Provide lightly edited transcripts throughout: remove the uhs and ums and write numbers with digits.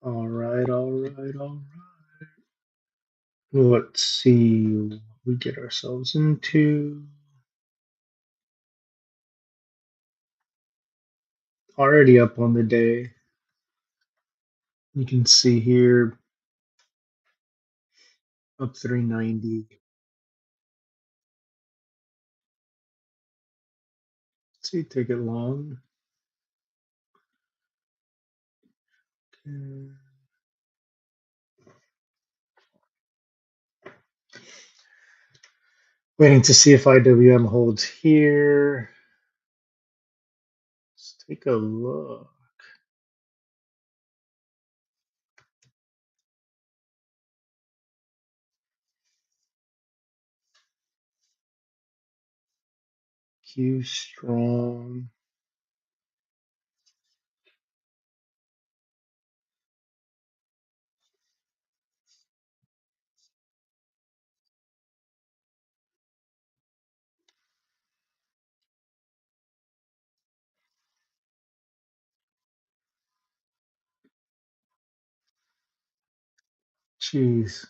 All right, all right, all right. Let's see what we get ourselves into. Already up on the day. You can see here up 390. See, take it long. Okay. Waiting to see if IWM holds here. Let's take a look. Q strong. Jeez.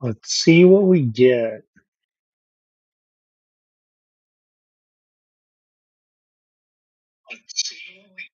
Let's see what we get. Let's see what we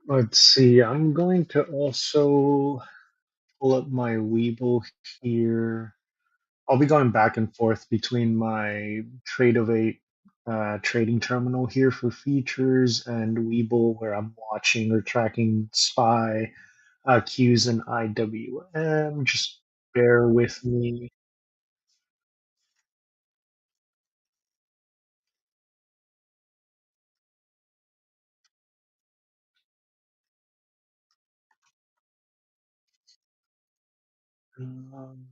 Let's see. I'm going to also pull up my Weeble here. I'll be going back and forth between my Trade trading terminal here for features and Weeble where I'm watching or tracking SPY, Qs, and IWM. Just bear with me. Um,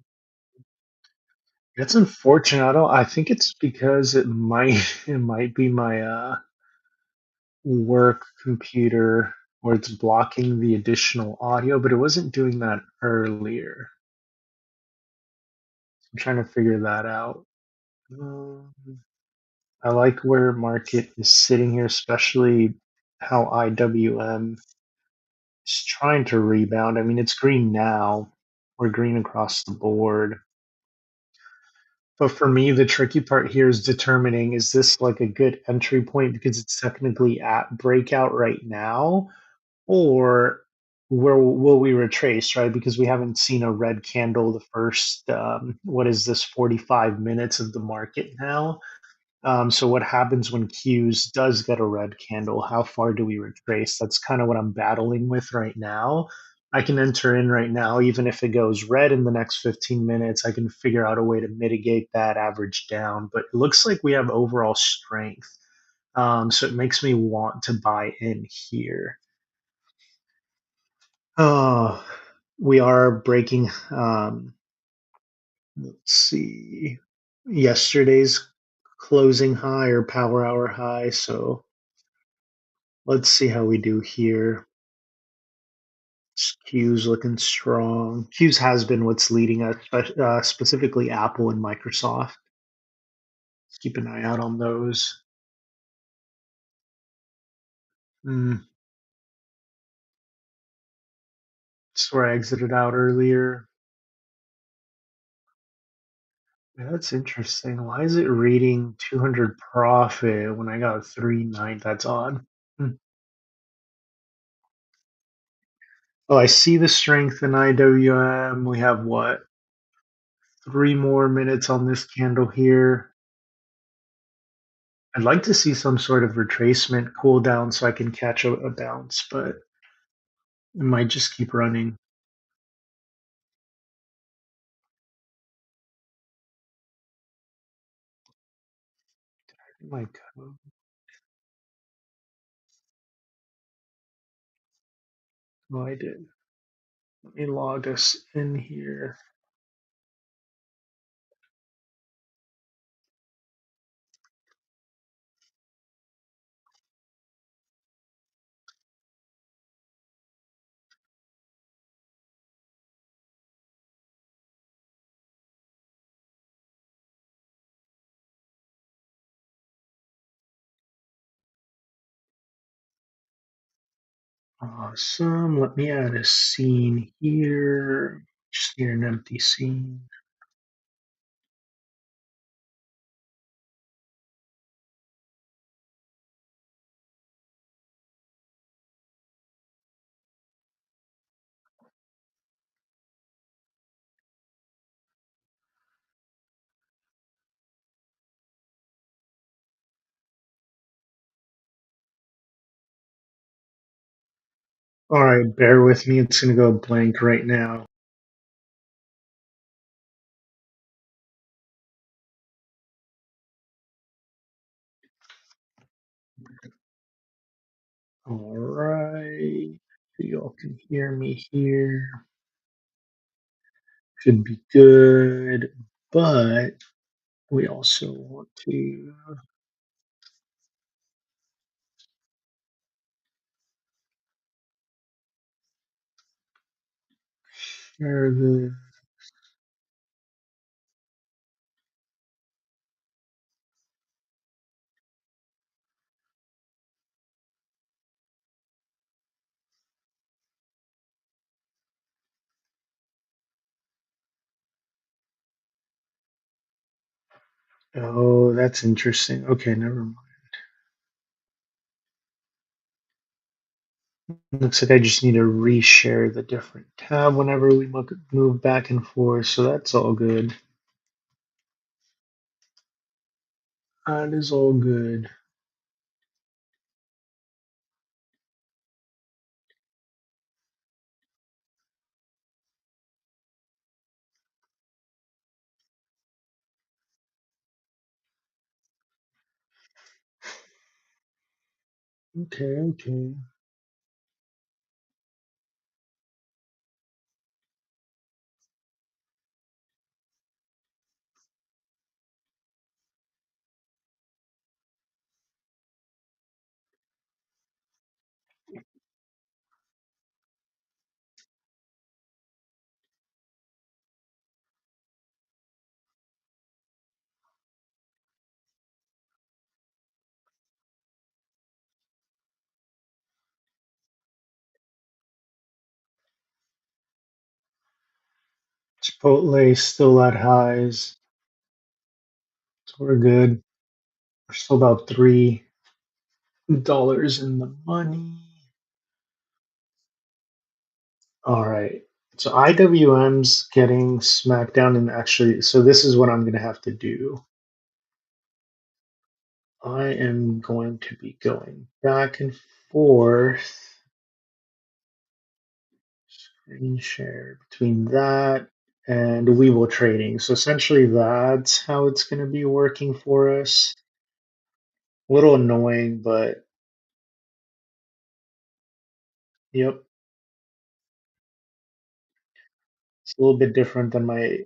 it's unfortunate. I think it's because it might be my work computer where it's blocking the additional audio, but it wasn't doing that earlier. I'm trying to figure that out. Um, I like where market is sitting here, especially how IWM is trying to rebound. I mean, it's green now. We're green across the board. But for me, the tricky part here is determining, is this like a good entry point because it's technically at breakout right now? Or where will we retrace, right? Because we haven't seen a red candle the first, what is this, 45 minutes of the market now. So what happens when Q's does get a red candle? How far do we retrace? That's kind of what I'm battling with right now. I can enter in right now, even if it goes red in the next 15 minutes, I can figure out a way to mitigate that average down. But it looks like we have overall strength. So it makes me want to buy in here. Oh, we are breaking, let's see, yesterday's closing high or power hour high. So let's see how we do here. Q's looking strong. Q's has been what's leading us, specifically Apple and Microsoft. Let's keep an eye out on those. Mm, that's where I exited out earlier. Yeah, that's interesting. Why is it reading 200 profit when I got 390? That's odd. Hmm. Oh, I see the strength in IWM. We have what? 3 more minutes on this candle here. I'd like to see some sort of retracement cool down so I can catch a bounce, but it might just keep running. My God. Oh, I did. Let me log us in here. Awesome. Let me add a scene here. Just need an empty scene. All right, bear with me. It's going to go blank right now. All right. You all can hear me here. Should be good. But we also want to share the. Oh, that's interesting. Okay, never mind. Looks like I just need to reshare the different tab whenever we move back and forth, so that's all good. That is all good. Okay, okay. Chipotle still at highs, so we're good. We're still about $3 in the money. All right. So IWM's getting smacked down, and actually, so this is what I'm going to have to do. I am going to be going back and forth, screen share between that and Webull trading. So essentially, that's how it's going to be working for us. A little annoying, but yep, it's a little bit different than my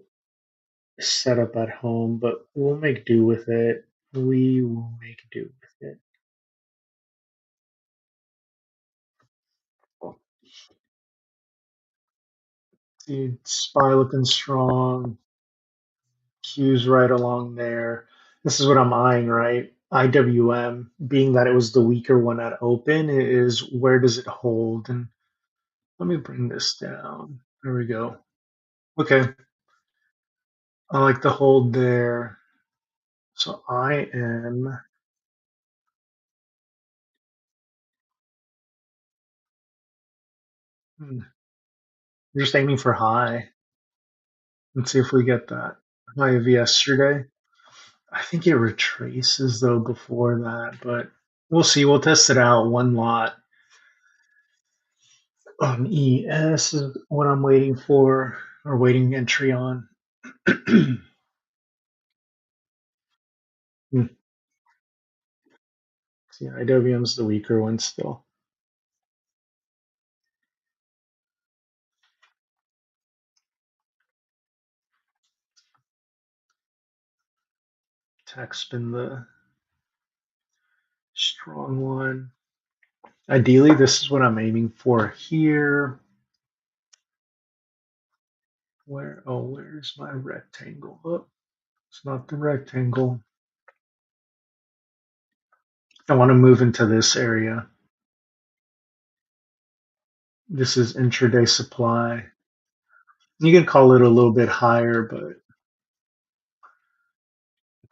setup at home, but we'll make do with it. We will make do with it. Dude, SPY looking strong. Q's right along there. This is what I'm eyeing, right? IWM, being that it was the weaker one at open, is where does it hold? And let me bring this down. There we go. Okay, I like the hold there. So I am just aiming for high. Let's see if we get that. High of yesterday. I think it retraces though before that, but we'll see. We'll test it out. One lot on ES is what I'm waiting for, or waiting entry on. Hmm. See, IWM's the weaker one still. Tech's been the strong one. Ideally, this is what I'm aiming for here. Where, oh, where's my rectangle? Oh, it's not the rectangle. I want to move into this area. This is intraday supply. You can call it a little bit higher, but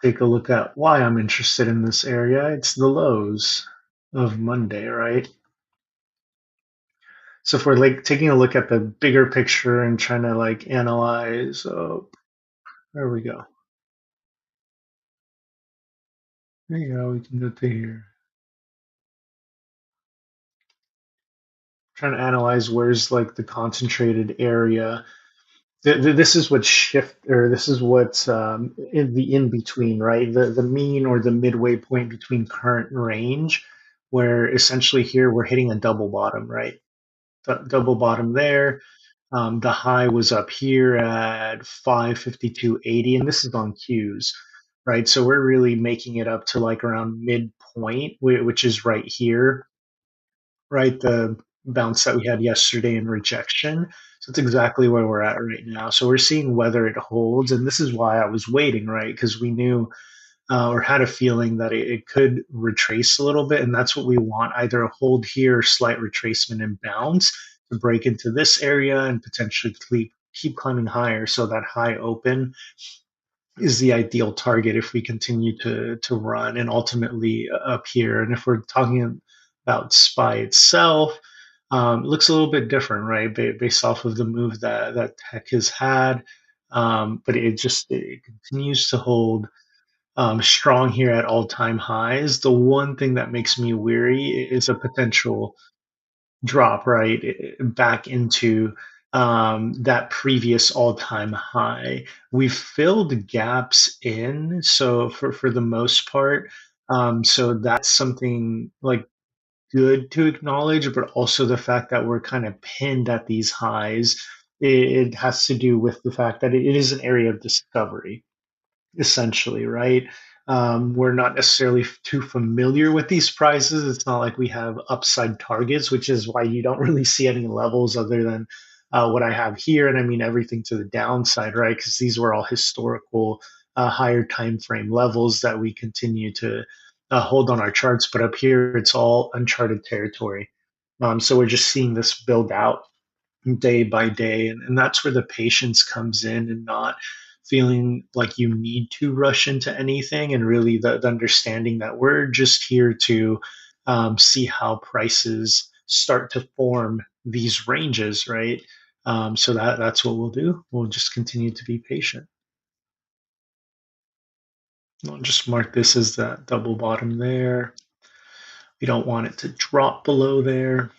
take a look at why I'm interested in this area. It's the lows of Monday, right? So if we're like taking a look at the bigger picture and trying to like analyze, oh, there we go. There you go. We can go to here. Trying to analyze where's like the concentrated area. This is what shift, or this is what's in the in between, right? The mean or the midway point between current range, where essentially here we're hitting a double bottom, right? Double bottom there. The high was up here at 552.80, and this is on Qs, right? So we're really making it up to like around midpoint, which is right here, right? The bounce that we had yesterday in rejection. So it's exactly where we're at right now. So we're seeing whether it holds, and this is why I was waiting, right? Because we knew or had a feeling that it could retrace a little bit, and that's what we want: either a hold here, or slight retracement and bounce to break into this area and potentially keep climbing higher. So that high open is the ideal target if we continue to run and ultimately up here. And if we're talking about SPY itself, it looks a little bit different, right? Based off of the move that Tech has had, but it continues to hold strong here at all-time highs. The one thing that makes me weary is a potential drop, right, back into that previous all-time high. We've filled gaps in, so for the most part, so that's something like good to acknowledge, but also the fact that we're kind of pinned at these highs. It has to do with the fact that it is an area of discovery, essentially, right? We're not necessarily too familiar with these prices. It's not like we have upside targets, which is why you don't really see any levels other than what I have here. And I mean everything to the downside, right? Because these were all historical higher time frame levels that we continue to hold on our charts. But up here, it's all uncharted territory. So we're just seeing this build out day by day, and that's where the patience comes in, and not feeling like you need to rush into anything, and really the understanding that we're just here to see how prices start to form these ranges, right? So that's what we'll do. We'll just continue to be patient. I'll just mark this as that double bottom there. We don't want it to drop below there.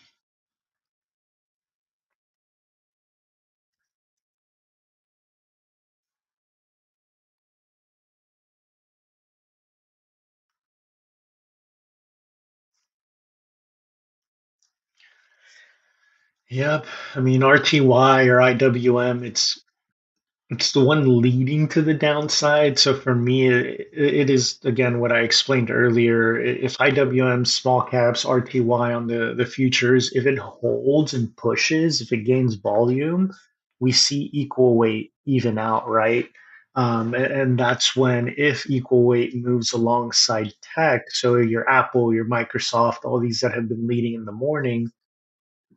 Yep. I mean, RTY or IWM, it's the one leading to the downside. So for me, it is again what I explained earlier. If IWM small caps, RTY on the futures, if it holds and pushes, if it gains volume, we see equal weight even out, right? And that's when if equal weight moves alongside tech, so your Apple, your Microsoft, all these that have been leading in the morning,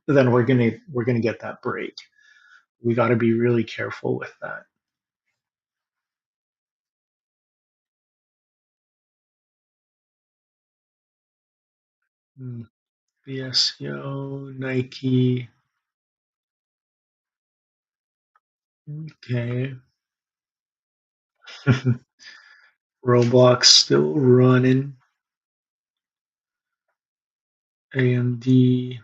then we're gonna get that break. We got to be really careful with that. Mm. Yes, yo, Nike. Okay. Roblox still running. AMD.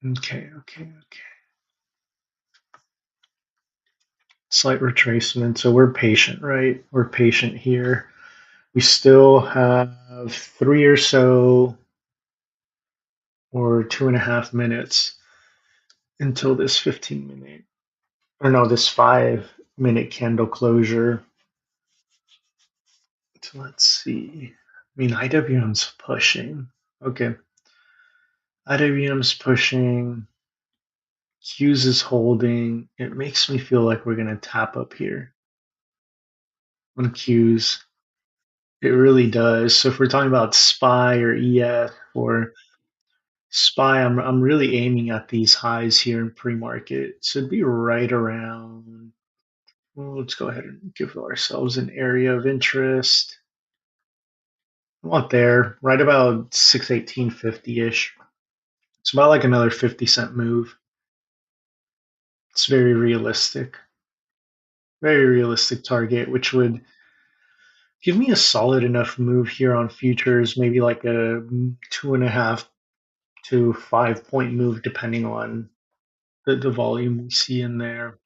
Okay, okay, okay. Slight retracement. So we're patient, right? We're patient here. We still have three or so or 2.5 minutes until this 15 minute, or no, this 5 minute candle closure. So let's see. I mean, IWM's pushing. Okay. IWM's pushing. Q's is holding. It makes me feel like we're going to tap up here on Q's. It really does. So if we're talking about SPY or EF or SPY, I'm really aiming at these highs here in pre-market. So it'd be right around, well, let's go ahead and give ourselves an area of interest. I want there, right about 618.50-ish. It's about like another 50-cent move. It's very realistic target, which would give me a solid enough move here on futures, maybe like a 2.5 to 5 point move, depending on the volume we see in there.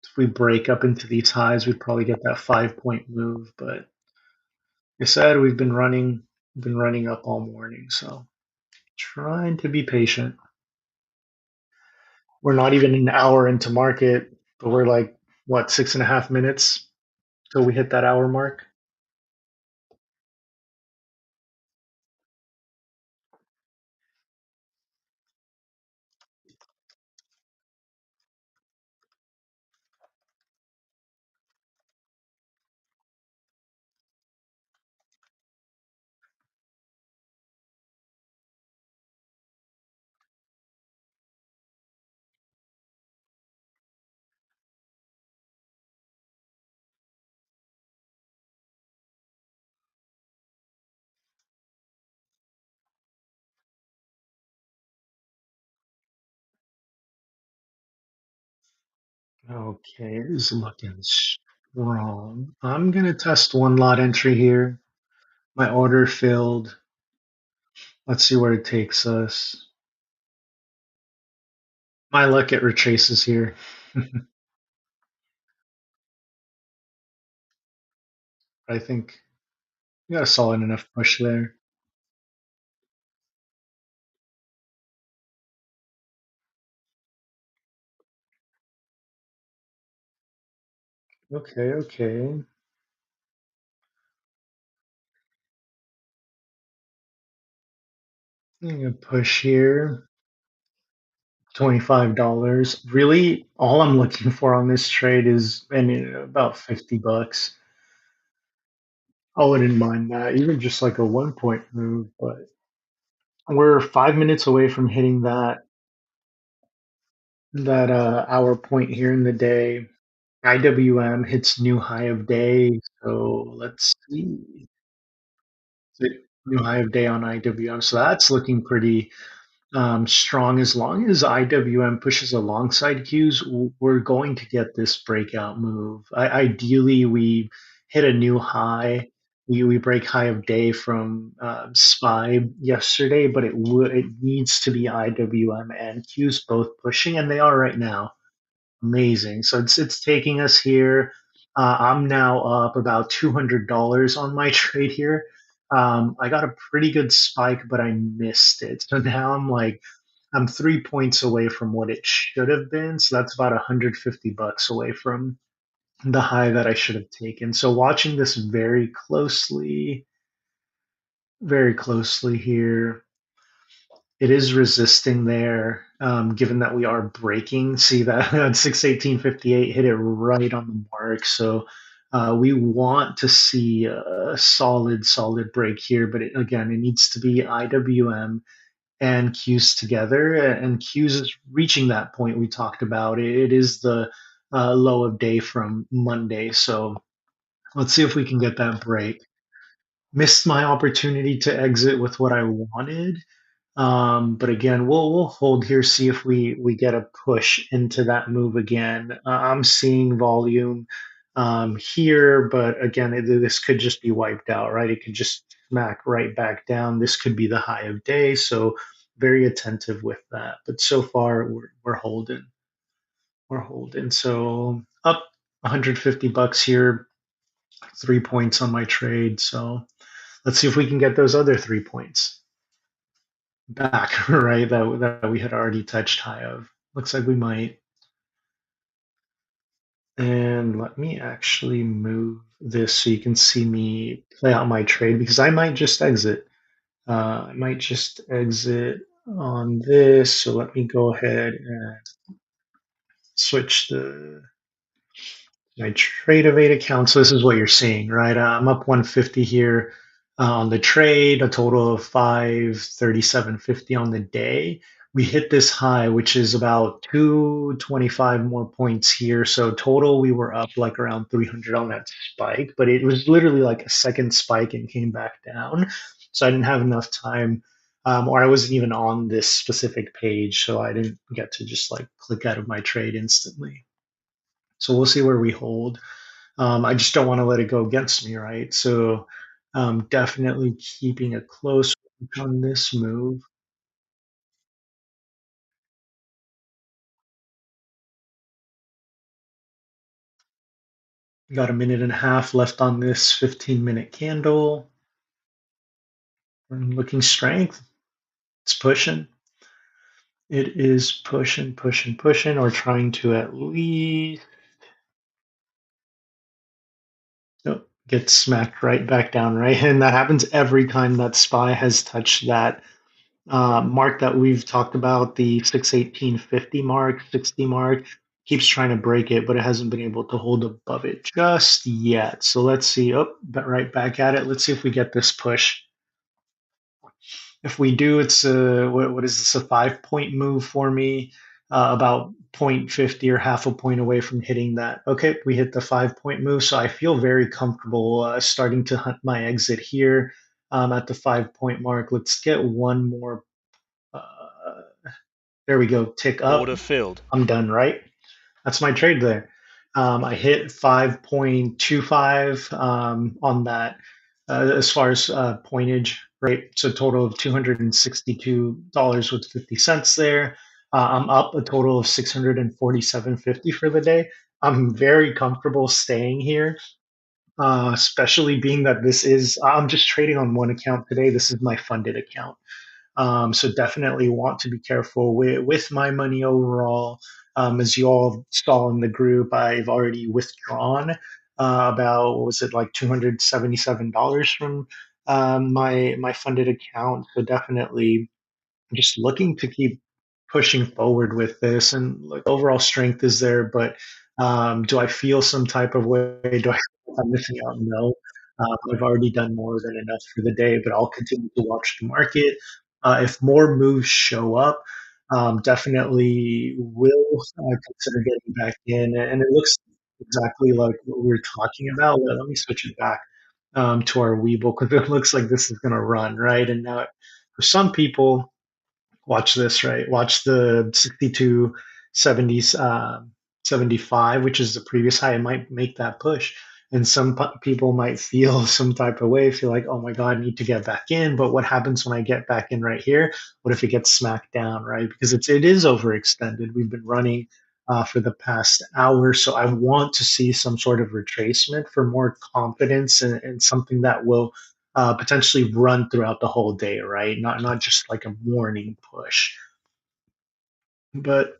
If we break up into these highs, we'd probably get that 5 point move. But like I said, we've been running up all morning, so trying to be patient. We're not even an hour into market, but we're like what 6.5 minutes till we hit that hour mark. Okay, it is looking strong. I'm gonna test one lot entry here. My order filled. Let's see where it takes us. My luck it retraces here. I think we got a solid enough push there. Okay, okay. I'm gonna push here. $25. Really, all I'm looking for on this trade is about $50. I wouldn't mind that, even just like a 1 point move, but we're 5 minutes away from hitting that hour point here in the day. IWM hits new high of day, so let's see. The new high of day on IWM. So that's looking strong. As long as IWM pushes alongside Qs, we're going to get this breakout move. Ideally, we hit a new high. We break high of day from SPY yesterday, but it needs to be IWM and Qs both pushing, and they are right now. Amazing. So it's taking us here. I'm now up about $200 on my trade here. I got a pretty good spike, but I missed it. So now I'm 3 points away from what it should have been. So that's about 150 bucks away from the high that I should have taken. So watching this very closely here. It is resisting there, given that we are breaking. See that at 618.58 hit it right on the mark. So we want to see a solid break here, but again, it needs to be IWM and Qs together, and Qs is reaching that point we talked about. It is the low of day from Monday, so let's see if we can get that break. Missed my opportunity to exit with what I wanted. But again, we'll hold here, see if we get a push into that move again. I'm seeing volume here, but again, this could just be wiped out, right? It could just smack right back down. This could be the high of day, so very attentive with that. But so far, we're holding. We're holding. So up 150 bucks here, 3 points on my trade. So let's see if we can get those other 3 points back, right? That we had already touched high of. Looks like we might. And let me actually move this so you can see me play out my trade because I might just exit. I might just exit on this. So let me go ahead and switch my trade of eight accounts. So this is what you're seeing, right? I'm up 150 here on the trade, a total of 537.50 on the day. We hit this high, which is about 225 more points here. So total, we were up like around 300 on that spike, but it was literally like a second spike and came back down. So I didn't have enough time, or I wasn't even on this specific page, so I didn't get to just like click out of my trade instantly. So we'll see where we hold. I just don't want to let it go against me, right? So definitely keeping a close watch on this move. Got a minute and a half left on this 15-minute candle. I'm looking strength. It's pushing. It is pushing, or trying to at least oh, get smacked right back down, right? And that happens every time that SPY has touched that mark that we've talked about, the 618.50 mark, 60 mark, keeps trying to break it, but it hasn't been able to hold above it just yet. So let's see. Oh, but right back at it. Let's see if we get this push. If we do, it's what is this, a 5 point move for me, about 0.50 or half a point away from hitting that. Okay, we hit the 5 point move. So I feel very comfortable starting to hunt my exit here at the 5 point mark. Let's get one more. Uh, there we go. Tick up. Order filled. I'm done, right? That's my trade there. I hit 5.25 on that as far as pointage, right? So total of $262 with 50 cents there. I'm up a total of 647.50 for the day. I'm very comfortable staying here, especially being that I'm just trading on one account today. This is my funded account. So definitely want to be careful with my money overall. As you all saw in the group, I've already withdrawn about, what was it, like $277 from my funded account. So definitely just looking to keep pushing forward with this, and like overall strength is there, but do I feel some type of way? Do I feel like I'm missing out? No. I've already done more than enough for the day, but I'll continue to watch the market. If more moves show up, definitely will consider getting back in. And it looks exactly like what we were talking about. Let me switch it back to our Weeble because it looks like this is going to run, right? And now, for some people, watch this, right? Watch the 62 70s, 75, which is the previous high. It might make that push. And some people might feel some type of way, feel like, oh my God, I need to get back in. But what happens when I get back in right here? What if it gets smacked down, right? Because it is overextended. We've been running for the past hour. So I want to see some sort of retracement for more confidence and something that will potentially run throughout the whole day, right? Not just like a morning push. But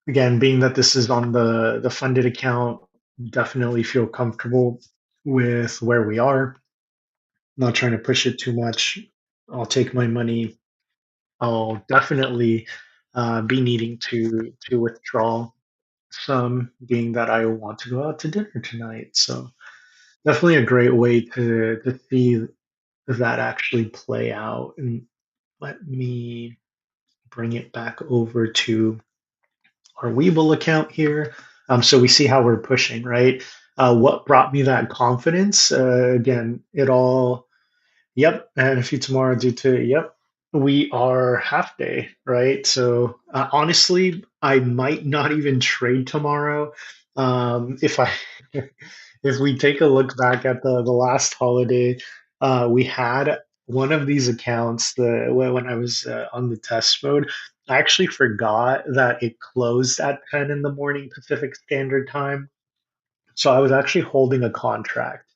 again, being that this is on the funded account, definitely feel comfortable with where we are. Not trying to push it too much. I'll take my money. I'll definitely be needing to withdraw some, being that I want to go out to dinner tonight. So definitely a great way to see that actually play out. And let me bring it back over to our Weeble account here. So we see how we're pushing, right? What brought me that confidence? Again, it all, yep, and a few tomorrow due to, yep, we are half day, right? So honestly, I might not even trade tomorrow. If I if we take a look back at the last holiday, we had one of these accounts. When I was on the test mode, I actually forgot that it closed at 10 in the morning Pacific Standard Time. So I was actually holding a contract,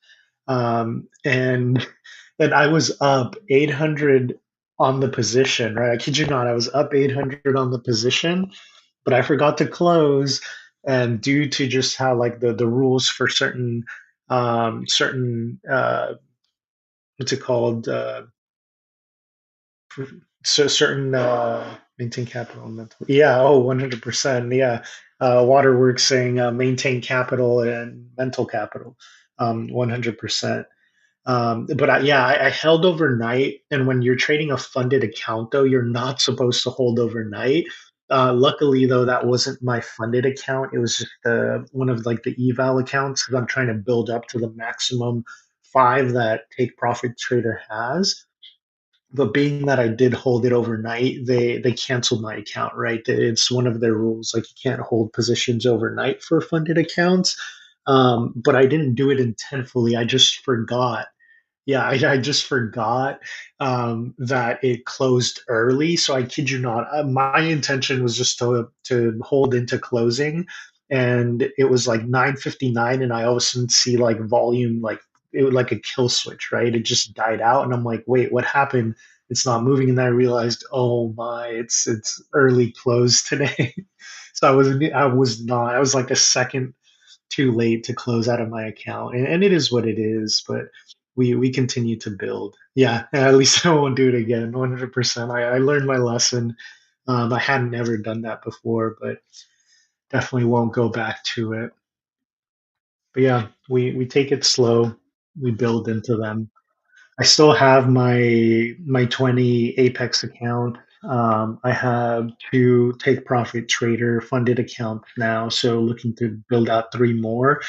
and then I was up 800 on the position. Right, I kid you not, I was up 800 on the position, but I forgot to close. And due to just how like the rules for certain what's it called so certain maintain capital and mental, yeah, oh, 100%, yeah, waterworks saying maintain capital and mental capital, 100%. But yeah, I held overnight. And when you're trading a funded account, though, you're not supposed to hold overnight. Luckily, though, that wasn't my funded account. It was just one of like the eval accounts because I'm trying to build up to the maximum five that Take Profit Trader has. But being that I did hold it overnight, they canceled my account. Right, it's one of their rules. Like you can't hold positions overnight for funded accounts. But I didn't do it intentfully. I just forgot. Yeah, I just forgot that it closed early. So I kid you not, my intention was just to hold into closing, and it was like 9:59, and I all of a sudden see like volume like it was like a kill switch, right? It just died out, and I'm like, wait, what happened? It's not moving, and then I realized, oh my, it's early close today. So I was like a second too late to close out of my account, and it is what it is. But we continue to build. Yeah, at least I won't do it again. 100%. I learned my lesson. I hadn't ever done that before, but definitely won't go back to it. But yeah, we take it slow. We build into them. I still have my 20 Apex account. I have two Take Profit Trader funded accounts now, so looking to build out three more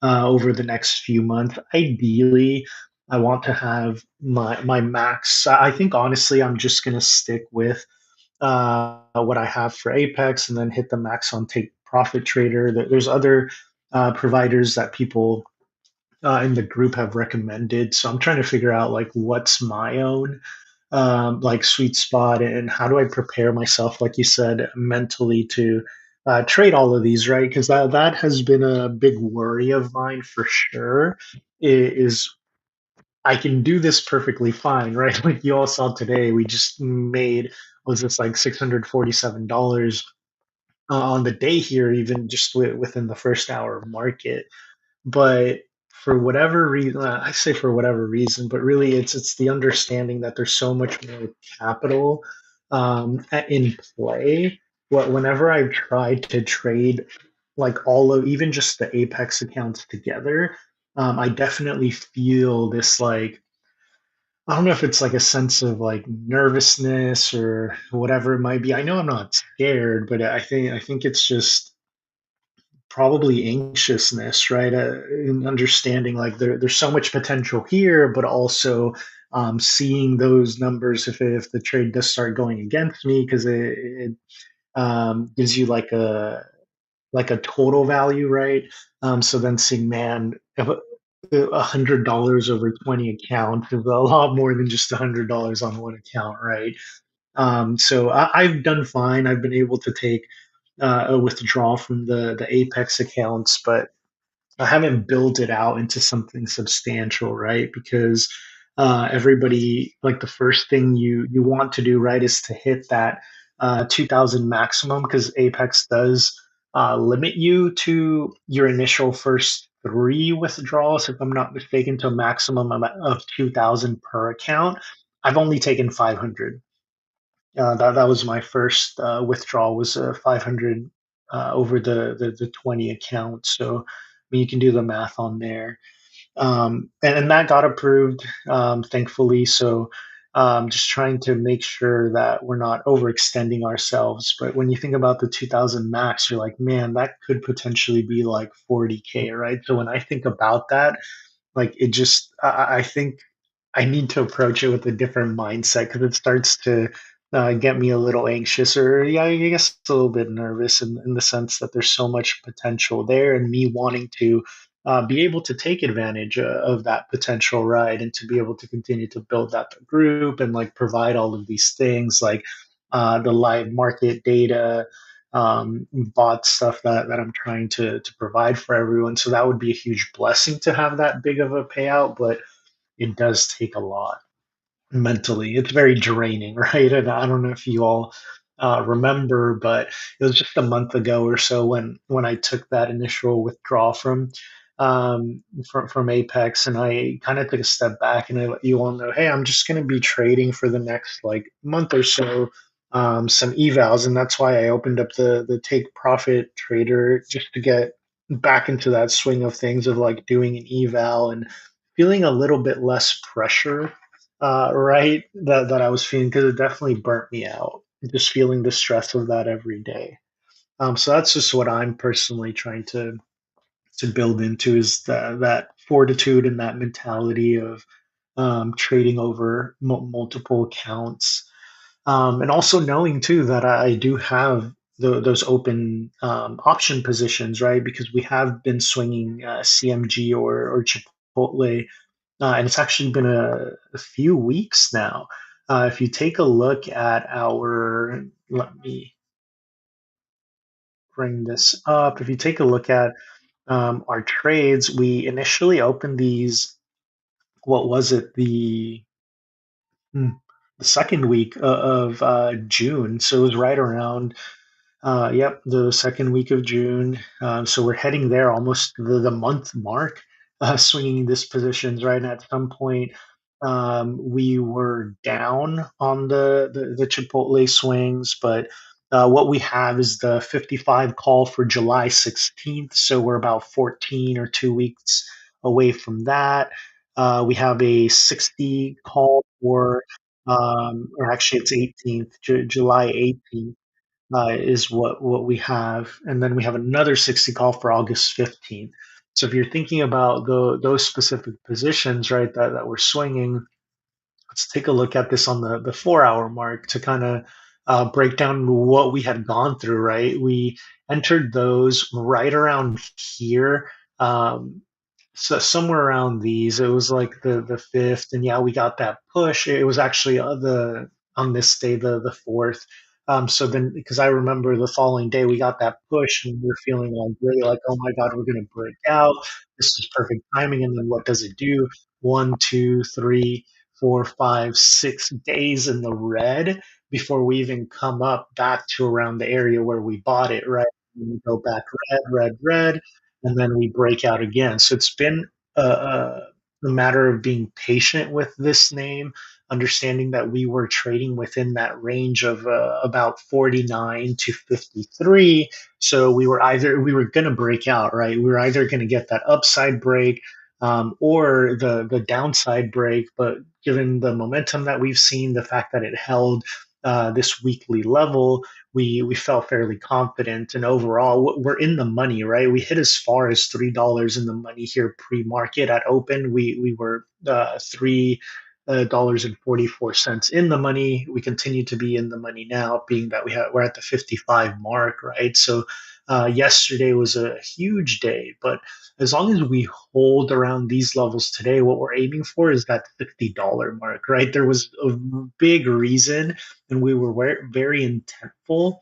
over the next few months. Ideally, I want to have my max. I think honestly, I'm just gonna stick with what I have for Apex, and then hit the max on Take Profit Trader. There's other providers that people in the group have recommended, so I'm trying to figure out like what's my own like sweet spot, and how do I prepare myself, like you said, mentally to trade all of these, right? Because that has been a big worry of mine for sure. Is I can do this perfectly fine, right? Like you all saw today, we just made, was this like $647 on the day here, even just within the first hour of market. But for whatever reason, I say for whatever reason, but really it's the understanding that there's so much more capital in play. Whenever I've tried to trade like all of even just the Apex accounts together, I definitely feel this like, I don't know if it's like a sense of like nervousness or whatever it might be. I know I'm not scared, but I think it's just probably anxiousness, right? In understanding like there's so much potential here, but also seeing those numbers if the trade does start going against me, because it gives you like a total value, right? So then seeing, man, if $100 over 20 accounts is a lot more than just $100 on one account, right? So I've done fine. I've been able to take a withdrawal from the Apex accounts, but I haven't built it out into something substantial, right? Because everybody, like, the first thing you want to do, right, is to hit that 2,000 maximum, because Apex does limit you to your initial first three withdrawals, if I'm not mistaken, to a maximum of 2,000 per account. I've only taken 500. That was my first withdrawal, was 500 over the 20 accounts. So I mean, you can do the math on there. And that got approved, thankfully. So just trying to make sure that we're not overextending ourselves. But when you think about the 2000 max, you're like, man, that could potentially be like 40K, right? So when I think about that, like, it just, I think I need to approach it with a different mindset, because it starts to get me a little anxious, or, yeah, I guess a little bit nervous, in the sense that there's so much potential there, and me wanting to be able to take advantage of that potential, right? And to be able to continue to build that group, and like provide all of these things, like the live market data, bot stuff that I'm trying to provide for everyone. So that would be a huge blessing to have that big of a payout, but it does take a lot mentally. It's very draining, right? And I don't know if you all remember, but it was just a month ago or so when I took that initial withdrawal from Apex, and I kind of took a step back, and I let you all know, hey, I'm just going to be trading for the next like month or so. Some evals, and that's why I opened up the take profit trader, just to get back into that swing of things, of like doing an eval and feeling a little bit less pressure, right? That I was feeling, because it definitely burnt me out. Just feeling the stress of that every day. So that's just what I'm personally trying to build into, is that fortitude and that mentality of trading over multiple accounts, and also knowing too that I do have those open option positions, right? Because we have been swinging CMG or Chipotle, and it's actually been a few weeks now. If you take a look at our, let me bring this up. If you take a look at our trades, we initially opened these. What was it? Hmm, the second week of June. So it was right around, yep, the second week of June. So we're heading there, almost the month mark, swinging this positions, right? And at some point, we were down on the Chipotle swings, but what we have is the 55 call for July 16th. So we're about 14 or 2 weeks away from that. We have a 60 call for, or actually it's 18th, July 18th is what we have, and then we have another 60 call for August 15th. So if you're thinking about those specific positions, right, that we're swinging, let's take a look at this on the 4 hour mark, to kind of break down what we had gone through, right? We entered those right around here. So somewhere around these, it was like the fifth, and yeah, we got that push. It was actually the on this day, the fourth. So then, because I remember the following day, we got that push, and we were feeling like really like, oh my god, we're gonna break out. This is perfect timing. And then what does it do? 1, 2, 3, 4, 5, 6 days in the red before we even come up back to around the area where we bought it, right? And we go back red, red, red, and then we break out again. So it's been a matter of being patient with this name, understanding that we were trading within that range of about 49 to 53. So we were going to break out, right? We were either going to get that upside break, or the downside break. But given the momentum that we've seen, the fact that it held this weekly level, we felt fairly confident. And overall, we're in the money, right? We hit as far as $3 in the money here pre-market. At open, we were three. dollars and 44 cents in the money. We continue to be in the money now, being that we're at the 55 mark, right? So yesterday was a huge day, but as long as we hold around these levels today, what we're aiming for is that $50 mark, right? There was a big reason, and we were very intentful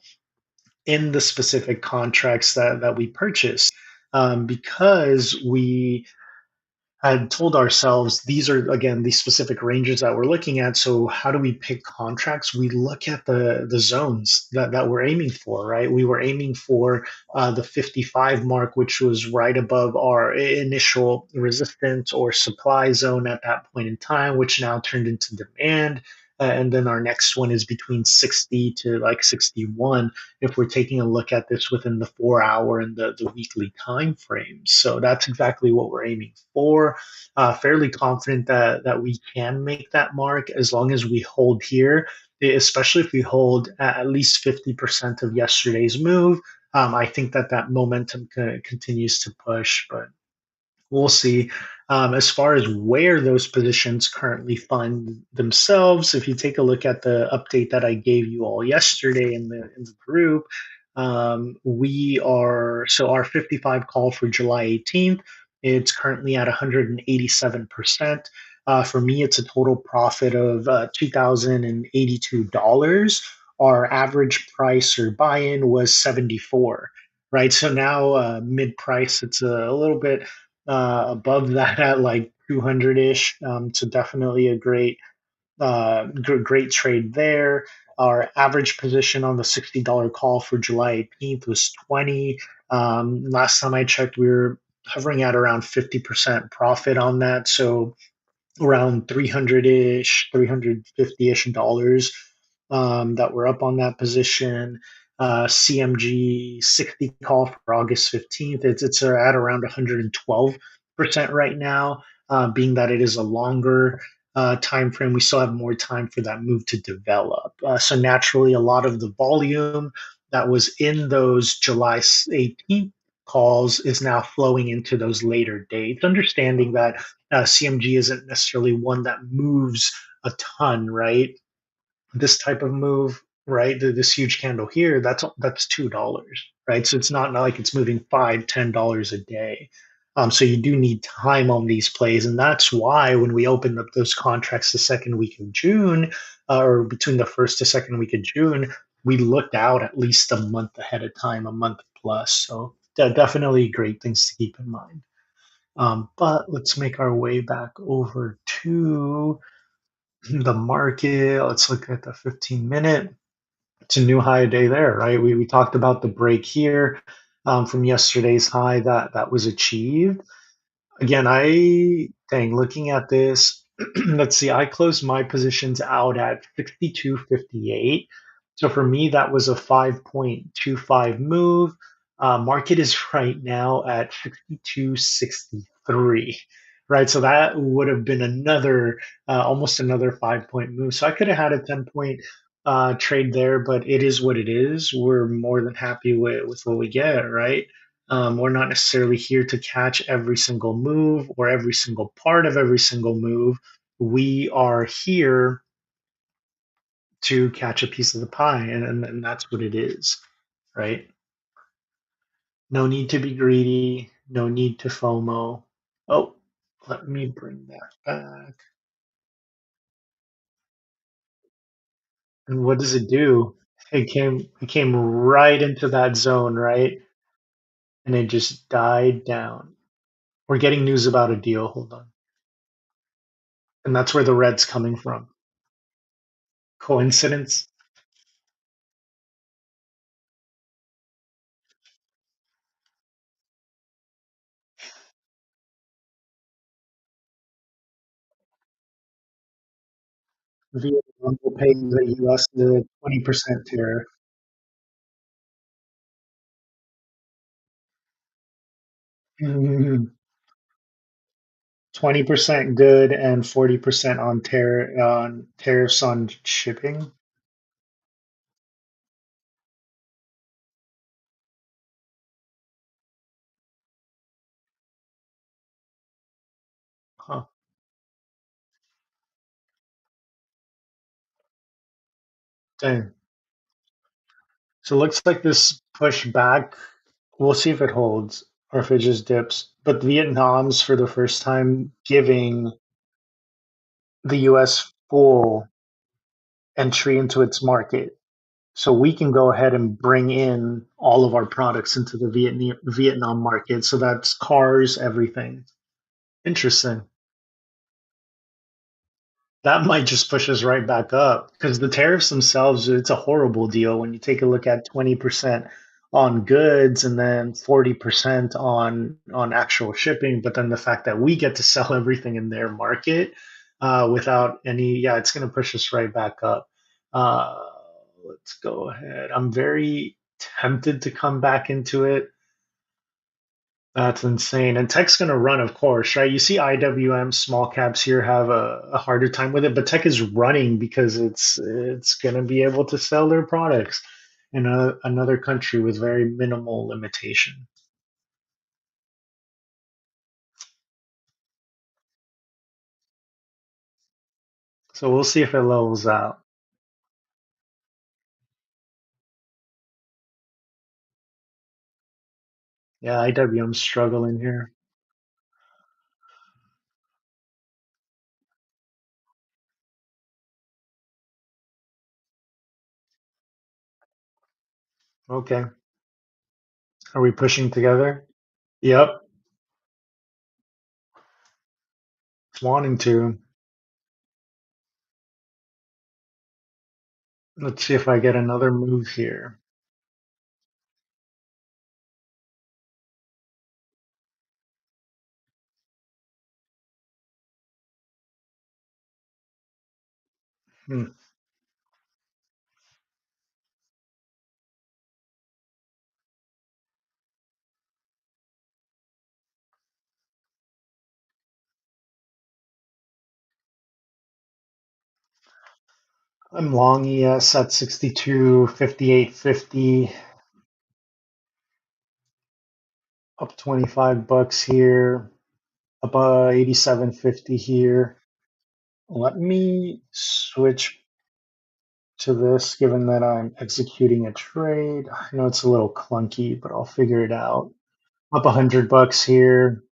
in the specific contracts that we purchased, because we had told ourselves these are again these specific ranges that we're looking at. So how do we pick contracts? We look at the zones that we're aiming for, right? We were aiming for the 55 mark, which was right above our initial resistance or supply zone at that point in time, which now turned into demand. And then our next one is between 60 to like 61 if we're taking a look at this within the 4 hour and the weekly time frames. So that's exactly what we're aiming for. Fairly confident that we can make that mark as long as we hold here, especially if we hold at least 50% of yesterday's move. I think that momentum continues to push, but we'll see. As far as where those positions currently find themselves, if you take a look at the update that I gave you all yesterday in the group, we are so our 55 call for July 18th. It's currently at 187%. For me, it's a total profit of $2,082. Our average price or buy-in was 74. Right, so now mid price, it's a little bit above that at like 200 ish. So definitely a great trade there. Our average position on the $60 call for July 18th was 20. Last time I checked, we were hovering at around 50% profit on that. So around 300-ish, 350-ish dollars that were up on that position. CMG 60 call for August 15th. It's at around 112% right now, being that it is a longer time frame. We still have more time for that move to develop. So naturally, a lot of the volume that was in those July 18th calls is now flowing into those later dates, understanding that CMG isn't necessarily one that moves a ton, right? This type of move, right? This huge candle here, that's $2, right? So it's not like it's moving $5, $10 a day. So you do need time on these plays, and that's why when we opened up those contracts the second week of June, or between the first to second week of June, we looked out at least a month ahead of time, a month plus. So definitely great things to keep in mind. But let's make our way back over to the market. Let's look at the 15-minute. It's a new high day there, right? We talked about the break here from yesterday's high that was achieved. Again, looking at this, let's see, I closed my positions out at 62.58. So for me, that was a 5.25 move. Market is right now at 62.63, right? So that would have been almost another 5 point move. So I could have had a 10 point trade there, but it is what it is. We're more than happy with what we get, right? We're not necessarily here to catch every single move or every single part of every single move. We are here to catch a piece of the pie, and that's what it is, right? No need to be greedy, no need to FOMO. Oh, let me bring that back. And what does it do? It came right into that zone, right? And it just died down. We're getting news about a deal. Hold on. And that's where the red's coming from. Coincidence? Vietnam will pay the US the 20% tariff. 20% good and 40% on tariffs on shipping. Huh. Dang. So it looks like this push back. We'll see if it holds or if it just dips. But Vietnam's for the first time giving the US full entry into its market. So we can go ahead and bring in all of our products into the Vietnam market. So that's cars, everything. Interesting. That might just push us right back up because the tariffs themselves, it's a horrible deal when you take a look at 20% on goods and then 40% on actual shipping. But then the fact that we get to sell everything in their market without any, yeah, it's going to push us right back up. Uh, let's go ahead. I'm very tempted to come back into it. That's insane. And tech's going to run, of course, right? You see IWM small caps here have a harder time with it, but tech is running because it's going to be able to sell their products in another country with very minimal limitation. So we'll see if it levels out. Yeah, IWM's struggling here. Okay. Are we pushing together? Yep. It's wanting to. Let's see if I get another move here. Hmm. I'm long ES at 62, 58.50, up 25 bucks here. About 87.50 here. Let me switch to this given that I'm executing a trade. I know it's a little clunky, but I'll figure it out. Up 100 bucks here.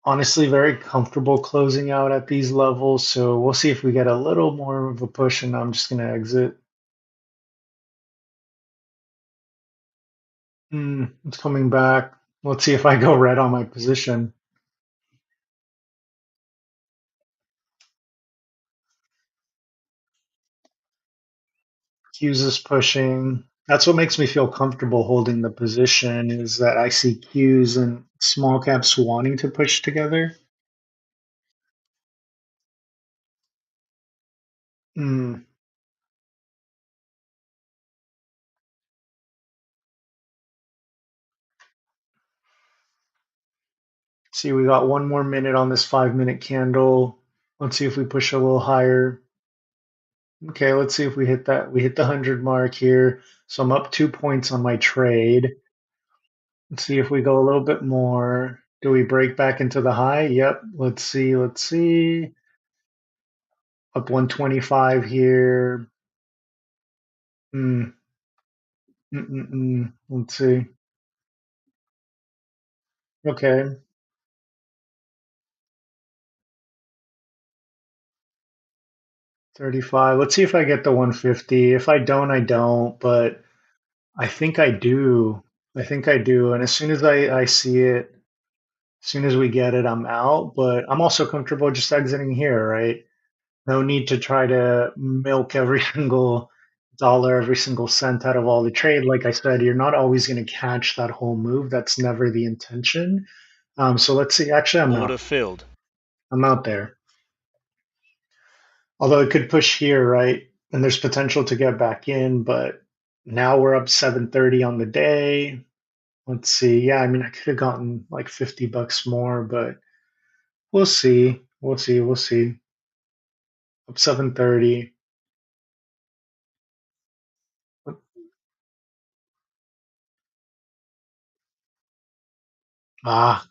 Honestly, very comfortable closing out at these levels. So we'll see if we get a little more of a push, and I'm just going to exit. It's coming back. Let's see if I go red on my position. Q's is pushing. That's what makes me feel comfortable holding the position is that I see Q's and small caps wanting to push together. Mm. See, we got one more minute on this 5 minute candle. Let's see if we push a little higher. Okay, let's see if we hit that. We hit the 100 mark here. So I'm up 2 points on my trade. Let's see if we go a little bit more. Do we break back into the high? Yep. Let's see. Let's see. Up 125 here. Mm. Let's see. Okay, 35. Let's see if I get the 150. If I don't, I don't, but I think I do. I think I do. And as soon as I see it, as soon as we get it, I'm out. But I'm also comfortable just exiting here, right? No need to try to milk every single dollar, every single cent out of all the trade. Like I said, you're not always going to catch that whole move. That's never the intention. So let's see. Actually, I'm out. Order filled. I'm out there. Although it could push here, right? And there's potential to get back in, but now we're up 730 on the day. Let's see. Yeah, I mean, I could have gotten like 50 bucks more, but we'll see. We'll see. We'll see. Up 730. Ah,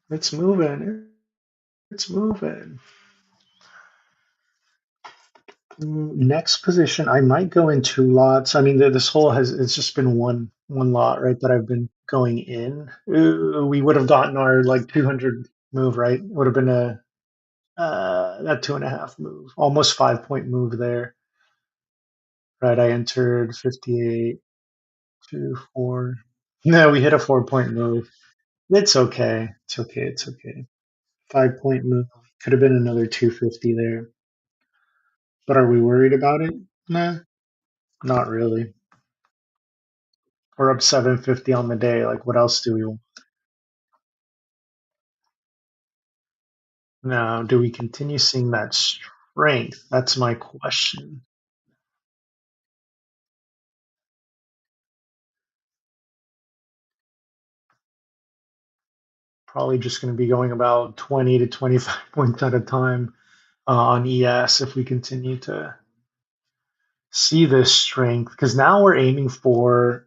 it's moving. It's moving. Next position, I might go in two lots. I mean, this whole has it's just been one lot, right? That I've been going in. We would have gotten our like 200 move, right? Would have been a that 2.5 move, almost 5 point move there, right? I entered 58, 2, 4. No, we hit a 4 point move. It's okay. It's okay. It's okay. 5 point move. Could have been another 250 there. But are we worried about it? Nah, not really. We're up 750 on the day. Like, what else do we want? Now, do we continue seeing that strength? That's my question. Probably just going to be going about 20 to 25 points at a time on ES if we continue to see this strength. Because now we're aiming for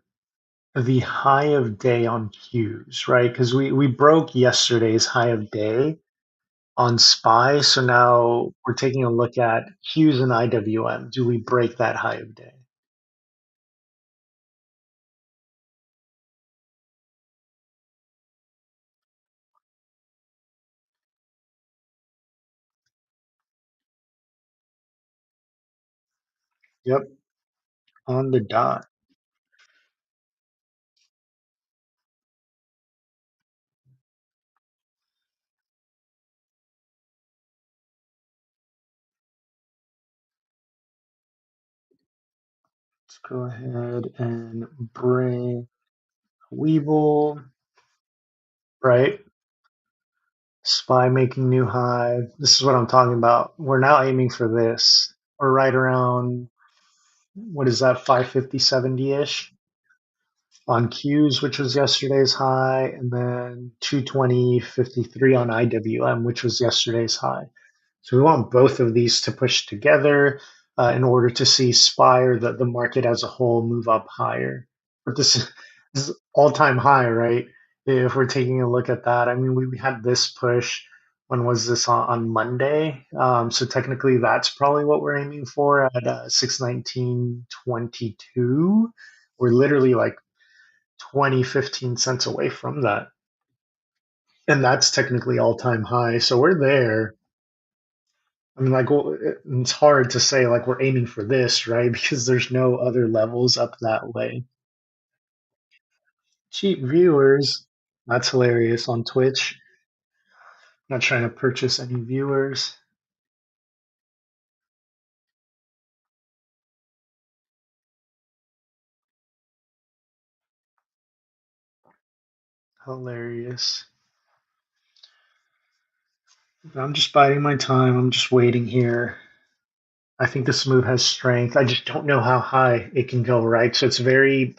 the high of day on Qs, right? Because we broke yesterday's high of day on SPY. So now we're taking a look at Qs and IWM. Do we break that high of day? Yep, on the dot. Let's go ahead and bring Weeble, right? SPY making new high. This is what I'm talking about. We're now aiming for this. We're right around, what is that, 550, 70-ish on Qs, which was yesterday's high, and then 220.53 on IWM, which was yesterday's high. So we want both of these to push together in order to see SPY or the market as a whole move up higher. But this is all-time high, right? If we're taking a look at that, I mean, we had this push. When was this on Monday? So technically, that's probably what we're aiming for at 619.22. We're literally like 20, 15 cents away from that. And that's technically all-time high. So we're there. I mean, like, well, it's hard to say like we're aiming for this, right? Because there's no other levels up that way. Cheap viewers. That's hilarious on Twitch. Not trying to purchase any viewers. Hilarious. I'm just biding my time. I'm just waiting here. I think this move has strength. I just don't know how high it can go, right? So it's very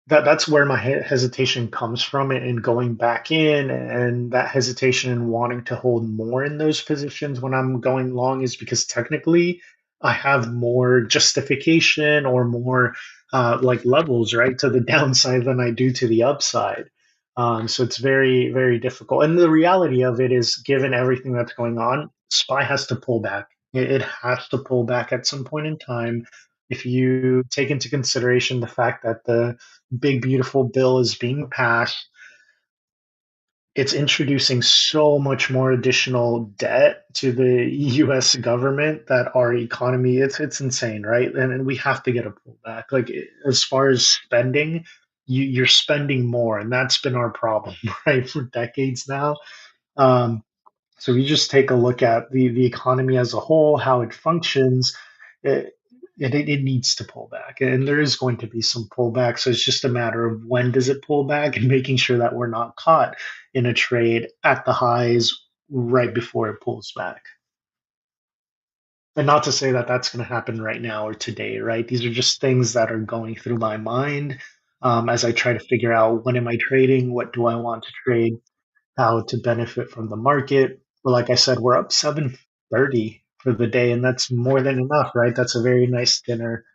that's where my hesitation comes from and going back in, and that hesitation and wanting to hold more in those positions when I'm going long is because technically I have more justification or more like levels, right, to the downside than I do to the upside. So it's very, very difficult. And the reality of it is, given everything that's going on, SPY has to pull back. It has to pull back at some point in time. If you take into consideration the fact that the big beautiful bill is being passed, it's introducing so much more additional debt to the US government that our economy, it's insane, right? And we have to get a pullback. Like, as far as spending, you're spending more, and that's been our problem, right, for decades now. um, so if you just take a look at the economy as a whole, how it functions, it, it needs to pull back. And there is going to be some pullback. So it's just a matter of when does it pull back and making sure that we're not caught in a trade at the highs right before it pulls back. And not to say that that's going to happen right now or today, right? These are just things that are going through my mind as I try to figure out, when am I trading? What do I want to trade? How to benefit from the market. But like I said, we're up 730 for the day, and that's more than enough, right? That's a very nice dinner.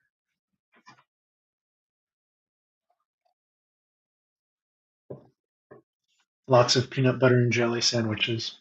Lots of peanut butter and jelly sandwiches.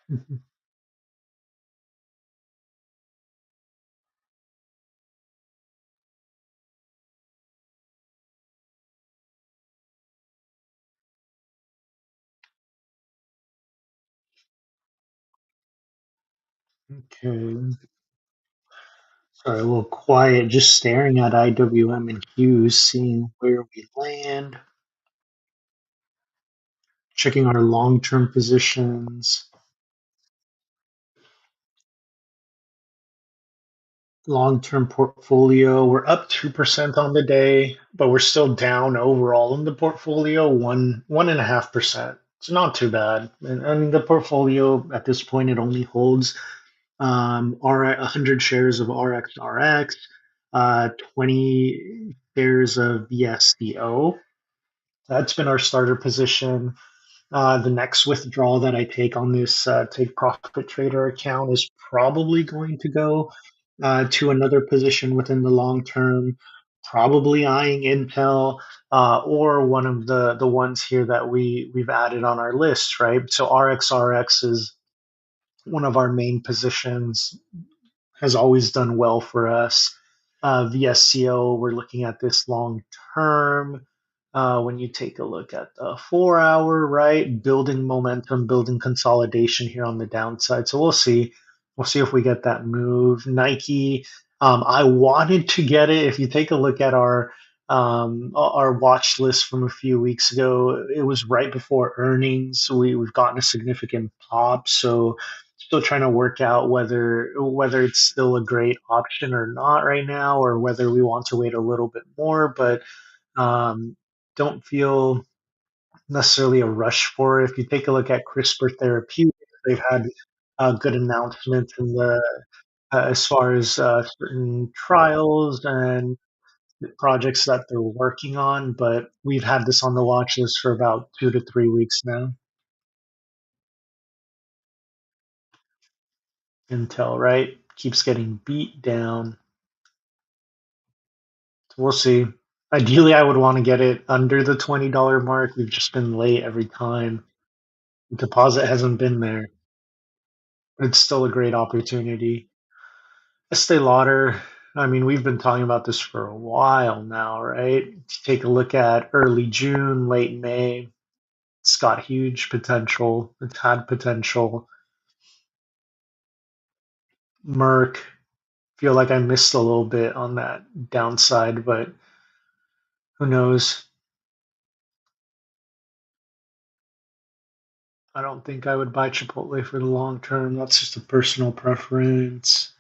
Mhm. Okay. Sorry, a little quiet, just staring at IWM and Hughes, seeing where we land, checking our long-term positions. Long-term portfolio, we're up 2% on the day, but we're still down overall in the portfolio, 1.5%. It's not too bad. And I mean, the portfolio at this point, it only holds R 100 shares of RXRX, 20 shares of VSCO. That's been our starter position. The next withdrawal that I take on this take profit trader account is probably going to go to another position within the long term, probably eyeing Intel or one of the ones here that we've added on our list, right? So RXRX is one of our main positions, has always done well for us. VSCO, we're looking at this long term. When you take a look at the 4 hour, right, building momentum, building consolidation here on the downside. So we'll see. We'll see if we get that move. Nike, I wanted to get it. If you take a look at our watch list from a few weeks ago, it was right before earnings. We've gotten a significant pop. So still trying to work out whether it's still a great option or not right now, or whether we want to wait a little bit more. But um, don't feel necessarily a rush for it. If you take a look at CRISPR Therapeutics, they've had good announcements in the as far as certain trials and projects that they're working on. But we've had this on the watch list for about 2 to 3 weeks now. Intel, right, keeps getting beat down. We'll see. Ideally, I would want to get it under the $20 mark. We've just been late every time. The deposit hasn't been there. It's still a great opportunity. Estee Lauder, I mean, we've been talking about this for a while now, right? Take a look at early June, late May. It's got huge potential. It's had potential. Merck, feel like I missed a little bit on that downside, but who knows? I don't think I would buy Chipotle for the long term. That's just a personal preference.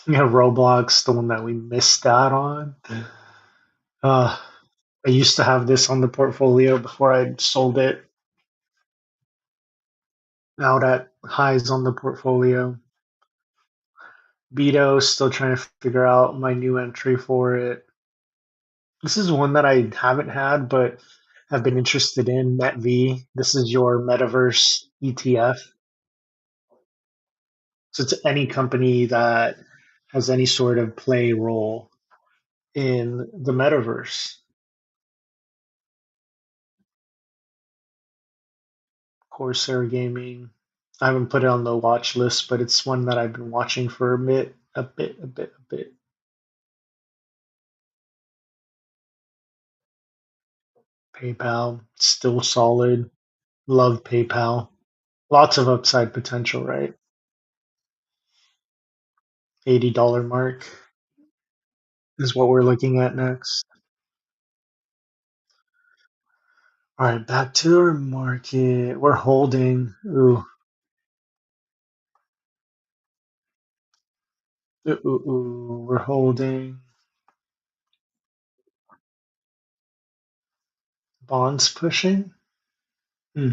Yeah, Roblox, the one that we missed out on. Uh, I used to have this on the portfolio before I sold it out at highs on the portfolio. Beto, still trying to figure out my new entry for it. This is one that I haven't had, but have been interested in. MetV. This is your metaverse ETF. So it's any company that has any sort of play role in the metaverse. Corsair Gaming. I haven't put it on the watch list, but it's one that I've been watching for a bit. PayPal, still solid. Love PayPal. Lots of upside potential, right? $80 mark is what we're looking at next. All right, back to our market. We're holding. We're holding. Bonds pushing. Hmm.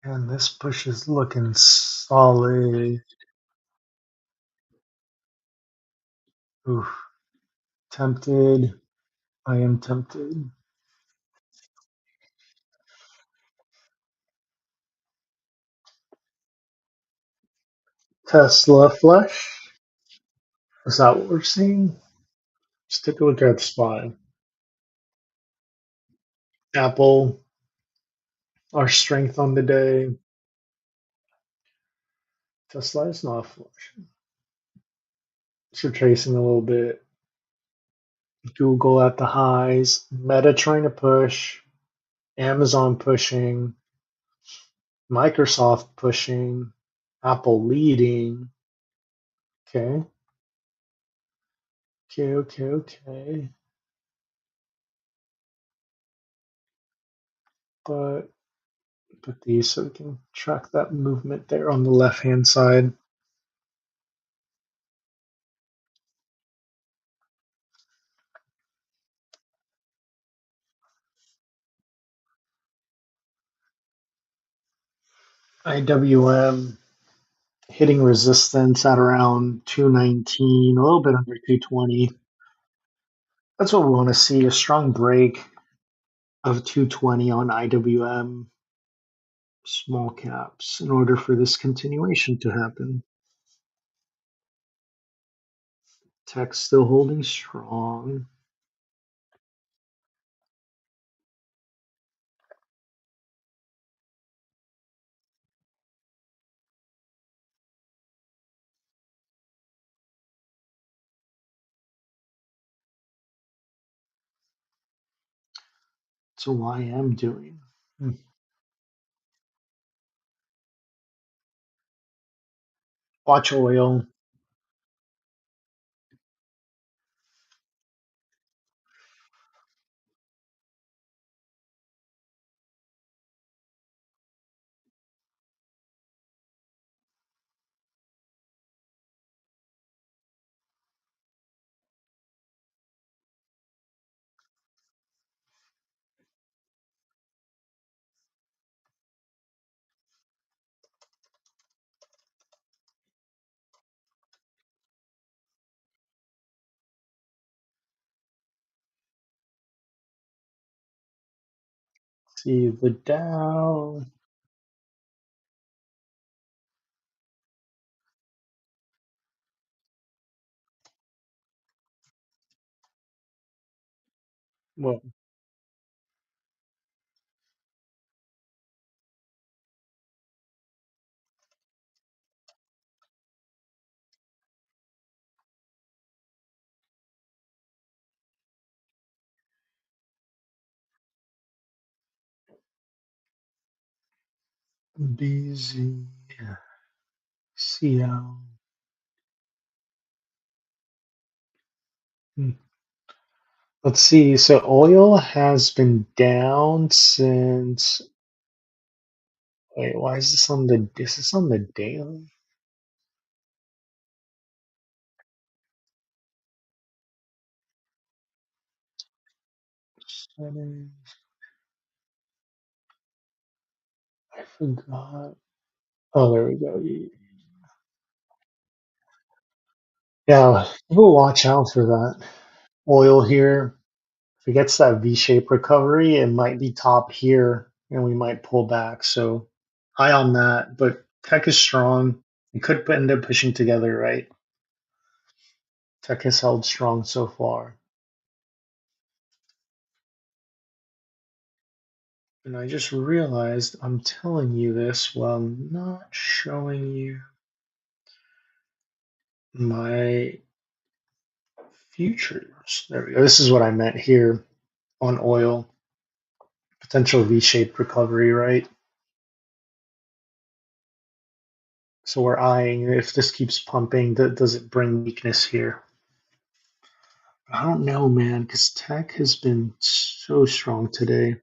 And this push is looking solid. Oof, tempted. I am tempted. Tesla flush. Is that what we're seeing? Let's take a look at the spot. Apple, our strength on the day. Tesla is not flush. So tracing a little bit. Google at the highs. Meta trying to push. Amazon pushing. Microsoft pushing. Apple leading. Okay. Okay. But put these so we can track that movement there on the left hand side. IWM hitting resistance at around 219, a little bit under 220. That's what we want to see, a strong break of 220 on IWM small caps in order for this continuation to happen. Tech still holding strong. So YM doing. Hmm. Watch oil. See the Dow. Well, BZ, CL. Hmm. Let's see. So oil has been down since. Wait, why is this on the? Is this on the daily? Settings. I forgot. Oh, there we go. Yeah, we'll watch out for that. Oil here. If it gets that V-shaped recovery, it might be top here, and we might pull back. So high on that. But tech is strong. It could end up pushing together, right? Tech has held strong so far. And I just realized I'm telling you this while not showing you my futures. There we go. This is what I meant here on oil. Potential V-shaped recovery, right? So we're eyeing if this keeps pumping, does it bring weakness here? I don't know, man, because tech has been so strong today.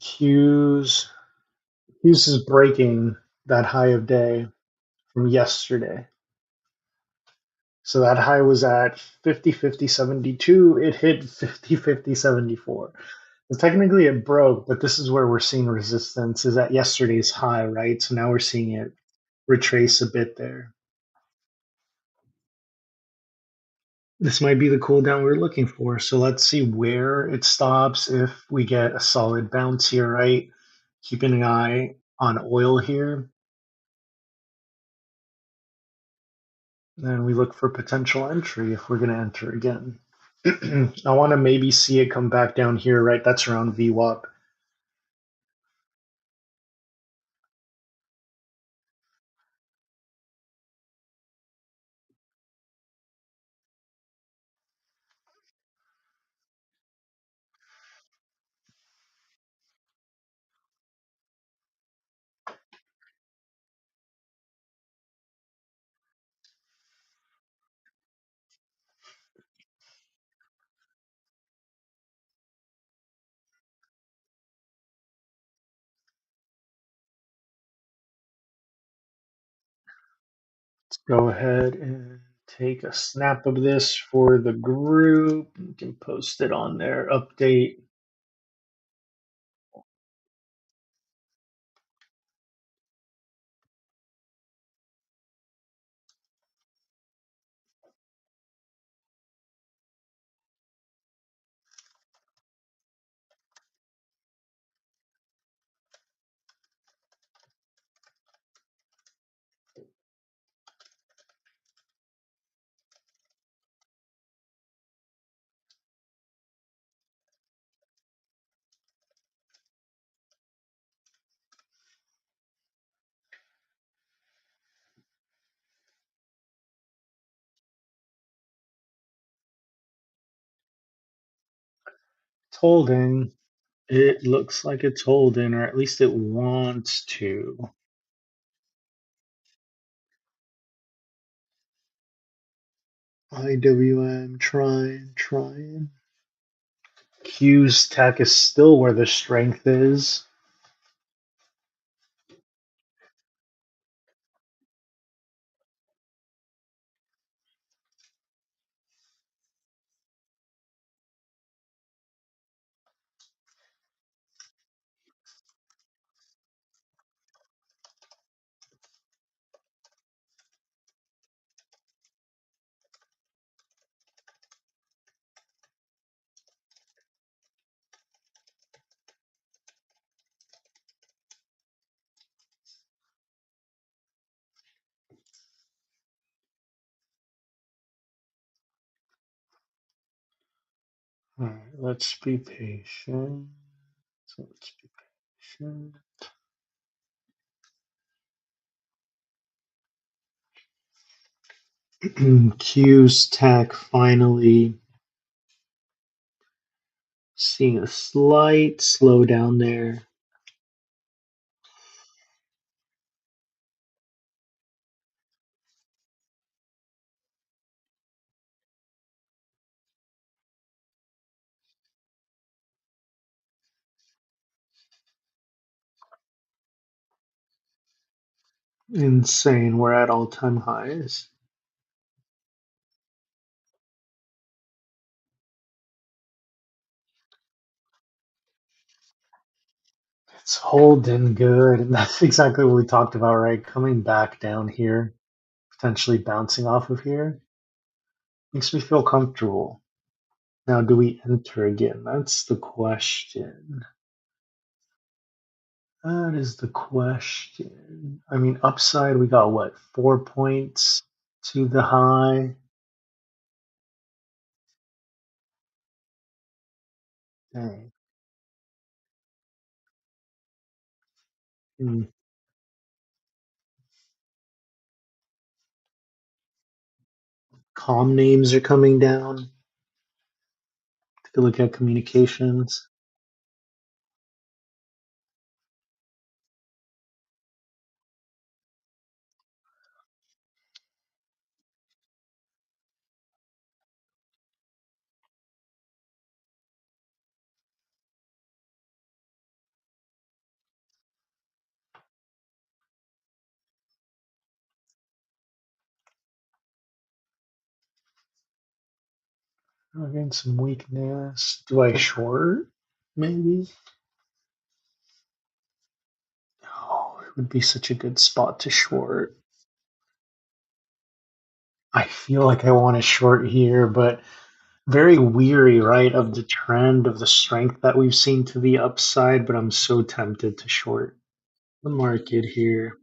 Q's Q's is breaking that high of day from yesterday. So that high was at 50.50.72. It hit 50.50.74. So technically it broke, but this is where we're seeing resistance is at yesterday's high, right? So now we're seeing it retrace a bit there. This might be the cool down we're looking for. So let's see where it stops if we get a solid bounce here, right? Keeping an eye on oil here. And we look for potential entry if we're going to enter again. I want to maybe see it come back down here, right? That's around VWAP. Let's go ahead and take a snap of this for the group. You can post it on their update. It's holding. It looks like it's holding, or at least it wants to. IWM trying. Q's tech is still where the strength is. All right, let's be patient. So let's be patient. Q's tech finally seeing a slight slowdown there. Insane. We're at all-time highs. It's holding good, and that's exactly what we talked about, right? Coming back down here, potentially bouncing off of here, makes me feel comfortable. Now, do we enter again? That's the question. That is the question. I mean, upside, we got what, 4 points to the high? Dang. Hmm. Com names are coming down. Take a look at communications. I'm getting some weakness. Do I short? Maybe. Oh, it would be such a good spot to short. I feel like I want to short here, but very weary, right, of the trend of the strength that we've seen to the upside, but I'm so tempted to short the market here.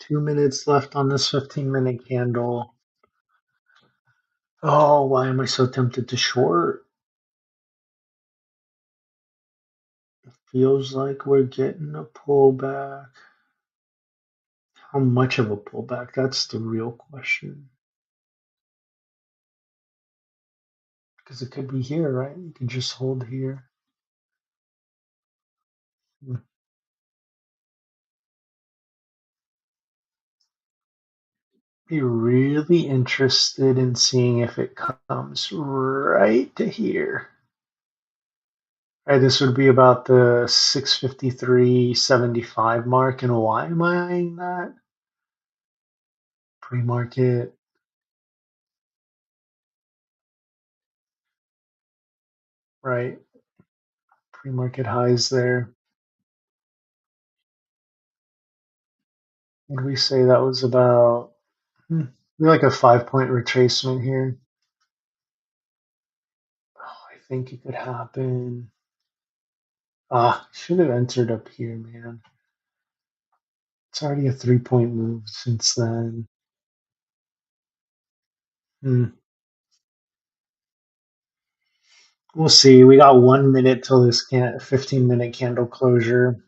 2 minutes left on this 15-minute candle. Oh, why am I so tempted to short? Feels like we're getting a pullback. How much of a pullback? That's the real question. Because it could be here, right? You can just hold here. Be really interested in seeing if it comes right to here. Right, this would be about the 653.75 mark. And why am I eyeing that? Pre-market, right? Pre-market highs there. What do we say that was about? Maybe like a 5 point retracement here. Oh, I think it could happen. Ah, should have entered up here, man. It's already a 3 point move since then. Hmm. We'll see. We got 1 minute till this 15-minute candle closure.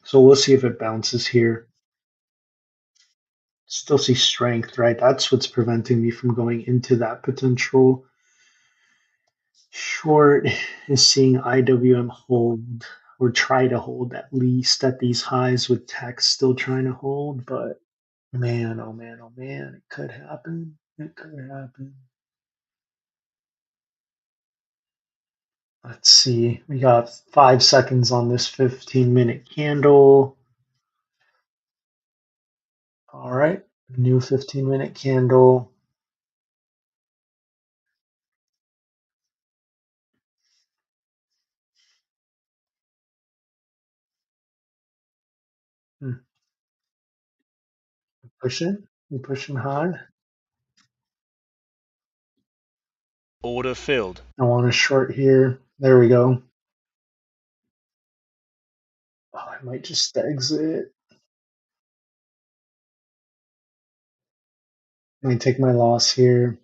So we'll see if it bounces here. Still see strength, right? That's what's preventing me from going into that potential short, is seeing IWM hold or try to hold at least at these highs with tech still trying to hold. But man, oh man, oh man, it could happen. It could happen. Let's see. We got 5 seconds on this 15-minute candle. All right. New 15-minute candle. Hmm. Pushing. We pushing high. Order filled. I want to short here. There we go. Oh, I might just exit. Might take my loss here.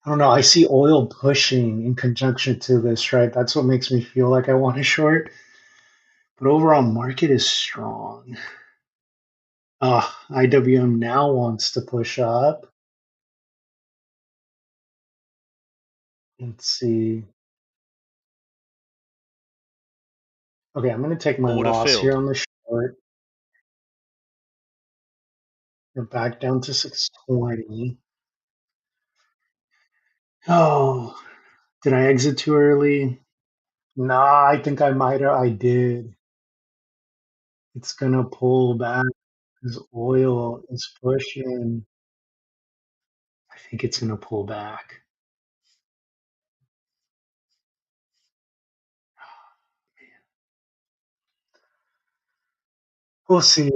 I don't know. I see oil pushing in conjunction to this, right? That's what makes me feel like I want to short. But overall, market is strong. IWM now wants to push up. Let's see. Okay, I'm going to take my Order loss here filled. on the short. We're back down to 620. Oh, did I exit too early? Nah, I think I might have. I did. It's going to pull back because oil is pushing. I think it's going to pull back. We'll see.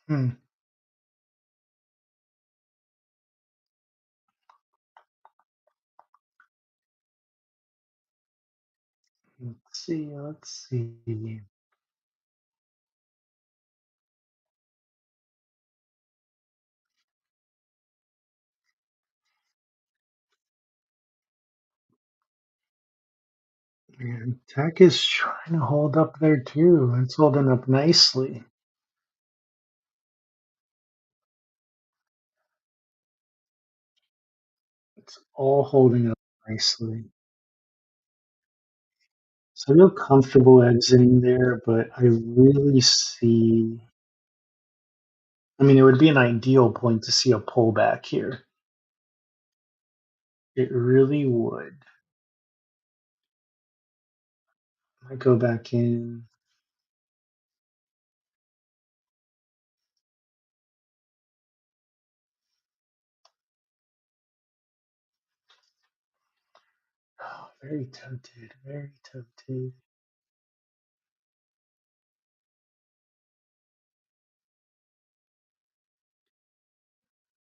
Hmm. Let's see. Let's see. Man, tech is trying to hold up there too. It's holding up nicely. It's all holding up nicely. So I feel comfortable exiting there, but I really see. I mean, it would be an ideal point to see a pullback here. It really would. I go back in. Oh, very tempted. Very tempted.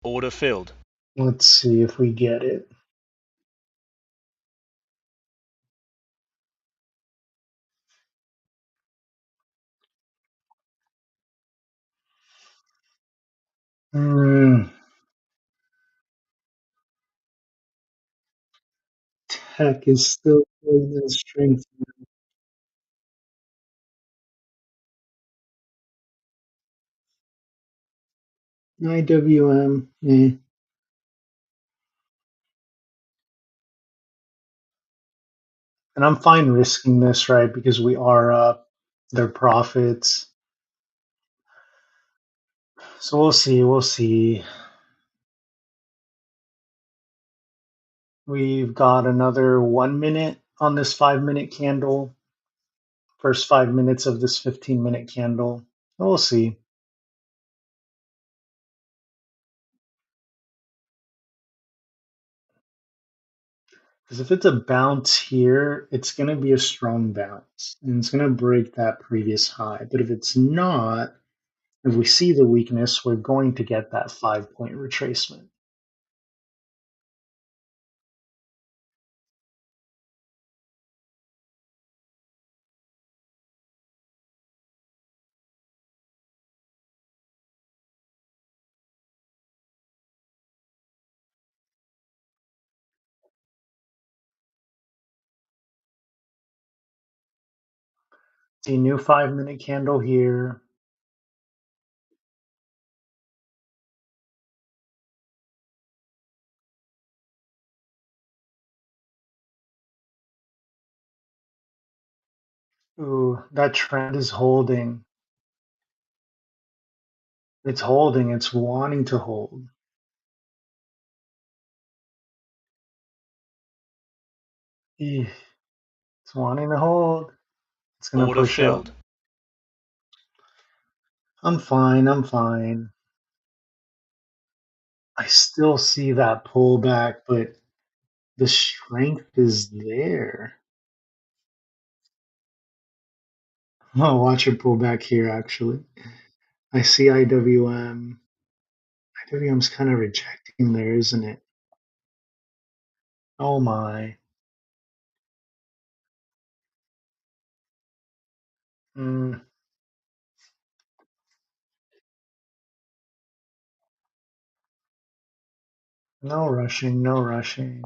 Order filled. Let's see if we get it. Mm, tech is still showing that strength. IWM. And I'm fine risking this, right? Because we are up their profits. So we'll see. We'll see. We've got another 1 minute on this 5 minute candle. First 5 minutes of this 15 minute candle. We'll see. Because if it's a bounce here, it's going to be a strong bounce and it's going to break that previous high. But if it's not, if we see the weakness, we're going to get that 5 point retracement. See, new 5 minute candle here. Ooh, that trend is holding. It's holding. It's wanting to hold. Eeh, it's wanting to hold. It's going to Order push up. filled. I'm fine. I'm fine. I still see that pullback, but the strength is there. Oh, watch it pull back here, actually. I see IWM. IWM's kind of rejecting there, isn't it? Oh my. Mm, no rushing, no rushing.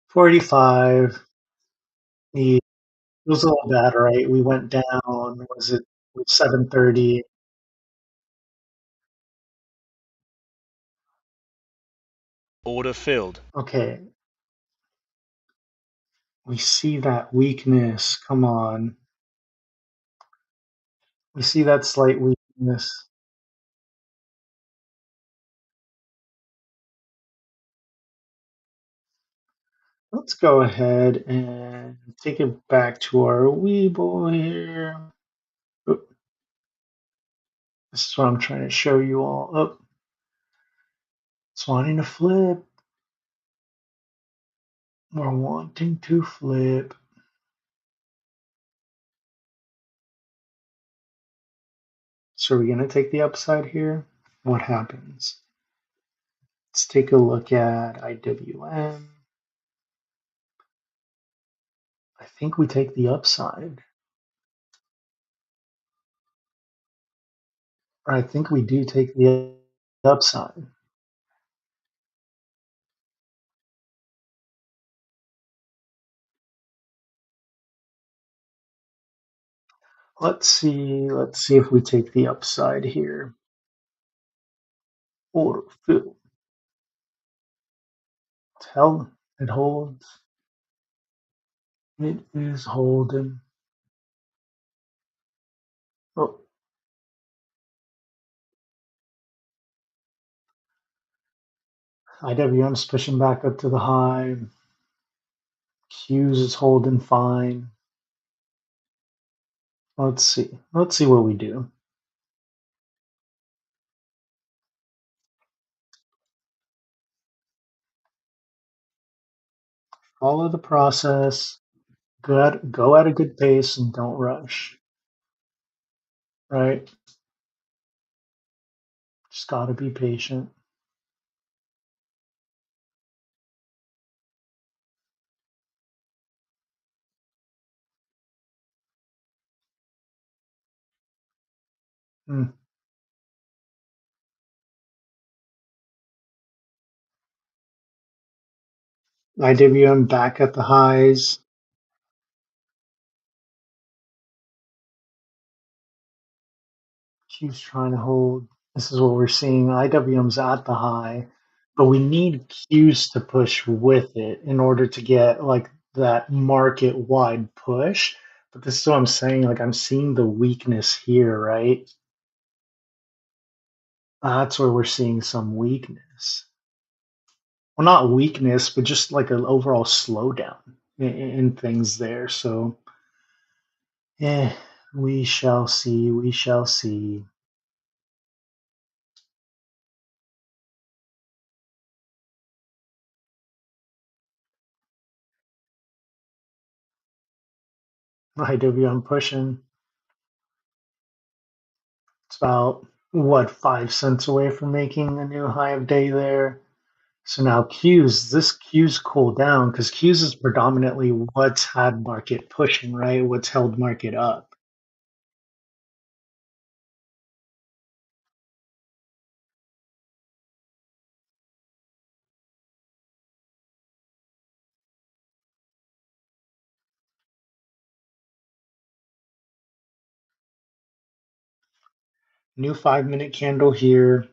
45. Yeah, it was a little bad, right? We went down, was it 7:30? Order filled. Okay, we see that weakness. Come on. We see that slight weakness. Let's go ahead and take it back to our Weeble here. Oop, this is what I'm trying to show you all. Oh, it's wanting to flip. We're wanting to flip. So we're going to take the upside here. What happens? Let's take a look at IWM. I think we take the upside. I think we do take the upside. Let's see if we take the upside here. Order fill. Tell it holds. It is holding. Oh, IWM's pushing back up to the high. Q's is holding fine. Let's see. Let's see what we do. Follow the process. Go at a good pace and don't rush. Right? Just gotta be patient. Hmm. IWM back at the highs. Q's trying to hold. This is what we're seeing. IWM's at the high, but we need Q's to push with it in order to get like that market wide push. But this is what I'm saying. Like I'm seeing the weakness here, right? That's where we're seeing some weakness. Well, not weakness, but just like an overall slowdown in things there. So, yeah, we shall see. We shall see. IWM pushing. It's about what 5 cents away from making a new high of day there. So now Q's, this Q's cool down because Q's is predominantly what's had market pushing, right? What's held market up. New 5 minute candle here.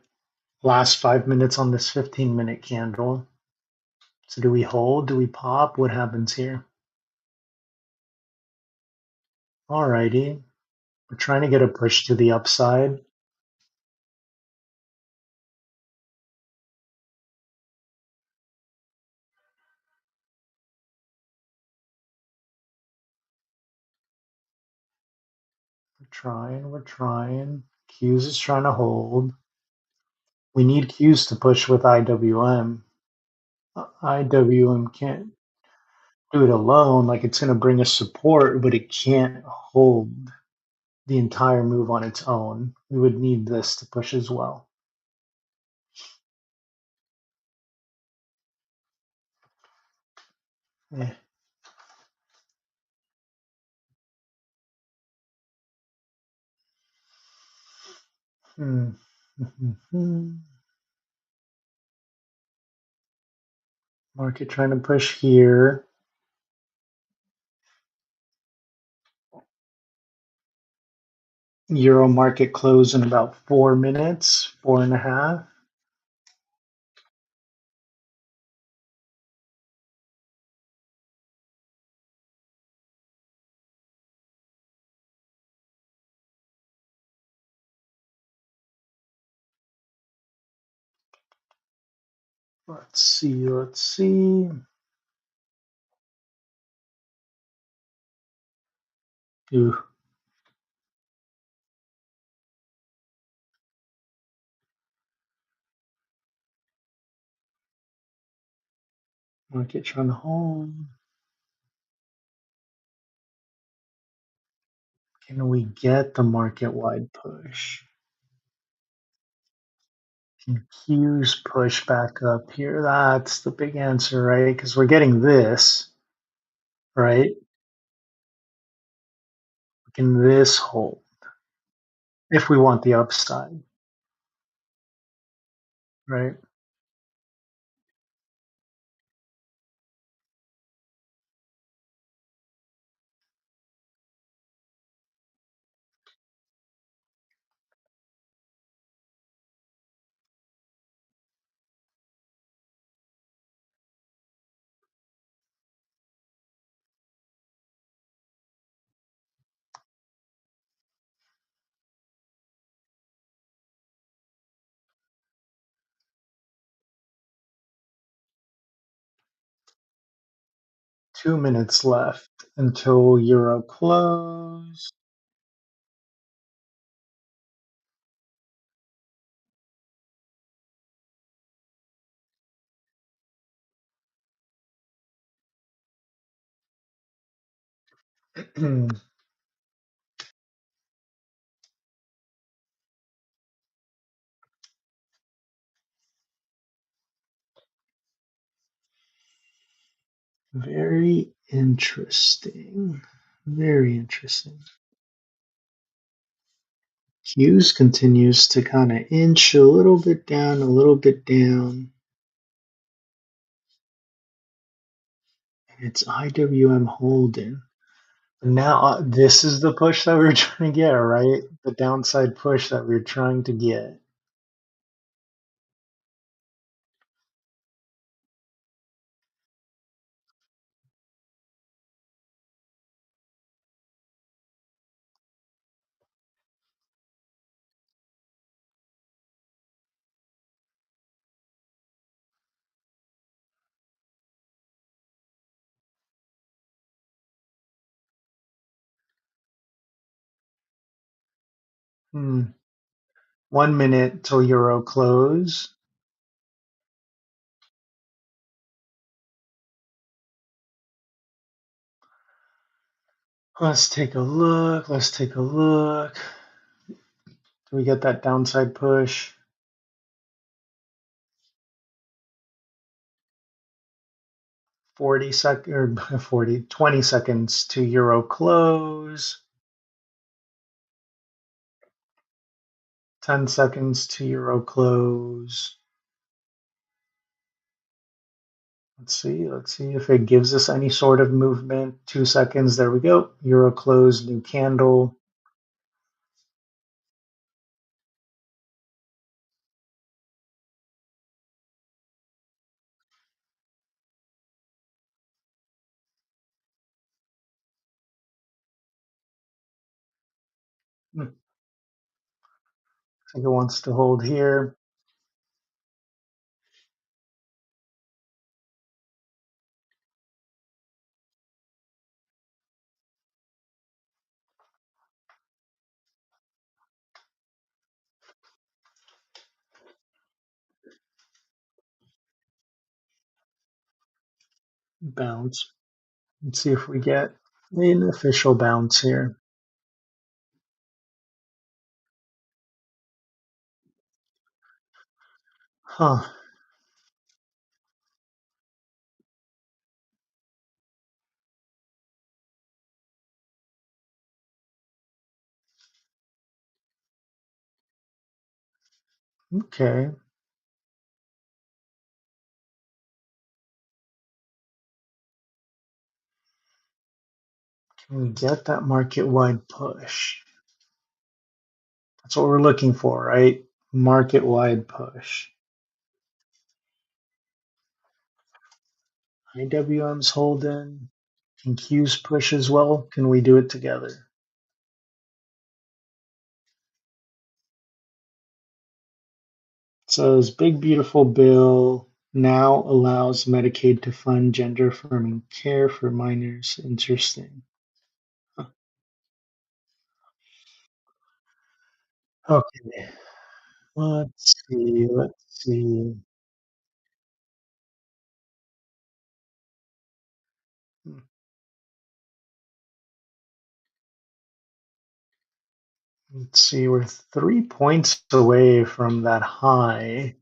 Last 5 minutes on this 15 minute candle. So do we hold? Do we pop? What happens here? Alrighty. We're trying to get a push to the upside. We're trying. Q's is trying to hold. We need Q's to push with IWM. IWM can't do it alone. Like it's going to bring us support, but it can't hold the entire move on its own. We would need this to push as well. Eh. Hmm. Market trying to push here. Euro market close in about 4 minutes, 4.5. Let's see. Let's see. Ooh, market trying to hold. Can we get the market wide push? Q's push back up here. That's the big answer, right? Because we're getting this, right? Can this hold if we want the upside, right? 2 minutes left until Euro close. Very interesting. Very interesting. Hughes continues to kind of inch a little bit down, a little bit down. And it's IWM holding. Now, this is the push that we are trying to get, right? The downside push that we are trying to get. Hmm. 1 minute till Euro close. Let's take a look. Let's take a look. Do we get that downside push? 40 seconds or 40, 20 seconds to Euro close. 10 seconds to Euro close. Let's see. Let's see if it gives us any sort of movement. 2 seconds. There we go. Euro close, new candle. I think it wants to hold here. Bounce. Let's see if we get an official bounce here. Huh. Okay. Can we get that market wide push? That's what we're looking for, right? Market wide push. IWM's holding. Can Q's push as well? Can we do it together? It says Big Beautiful Bill now allows Medicaid to fund gender affirming care for minors. Interesting. Huh. Okay. Let's see. Let's see. Let's see, we're 3 points away from that high.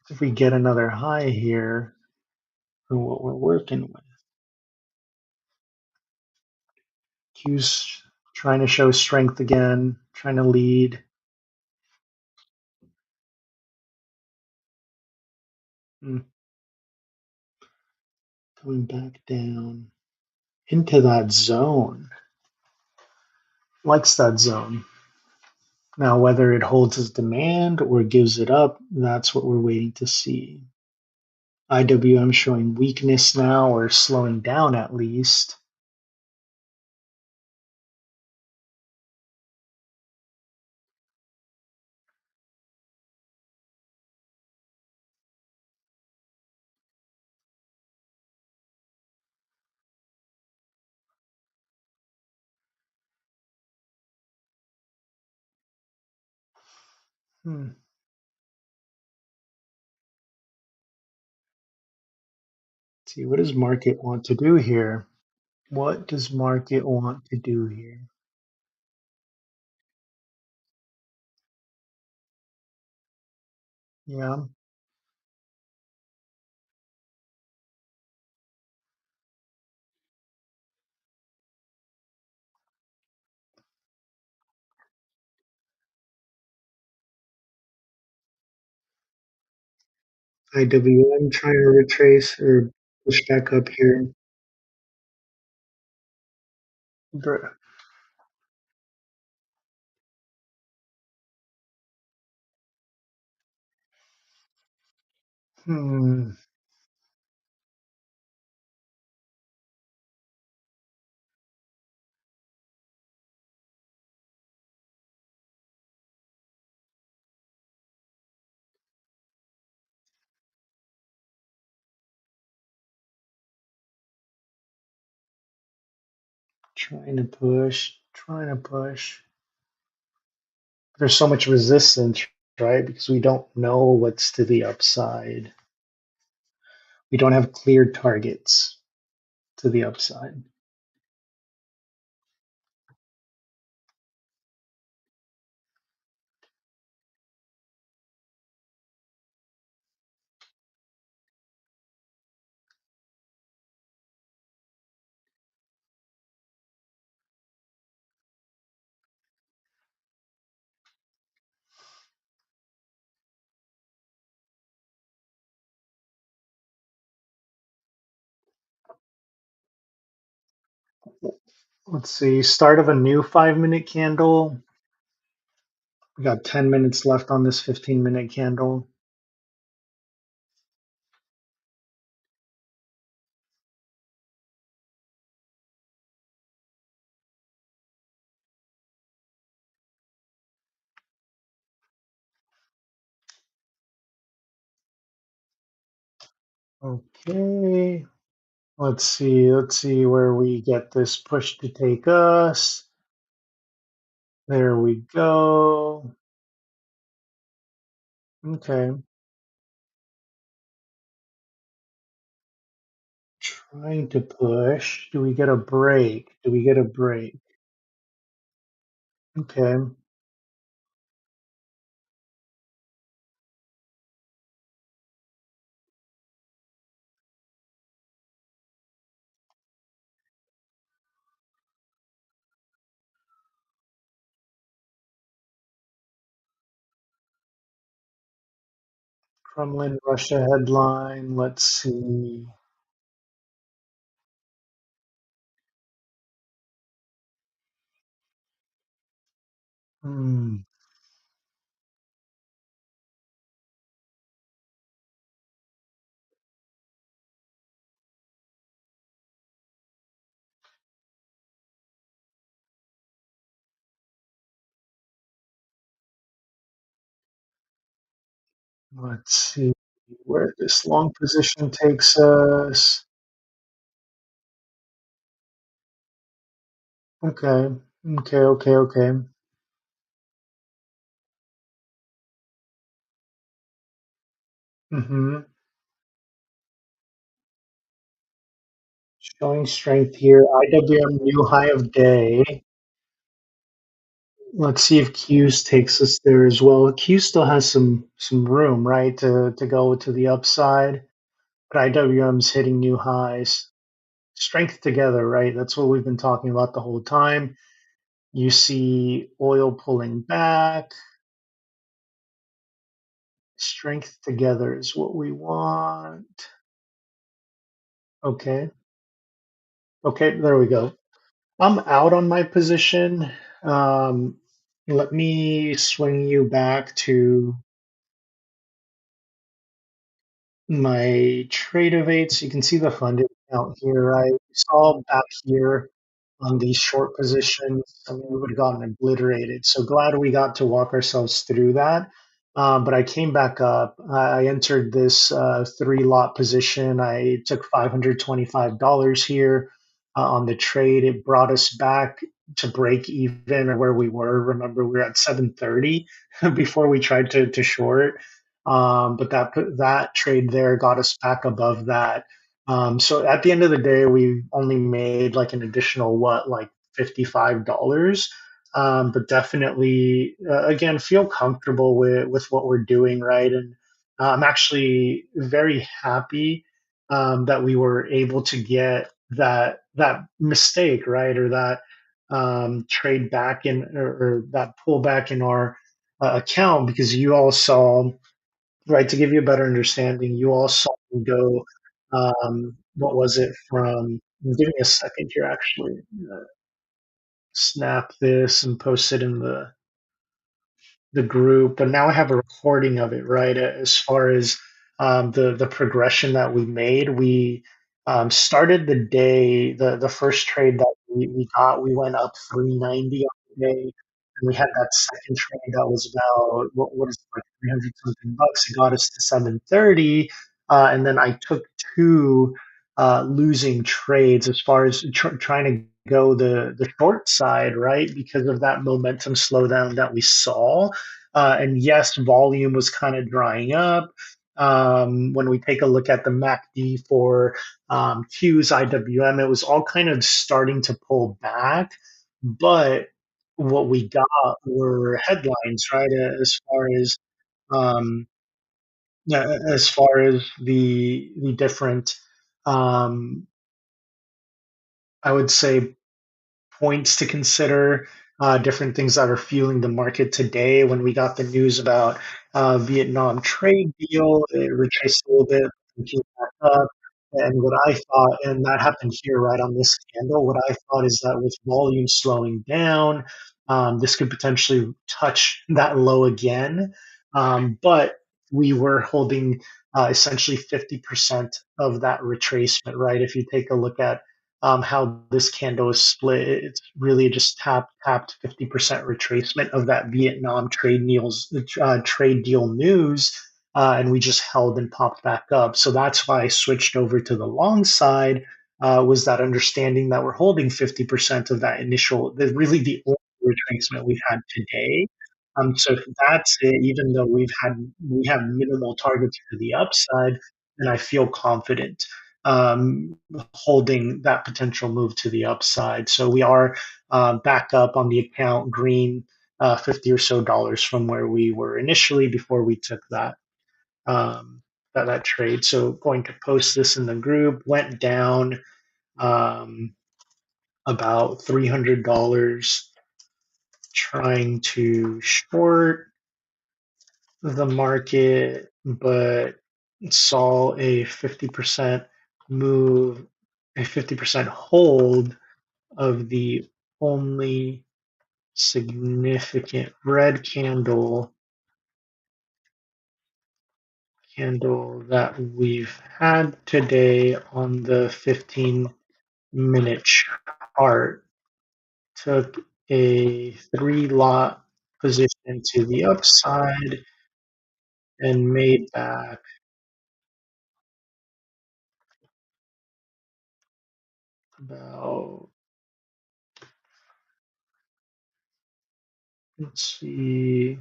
If we get another high here for what we're working with, Q's trying to show strength again, trying to lead. Mm, Coming back down into that zone. Likes that zone. Now, whether it holds its demand or gives it up, that's what we're waiting to see. IWM showing weakness now or slowing down at least. Hmm. Let's see, what does market want to do here? What does market want to do here? Yeah, IWM trying to retrace or push back up here. Br- Hmm. Trying to push, trying to push. There's so much resistance, right? Because we don't know what's to the upside. We don't have clear targets to the upside. Let's see, start of a new 5 minute candle. We got 10 minutes left on this 15-minute candle. Okay. Let's see where we get this push to take us. There we go. Okay. Trying to push. Do we get a break? Do we get a break? Okay. Kremlin, Russia headline. Let's see. Hmm. Let's see where this long position takes us. Okay. Okay. Mm-hmm. Showing strength here. IWM new high of day. Let's see if Q's takes us there as well. Q still has some room, right, to go to the upside. But IWM's hitting new highs. Strength together, right? That's what we've been talking about the whole time. You see oil pulling back. Strength together is what we want. Okay. Okay, there we go. I'm out on my position. Um, Let me swing you back to my trade of eights. You can see the funded account here, right? We saw back here on these short positions, I mean, we would have gotten obliterated. So glad we got to walk ourselves through that. But I came back up. I entered this three lot position. I took $525 here on the trade. It brought us back to break even or where we were. Remember, we were at 730 before we tried to short. But that trade there got us back above that. So at the end of the day, we only made like an additional what, like $55. But definitely, again, feel comfortable with what we're doing, right? And I'm actually very happy that we were able to get that mistake, right, or that trade back in or that pullback in our account because you all saw. Right, to give you a better understanding, you all saw me go, what was it from give me a second here, actually, snap this and post it in the group, but now I have a recording of it, right? As far as the progression that we made, we started the day, the first trade that we got, we went up 390 on the day, and we had that second trade that was about what is it, like 300 something bucks. It got us to 730, and then I took two losing trades as far as trying to go the short side, right? Because of that momentum slowdown that we saw. And yes, volume was kind of drying up. When we take a look at the MACD for Q's IWM, it was all kind of starting to pull back. But what we got were headlines, right? Um, as far as the different, um, I would say points to consider, different things that are fueling the market today. When we got the news about Vietnam trade deal, it retraced a little bit and came back up. And what I thought, and that happened here right on this candle, what I thought is that with volume slowing down, this could potentially touch that low again. But we were holding essentially 50% of that retracement, right? If you take a look at how this candle is split. It's really just tapped 50% retracement of that Vietnam trade deal news, and we just held and popped back up. So that's why I switched over to the long side. Was that understanding that we're holding 50% of that initial, really the only retracement we've had today. So if that's it, even though we have minimal targets to the upside, then I feel confident holding that potential move to the upside. So we are back up on the account green, 50 or so dollars from where we were initially before we took that trade. So going to post this in the group, went down um, about $300 trying to short the market, but saw a 50% move, a 50% hold of the only significant red candle that we've had today on the 15-minute chart. Took a three lot position to the upside and made back about, let's see,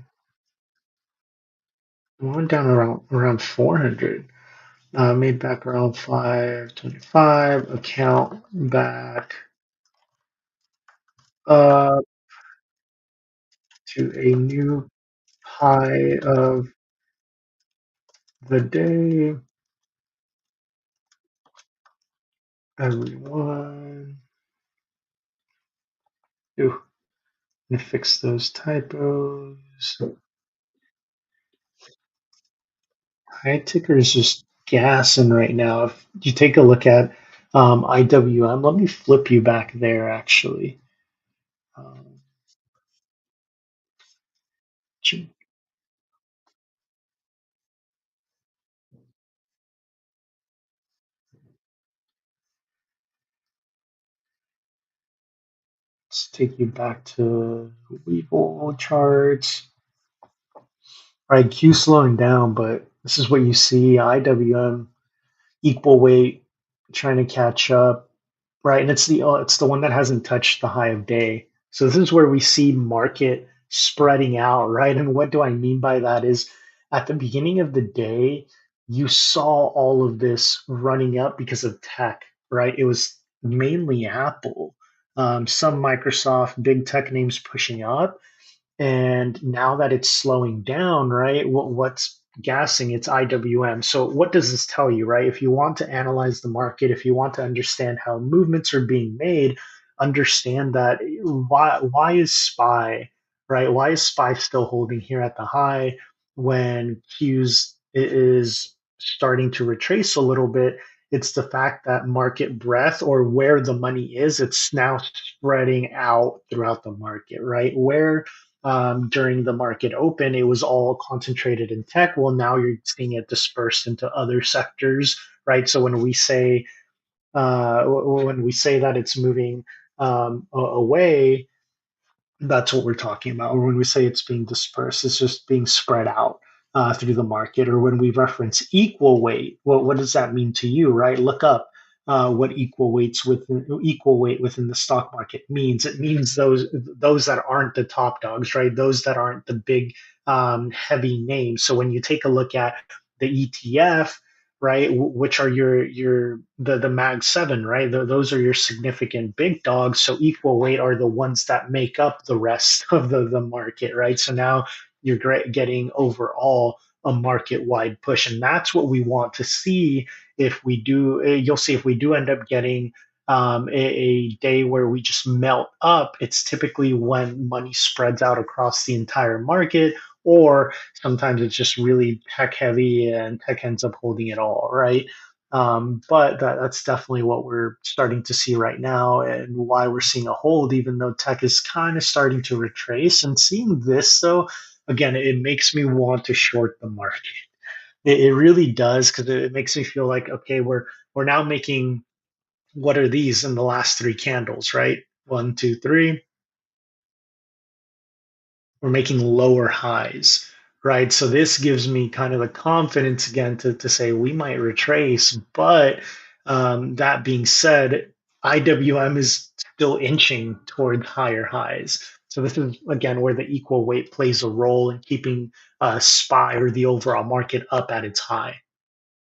we went down around 400. Made back around 525. Account back to a new high of the day, everyone. Ooh, and fix those typos. High ticker is just gassing right now. If you take a look at IWM, let me flip you back there actually. Um, let's take you back to Weeble charts. All right, Q slowing down, but this is what you see. IWM equal weight trying to catch up, right? And it's the one that hasn't touched the high of day. So this is where we see market spreading out, right? And what do I mean by that is at the beginning of the day, you saw all of this running up because of tech, right? It was mainly Apple, some Microsoft, big tech names pushing up, and now that it's slowing down, right? What's gassing? It's IWM. So what does this tell you, right? If you want to analyze the market, if you want to understand how movements are being made, understand that why is SPY, right? Why is SPY still holding here at the high when Q's is starting to retrace a little bit? It's the fact that market breadth, or where the money is, it's now spreading out throughout the market, right? Where during the market open, it was all concentrated in tech. Well, now you're seeing it dispersed into other sectors, right? So when we say that it's moving away, that's what we're talking about. Or when we say it's being dispersed, it's just being spread out through the market. Or when we reference equal weight, well, what does that mean to you, right? Look up what equal weight within the stock market means. It means those that aren't the top dogs, right? Those that aren't the big heavy names. So when you take a look at the ETF, right, which are the mag 7, right? Those are your significant big dogs. So equal weight are the ones that make up the rest of the market, right? So now you're getting overall a market wide push, and that's what we want to see. If we do, you'll see, if we do end up getting a day where we just melt up, it's typically when money spreads out across the entire market, or sometimes it's just really tech heavy and tech ends up holding it all, right? But that's definitely what we're starting to see right now, and why we're seeing a hold, even though tech is kind of starting to retrace. And seeing this, though, again, it makes me want to short the market. It really does, because it makes me feel like, okay, we're now making, what are these in the last three candles, right? One, two, three, we're making lower highs, right? So this gives me kind of the confidence again to say we might retrace. But that being said, IWM is still inching toward higher highs. So this is again where the equal weight plays a role in keeping SPY, or the overall market, up at its high,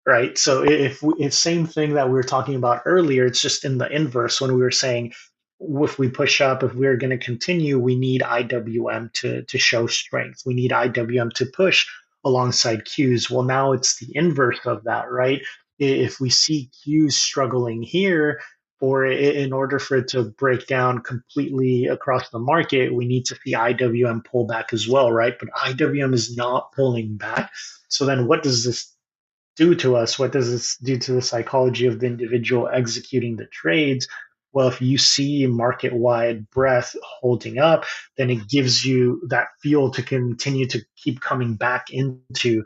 right? So it's same thing that we were talking about earlier. It's just in the inverse, when we were saying if we push up, if we're going to continue, we need IWM to show strength. We need IWM to push alongside Qs. Well, now it's the inverse of that, right? If we see Qs struggling here, or in order for it to break down completely across the market, we need to see IWM pull back as well, right? But IWM is not pulling back. So then what does this do to us? What does this do to the psychology of the individual executing the trades? Well, if you see market wide breadth holding up, then it gives you that fuel to continue to keep coming back into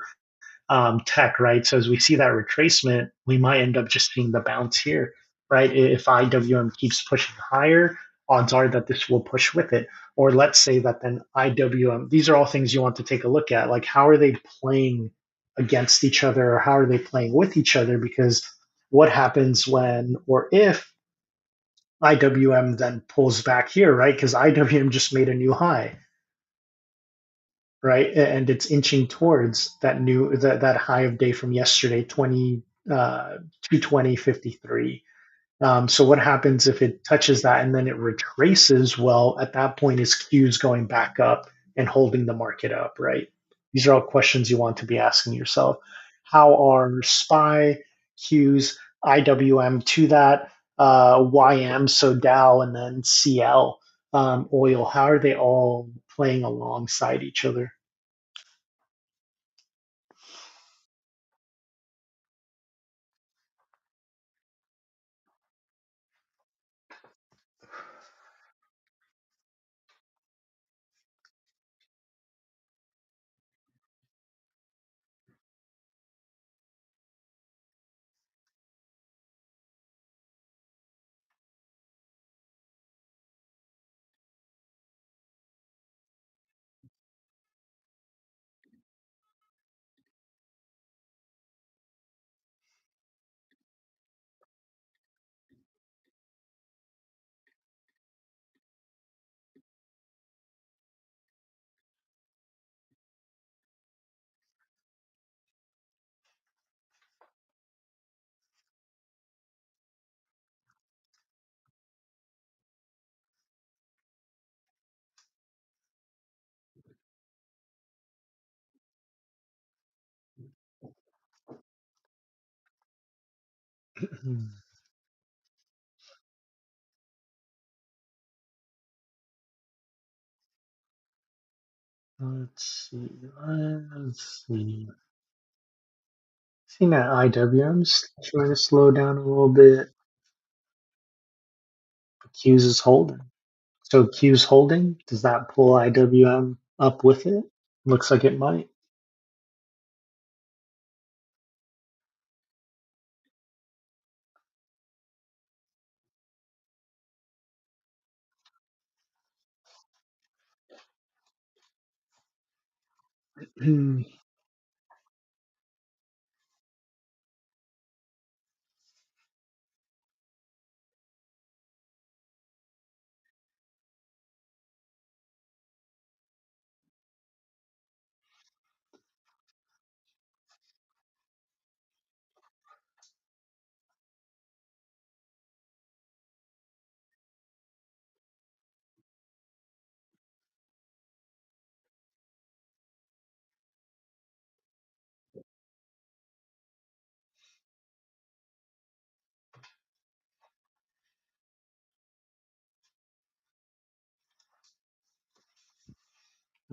tech, right? So as we see that retracement, we might end up just seeing the bounce here, right? If IWM keeps pushing higher, odds are that this will push with it. Or let's say that then IWM, these are all things you want to take a look at. Like, how are they playing against each other, or how are they playing with each other? Because what happens when, or if IWM then pulls back here, right? Because IWM just made a new high, right? And it's inching towards that high of day from yesterday, 220.53. So what happens if it touches that and then it retraces? Well, at that point, is Q's going back up and holding the market up, right? These are all questions you want to be asking yourself. How are SPY, Qs, IWM to that, YM, so Dow, and then CL, oil, how are they all playing alongside each other? Let's see. Let's see. Seeing that IWM's trying to slow down a little bit. Q's is holding. So Q's holding. Does that pull IWM up with it? Looks like it might.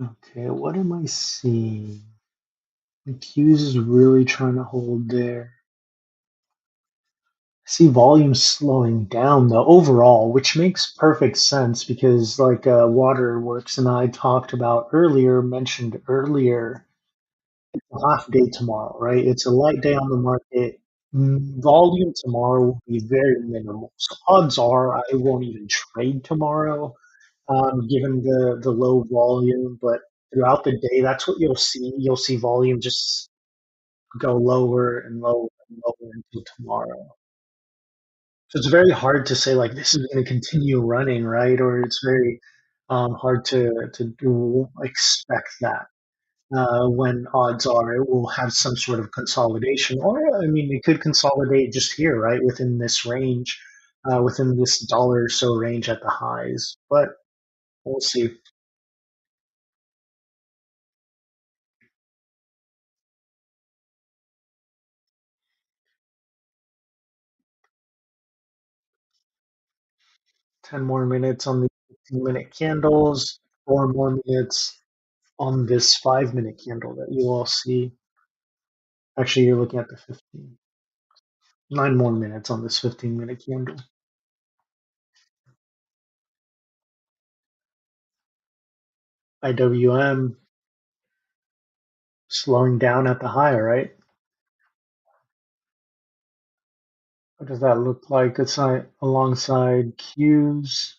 Okay, what am I seeing? The Q's is really trying to hold there. I see volume slowing down though overall, which makes perfect sense because like Waterworks and I talked about earlier, mentioned earlier, a half day tomorrow, right? It's a light day on the market. Volume tomorrow will be very minimal. So odds are I won't even trade tomorrow, given the low volume. But throughout the day, that's what you'll see. You'll see volume just go lower and lower and lower until tomorrow. So it's very hard to say like this is going to continue running, right? Or it's very hard to expect that when odds are it will have some sort of consolidation, or I mean, it could consolidate just here, right, within this range, within this dollar or so range at the highs. But we'll see. 10 more minutes on the 15-minute candles, 4 more minutes on this 5-minute candle that you all see. Actually, you're looking at the 15. 9 more minutes on this 15-minute candle. IWM slowing down at the high, right? What does that look like? It's alongside Q's.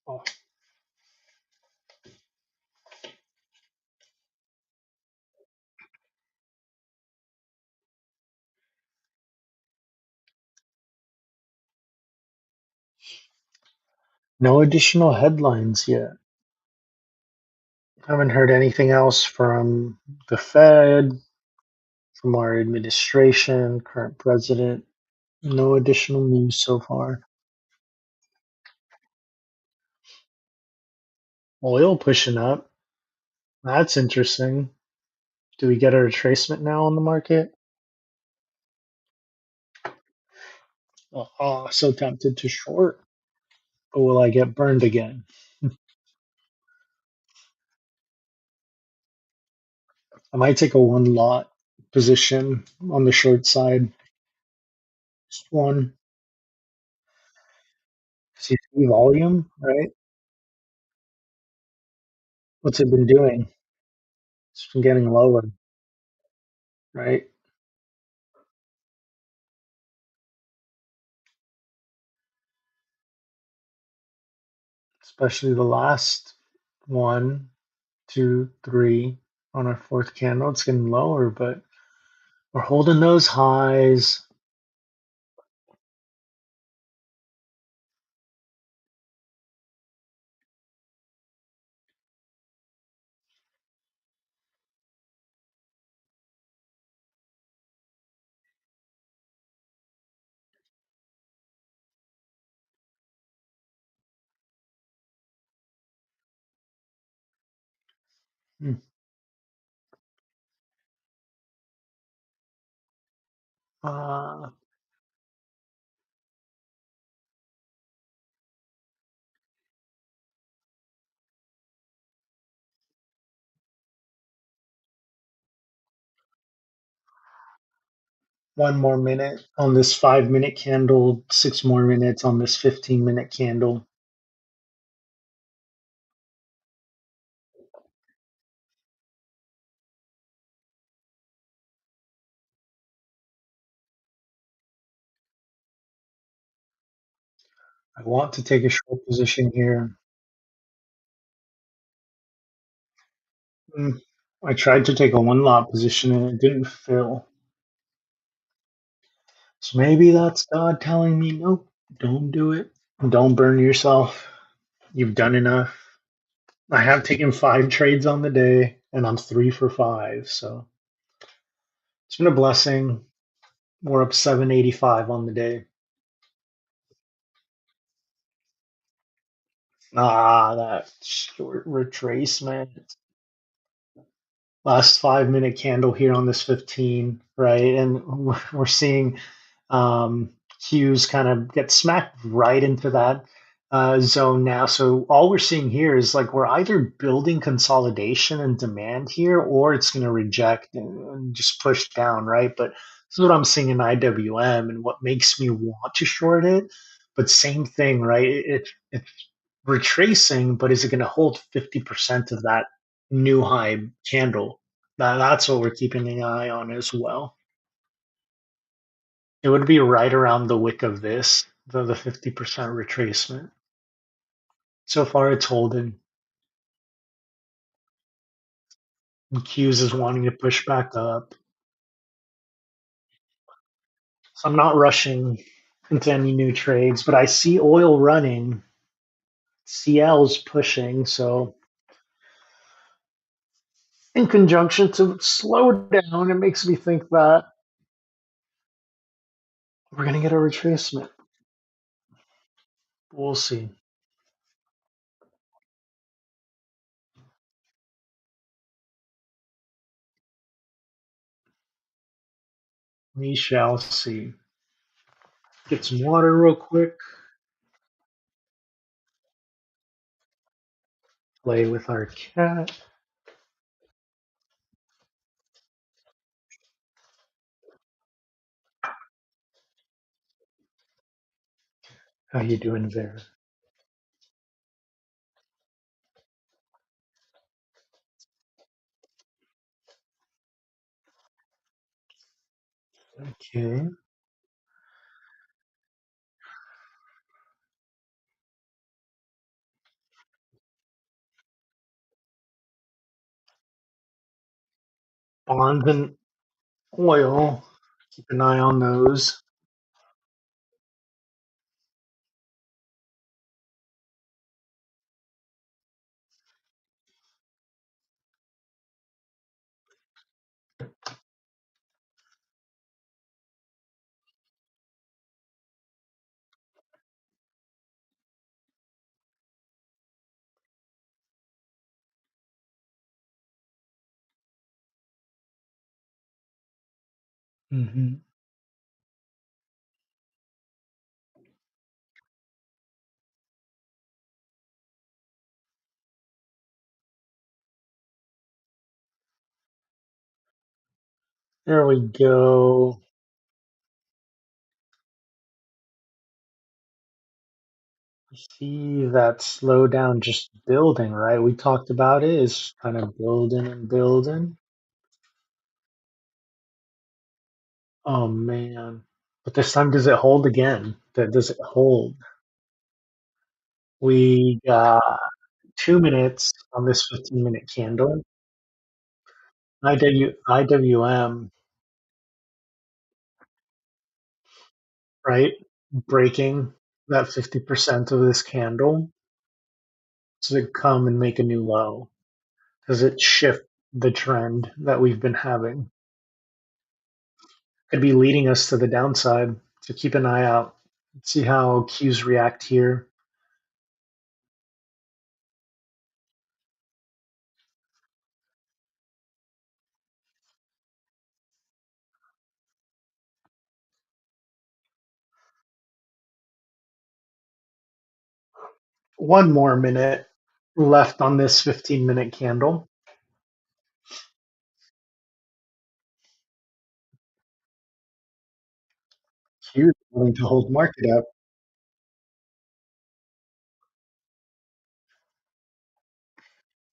Oh, No additional headlines yet. Haven't heard anything else from the Fed, from our administration, current president. No additional news so far. Oil pushing up. That's interesting. Do we get a retracement now on the market? So tempted to short. But will I get burned again? I might take a one lot position on the short side. Just one. See volume, right? What's it been doing? It's been getting lower, right? Especially the last one, two, three on our fourth candle. It's getting lower, but we're holding those highs. Hmm. 1 more minute on this 5 minute candle, 6 more minutes on this 15-minute candle. I want to take a short position here. Mm, I tried to take a one lot position and it didn't fill. So maybe that's God telling me, nope, don't do it. Don't burn yourself. You've done enough. I have taken 5 trades on the day and I'm 3 for 5. So it's been a blessing. We're up 785 on the day. That short retracement. Last 5 minute candle here on this 15, right? And we're seeing Hughes kind of get smacked right into that zone now. So all we're seeing here is like we're either building consolidation and demand here, or it's going to reject and just push down, right? But this is what I'm seeing in IWM, and what makes me want to short it. But same thing, right? It's retracing, but is it going to hold 50% of that new high candle? That's what we're keeping an eye on as well. It would be right around the wick of this, the 50% retracement. So far, it's holding. And Q's is wanting to push back up. So I'm not rushing into any new trades, but I see oil running. CL's pushing. So in conjunction to slow down, it makes me think that we're going to get a retracement. We'll see. We shall see. Get some water real quick. Play with our cat. How you doing there? Okay. Bonds and oil. Keep an eye on those. Hmm. There we go. See that slowdown just building, right? We talked about it. It's kind of building and building. Oh man. But this time, does it hold again? Does it hold? We got 2 minutes on this 15-minute candle. IWM, right? Breaking that 50% of this candle. Does it come and make a new low? Does it shift the trend that we've been having? Could be leading us to the downside. So keep an eye out. See how Qs react here. One more minute left on this 15-minute candle. Qs going to hold market up.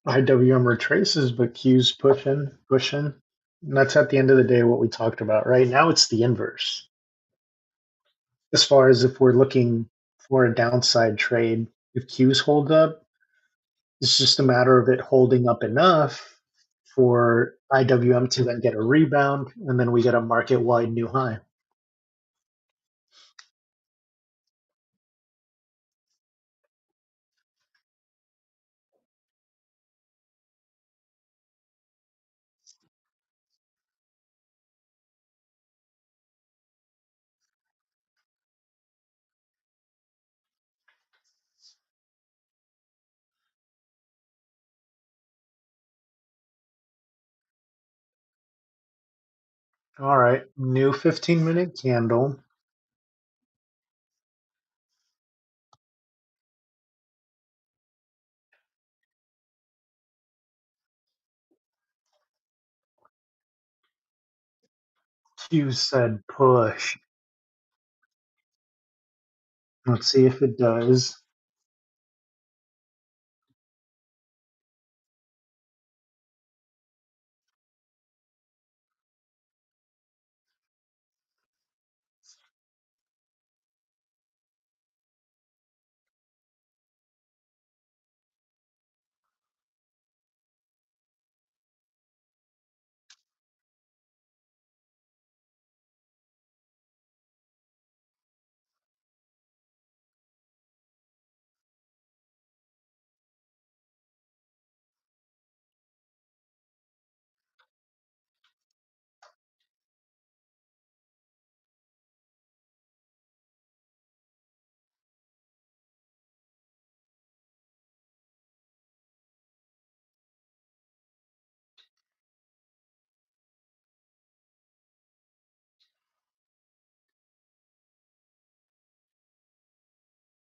IWM retraces, but Q's pushing, pushing. And that's at the end of the day what we talked about. Right now, it's the inverse. As far as if we're looking for a downside trade, if Q's hold up, it's just a matter of it holding up enough for IWM to then get a rebound, and then we get a market wide new high. All right, new 15-minute candle. Q said push. Let's see if it does.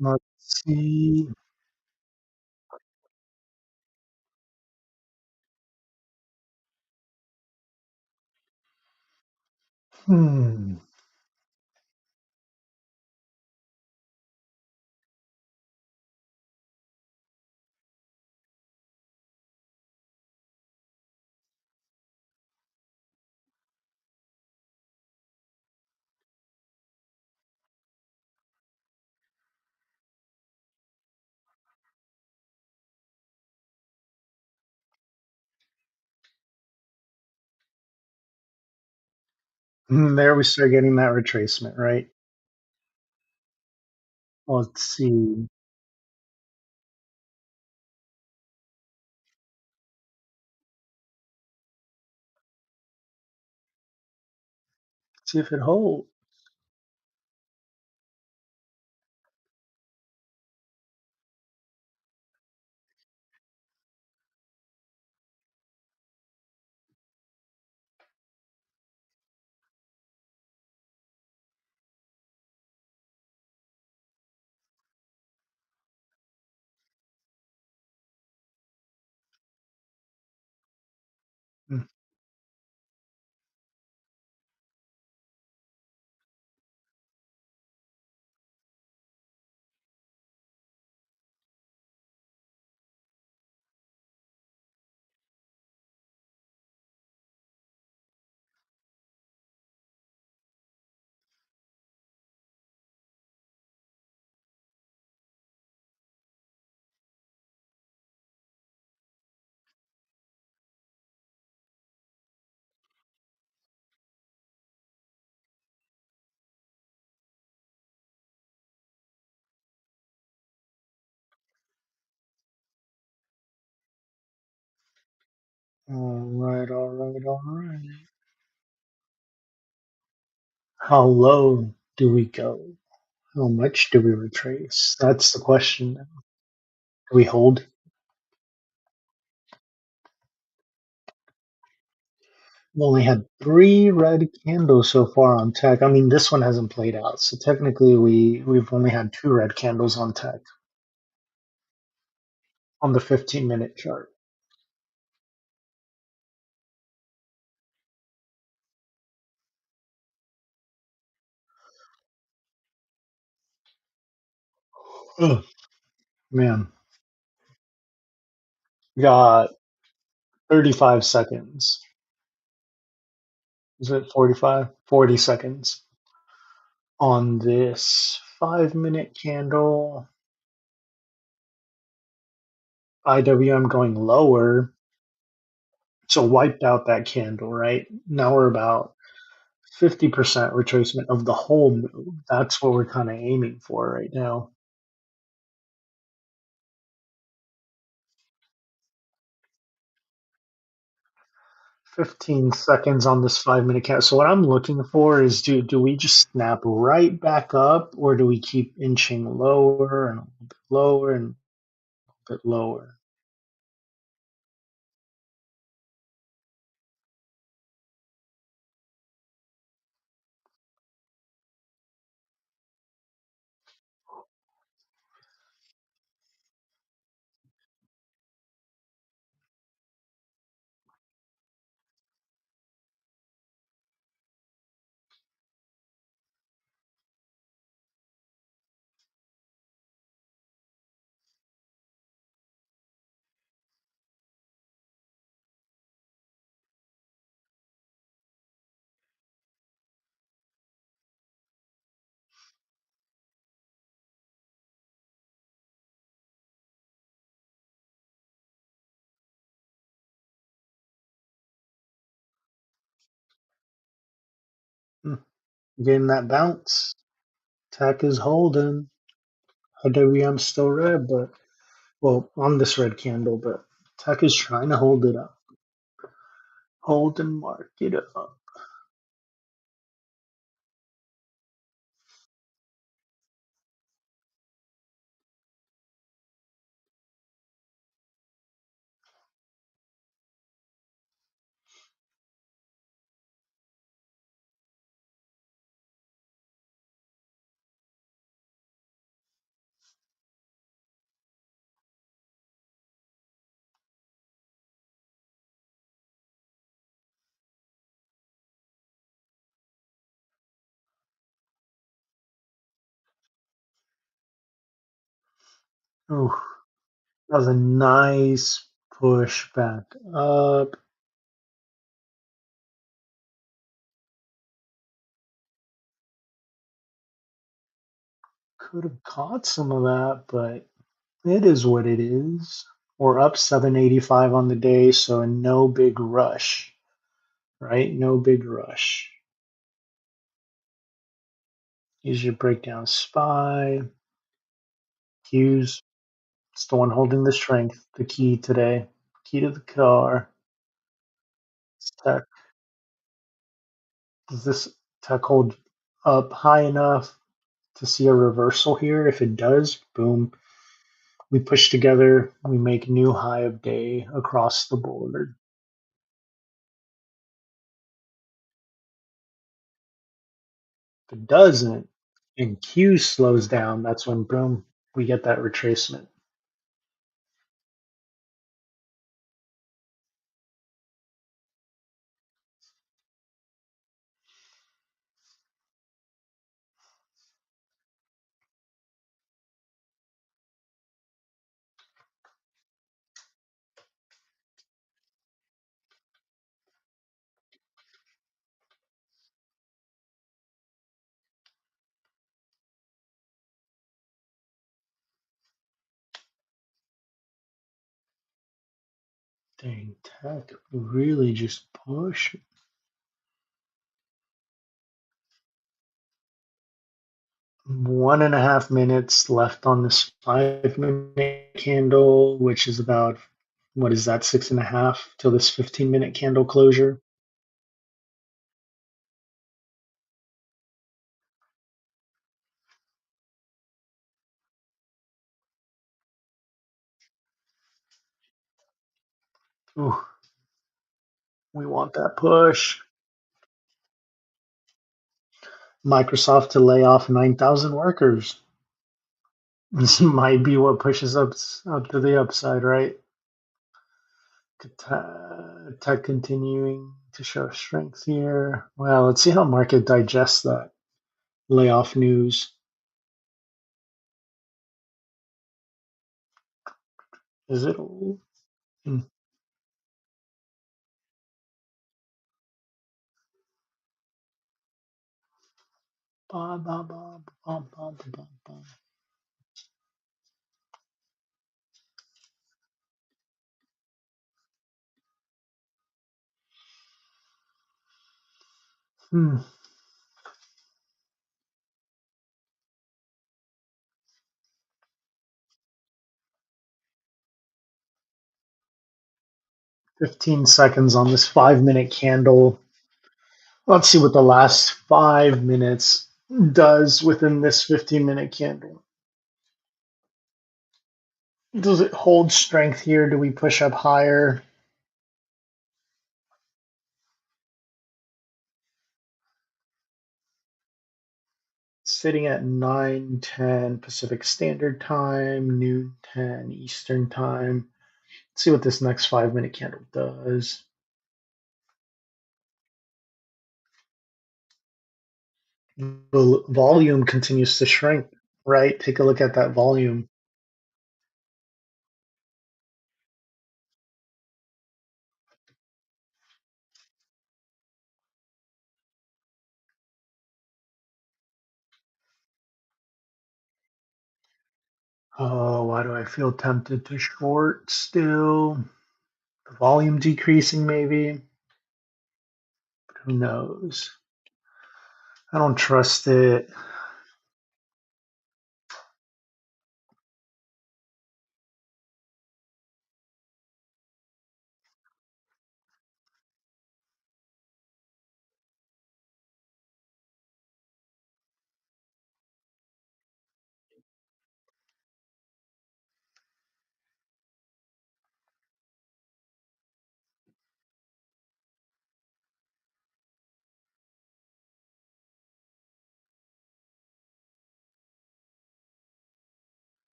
Let's see. Hmm. There we start getting that retracement, right? Let's see. See if it holds. Mm. All right, all right, all right. How low do we go? How much do we retrace? That's the question. Do we hold? We've only had three red candles so far on tech. I mean, this one hasn't played out, so technically we've only had two red candles on tech on the 15-minute chart. Oh, man, we got 35 seconds. Is it 45? 40 seconds on this 5-minute candle. IWM going lower, so wiped out that candle, right? Now we're about 50% retracement of the whole move. That's what we're kind of aiming for right now. 15 seconds on this 5-minute candle. So what I'm looking for is do we just snap right back up or do we keep inching lower and a little bit lower and a bit lower? Hmm, getting that bounce. Tech is holding. IWM still red, but well, on this red candle, but Tech is trying to hold it up. Hold and mark it up. Oh, that was a nice push back up. Could have caught some of that, but it is what it is. We're up 785 on the day, so no big rush, right? No big rush. Use your breakdown SPY. Q's. It's the one holding the strength, the key today. Key to the car. It's tech. Does this tech hold up high enough to see a reversal here? If it does, boom. We push together, we make new high of day across the board. If it doesn't, and Q slows down, that's when boom, we get that retracement. Dang, tech really just push. 1.5 minutes left on this 5 minute candle, which is about, what is that, six and a half till this 15-minute candle closure. Ooh, we want that push. Microsoft to lay off 9,000 workers. This might be what pushes up to the upside, right? Tech continuing to show strength here. Well, let's see how market digests that layoff news. Is it? Hmm. Ba, ba, ba, ba, ba, ba, ba. Hmm. 15 seconds on this 5 minute candle. Let's see what the last 5 minutes does within this 15-minute candle. Does it hold strength here? Do we push up higher? Sitting at 9:10 Pacific Standard Time, noon 10 Eastern Time. Let's see what this next 5 minute candle does. The volume continues to shrink, right? Take a look at that volume. Oh, why do I feel tempted to short still? The volume decreasing, maybe? Who knows? I don't trust it.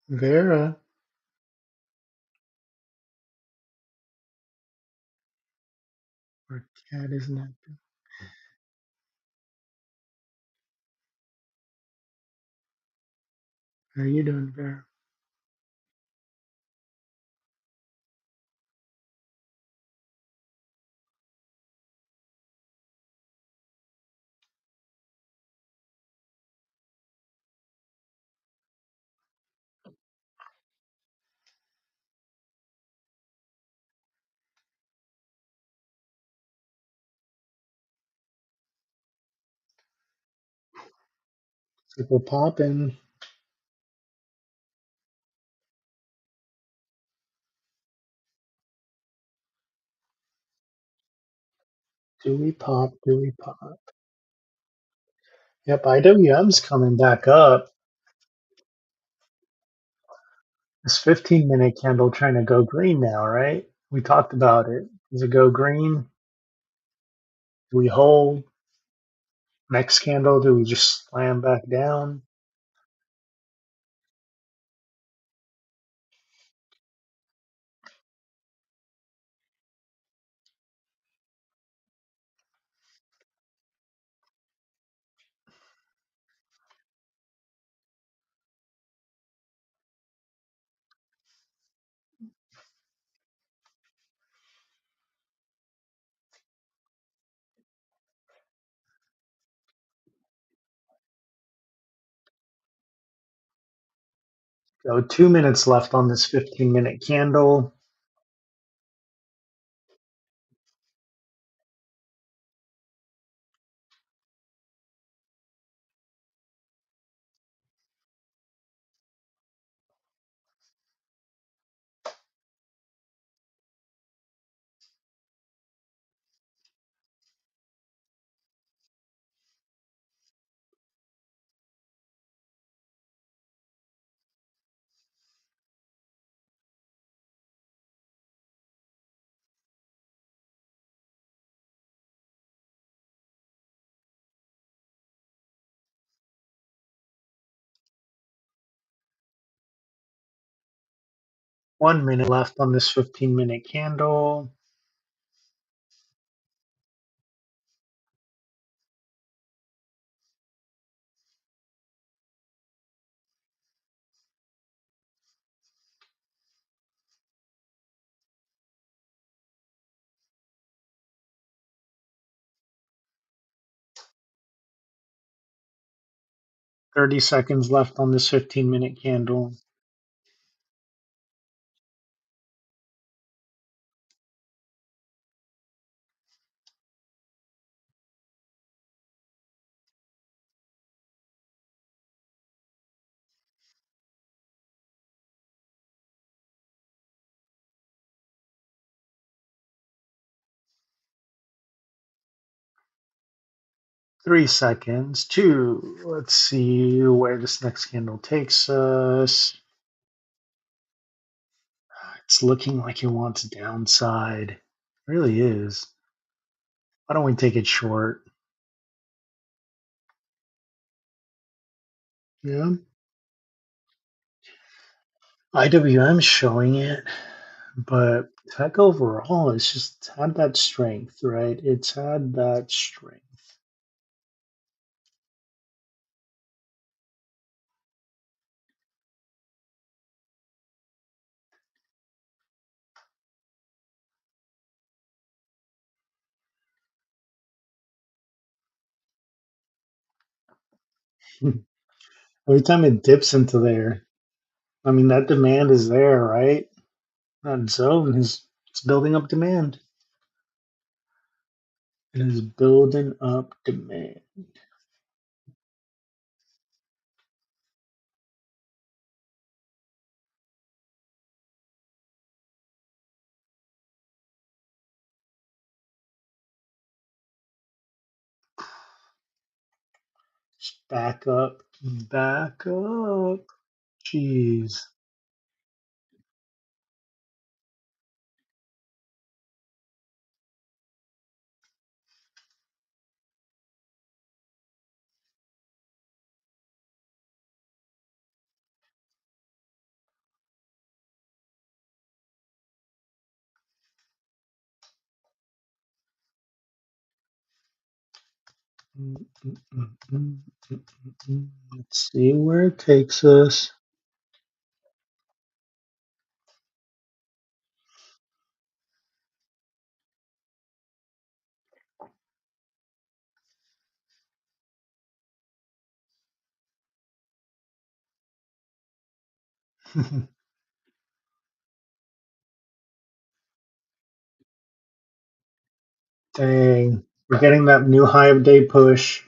Vera, our cat is not. How are you doing, Vera? Super popping. Do we pop? Do we pop? Yep, IWM's coming back up. This 15-minute candle trying to go green now, right? We talked about it. Does it go green? Do we hold? Next candle, do we just slam back down? So 2 minutes left on this 15-minute candle. 1 minute left on this 15-minute candle. 30 seconds left on this 15-minute candle. 3 seconds. Two. Let's see where this next candle takes us. It's looking like it wants downside. It really is. Why don't we take it short? Yeah. IWM showing it, but tech overall, it's just had that strength, right? It's had that strength. Every time it dips into there, I mean, that demand is there, right? That zone is it's building up demand. It is building up demand. Back up, back up. Jeez. Let's see where it takes us. Dang. We're getting that new high of day push.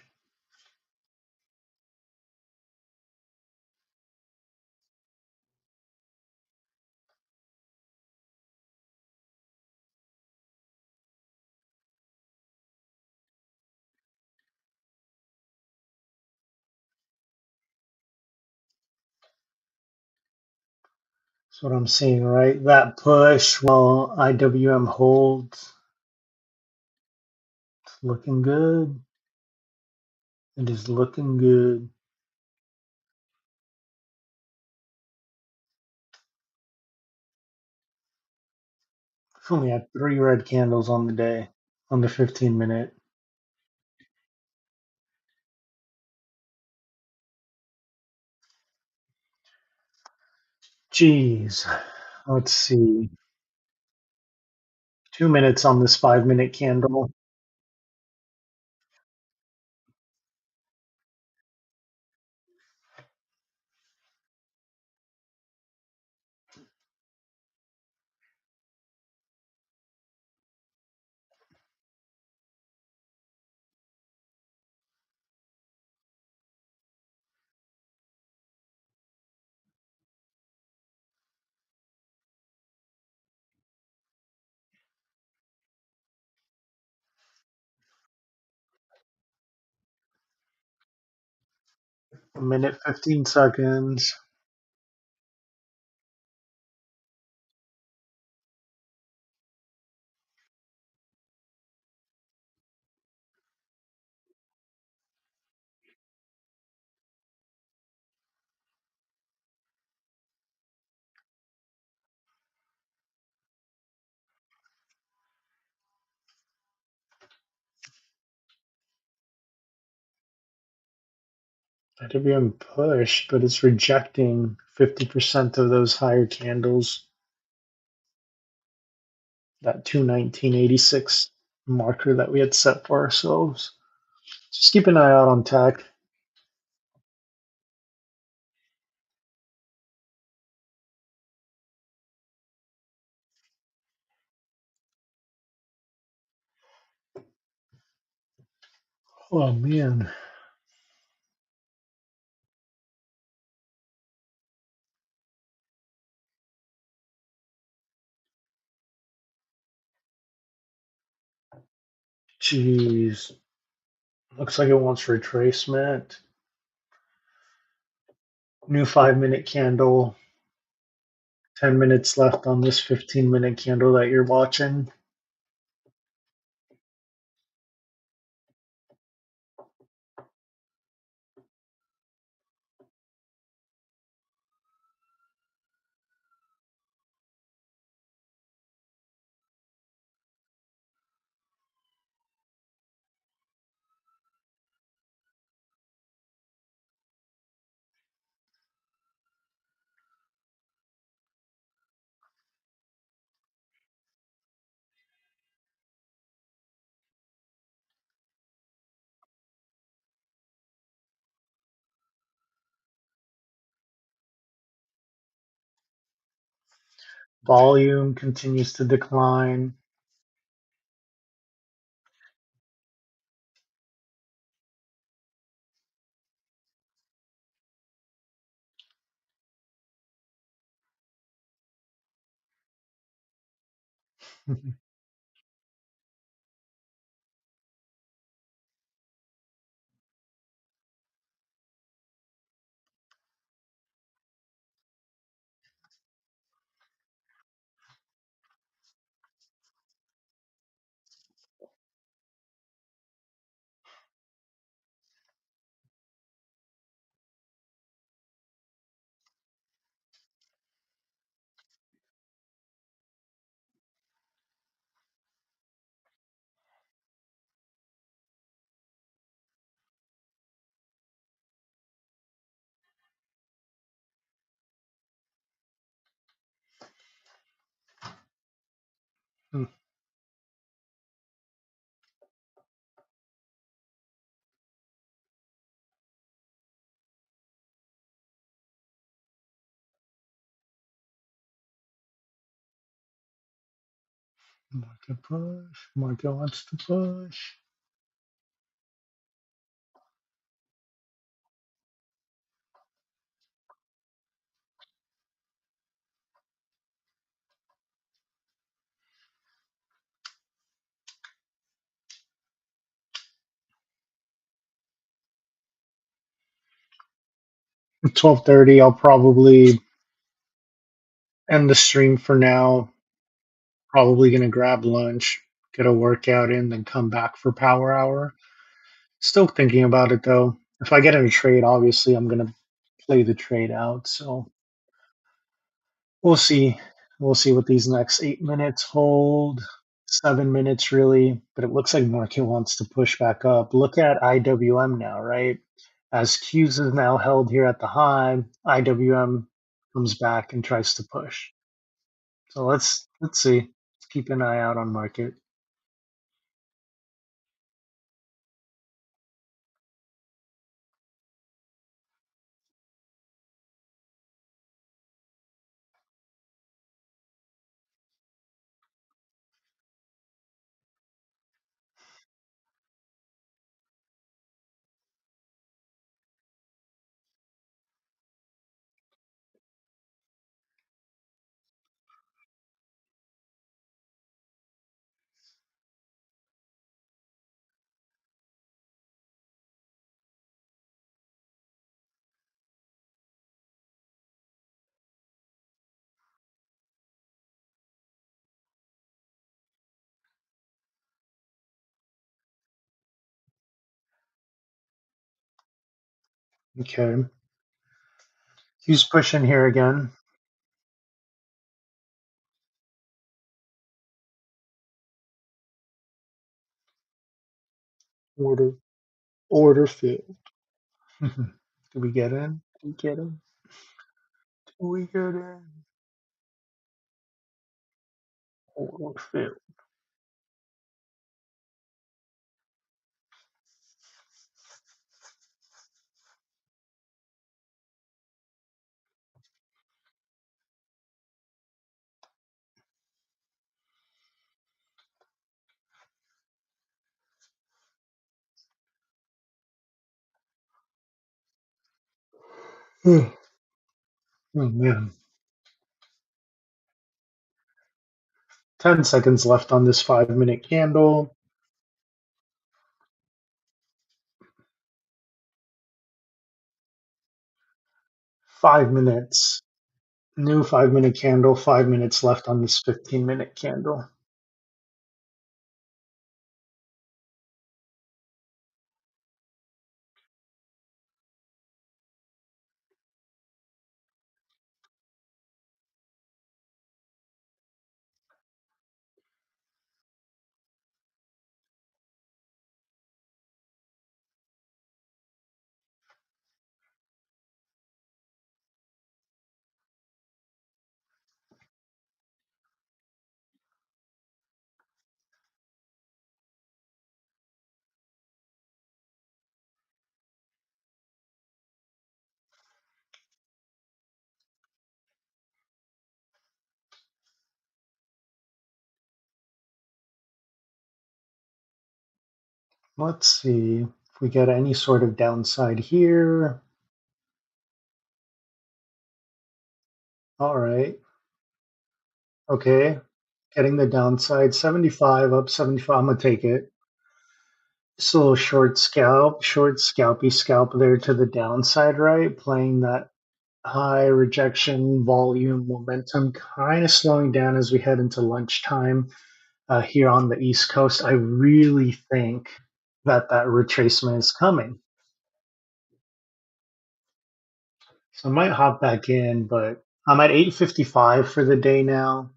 That's what I'm seeing, right? That push while IWM holds. It's looking good. It is looking good. We've only had 3 red candles on the day, on the 15-minute. Jeez. Let's see. 2 minutes on this 5-minute candle. A minute 15 seconds. IWM push, but it's rejecting 50% of those higher candles. That 219.86 marker that we had set for ourselves. Just keep an eye out on tech. Oh man. Jeez. Looks like it wants retracement. New 5 minute candle. 10 minutes left on this 15-minute candle that you're watching. Volume continues to decline. Market push. Market wants to push. 12:30. I'll probably end the stream for now. Probably gonna grab lunch, get a workout in, then come back for power hour. Still thinking about it though. If I get in a trade, obviously I'm gonna play the trade out. So we'll see. We'll see what these next 8 minutes hold. 7 minutes really, but it looks like market wants to push back up. Look at IWM now, right? As Q's is now held here at the high, IWM comes back and tries to push. So let's see. Let's keep an eye out on market. Okay. Who's pushing here again? Order. Order filled. Do we get in? Do we get in? Do we get in? Order filled. Oh man. 10 seconds left on this 5 minute candle. 5 minutes. New 5 minute candle. 5 minutes left on this 15 minute candle. Let's see if we get any sort of downside here. All right. Okay. Getting the downside. 75 up 75. I'm going to take it. Just a little short scalpy scalp there to the downside, right? Playing that high rejection volume momentum, kind of slowing down as we head into lunchtime here on the East Coast. I really think that retracement is coming. So I might hop back in, but I'm at 8:55 for the day now.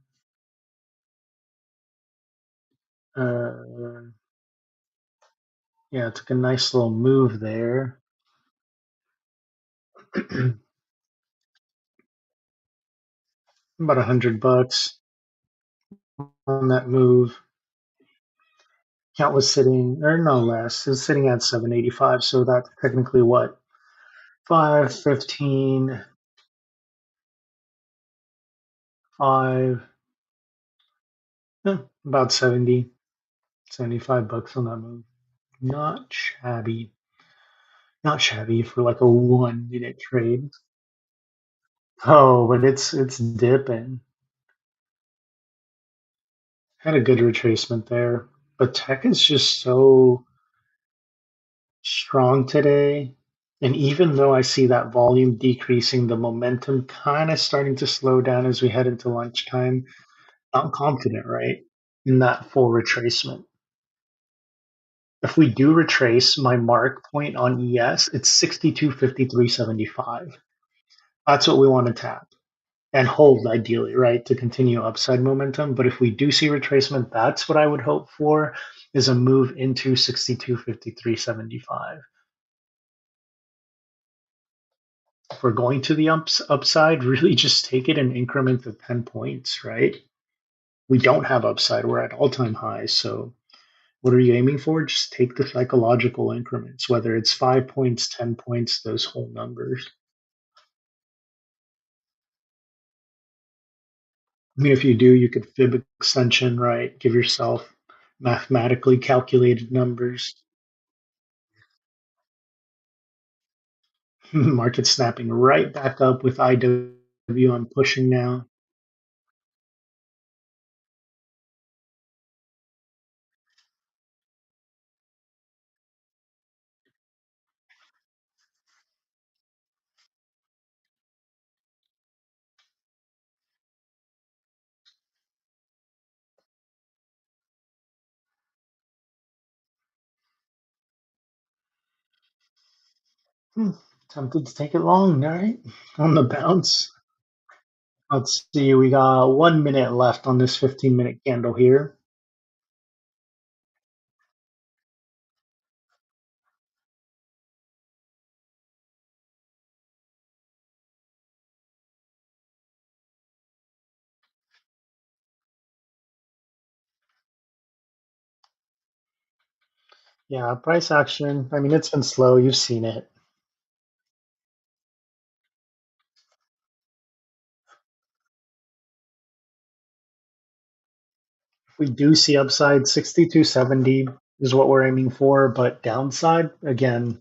Uh, yeah, took a nice little move there. About $100 on that move. Count was sitting, or no less, it was sitting at 785. So that's technically what, 5, 15, 5, about 70, $75 on that move. Not shabby. Not shabby for like a 1 minute trade. Oh, but it's dipping. Had a good retracement there. But tech is just so strong today. And even though I see that volume decreasing, the momentum kind of starting to slow down as we head into lunchtime, I'm confident, right, in that full retracement. If we do retrace my mark point on ES, it's 62.5375. That's what we want to tap and hold ideally, right, to continue upside momentum. But if we do see retracement, that's what I would hope for is a move into 62.5375. If we're going to the upside, really just take it in increments of 10 points, right? We don't have upside. We're at all-time highs. So what are you aiming for? Just take the psychological increments, whether it's 5 points, 10 points, those whole numbers. I mean, if you do, you could fib extension, right? Give yourself mathematically calculated numbers. Market snapping right back up with IW. I'm pushing now. Tempted to take it long, all right? On the bounce. Let's see, we got 1 minute left on this 15-minute candle here. Yeah, price action. I mean, it's been slow. You've seen it. If we do see upside, 62.70 is what we're aiming for, but downside, again,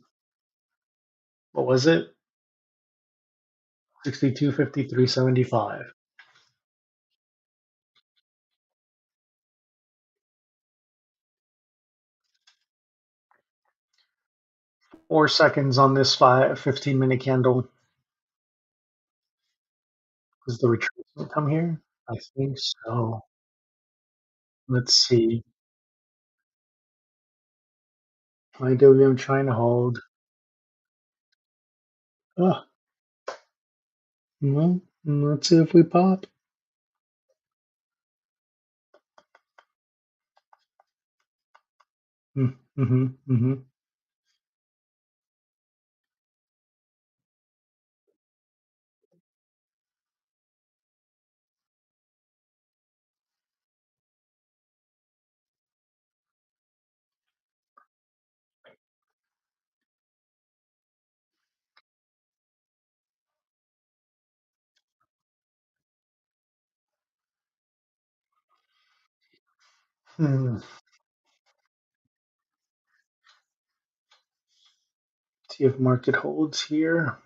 what was it? 62.53.75. 4 seconds on this 15-minute candle. Does the retracement come here? I think so. Let's see. IWM trying to hold. Oh, well, let's see if we pop. Mm-hmm, mm-hmm. Hmm. See if market holds here.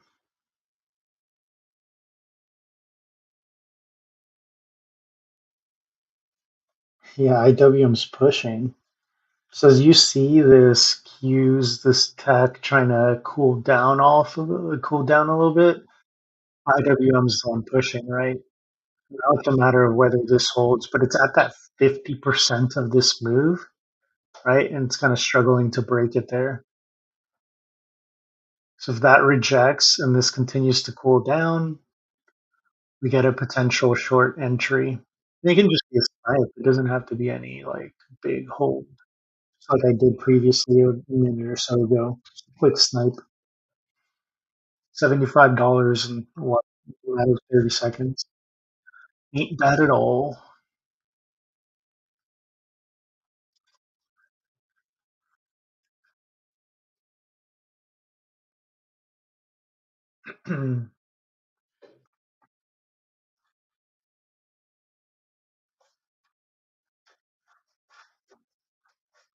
Yeah, IWM's pushing. So as you see this cues this tech trying to cool down a little bit. IWM's the one pushing, right? Now it's a matter of whether this holds, but it's at that 50% of this move, right? And it's kind of struggling to break it there. So if that rejects and this continues to cool down, we get a potential short entry. It can just be a snipe. It doesn't have to be any like big hold. Just like I did previously a minute or so ago. Just a quick snipe. $75 and what? Out of 30 seconds. Ain't bad at all.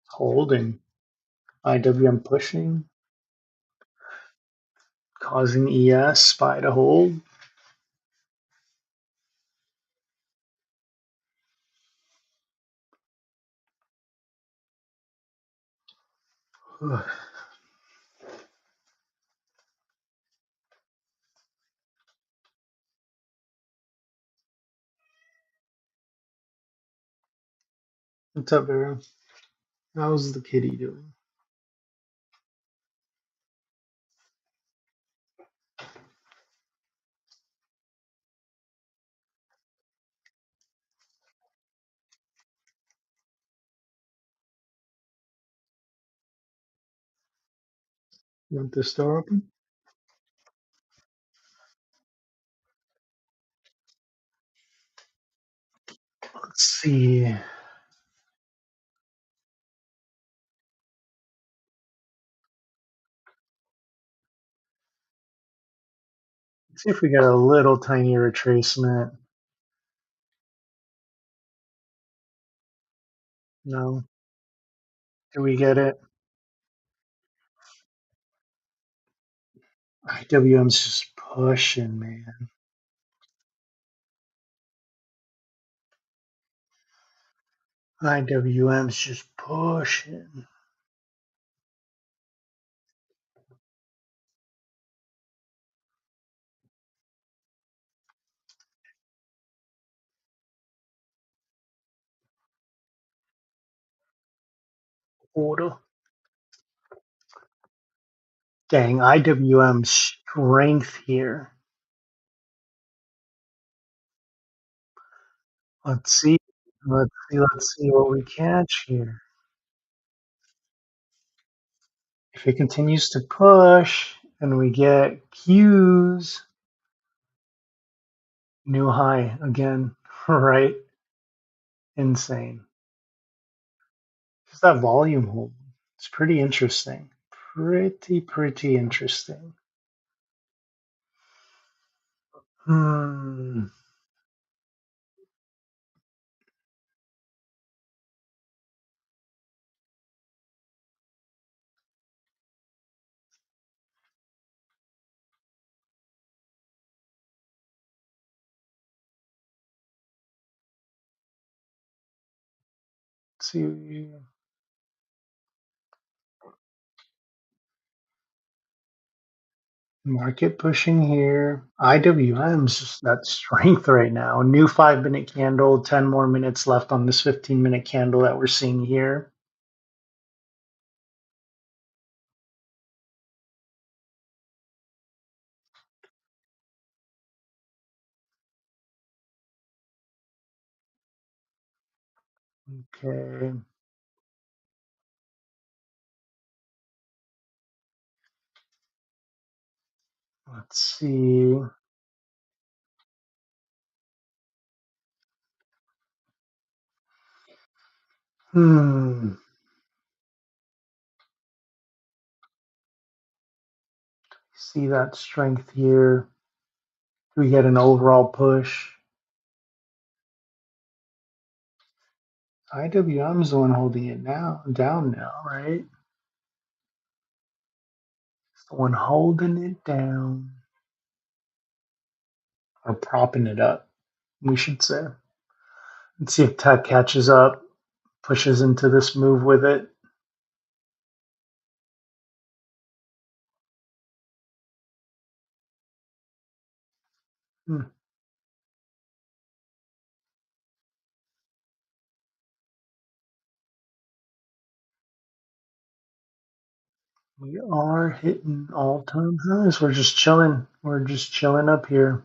Holding. IWM pushing, causing ES, SPY to hold. What's up, Vera? How's the kitty doing? You want this door open? Let's see. Let's see if we got a little tiny retracement. No. Do we get it? IWM's just pushing, man. IWM's just pushing. Order. Dang, IWM's strength here. Let's see. Let's see what we catch here. If it continues to push and we get Q's, new high again, right? Insane. Just that volume hold. It's pretty interesting. Pretty interesting. Hmm. Let's see. Market pushing here. IWM's just that strength right now. New 5 minute candle, 10 more minutes left on this 15-minute candle that we're seeing here. Okay, let's see. Hmm. See that strength here. Do we get an overall push? IWM's the one holding it now down now, right? It's the one holding it down. Or propping it up, we should say. Let's see if tech catches up, pushes into this move with it. Hmm. We are hitting all-time highs. We're just chilling. We're just chilling up here.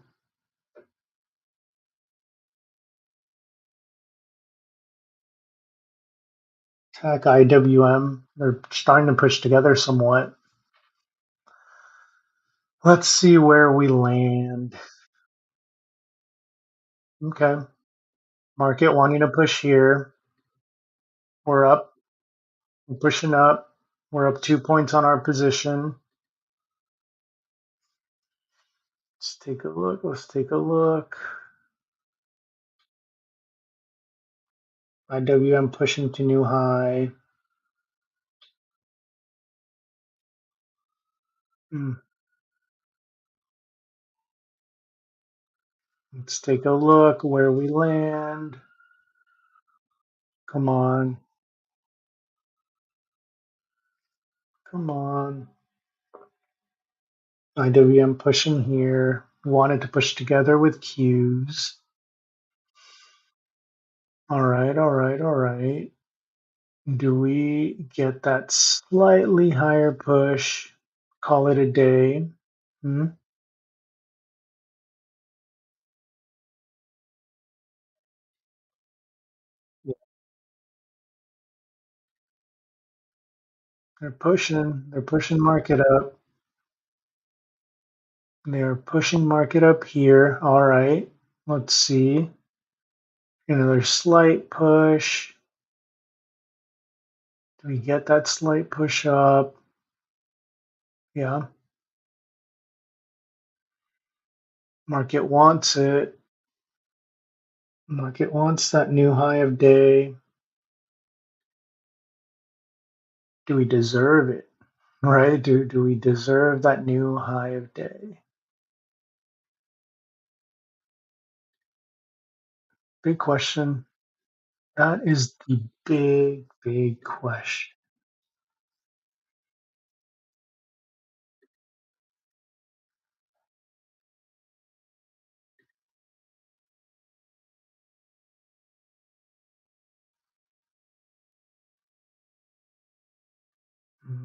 Tech IWM. They're starting to push together somewhat. Let's see where we land. Okay. Market wanting to push here. We're up. We're pushing up. We're up 2 points on our position. Let's take a look. Let's take a look. IWM pushing to new high. Hmm. Let's take a look where we land. Come on. Come on. IWM pushing here. We wanted to push together with Qs. All right, all right, all right. Do we get that slightly higher push? Call it a day. Hmm? Yeah, they're pushing. They're pushing market up. They're pushing market up here. All right. Let's see. Another slight push. Do we get that slight push up? Yeah. Market wants it. Market wants that new high of day. Do we deserve it? Right? Do we deserve that new high of day? Big question. That is the big question.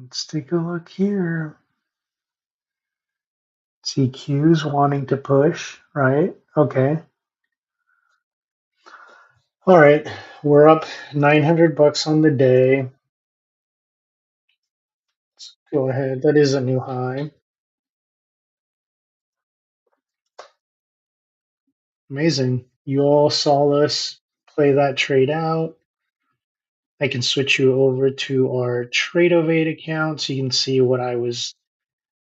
Let's take a look here. CQ's wanting to push, right? Okay. All right. We're up 900 bucks on the day. Let's go ahead. That is a new high. Amazing. You all saw us play that trade out. I can switch you over to our Trade account so you can see what I was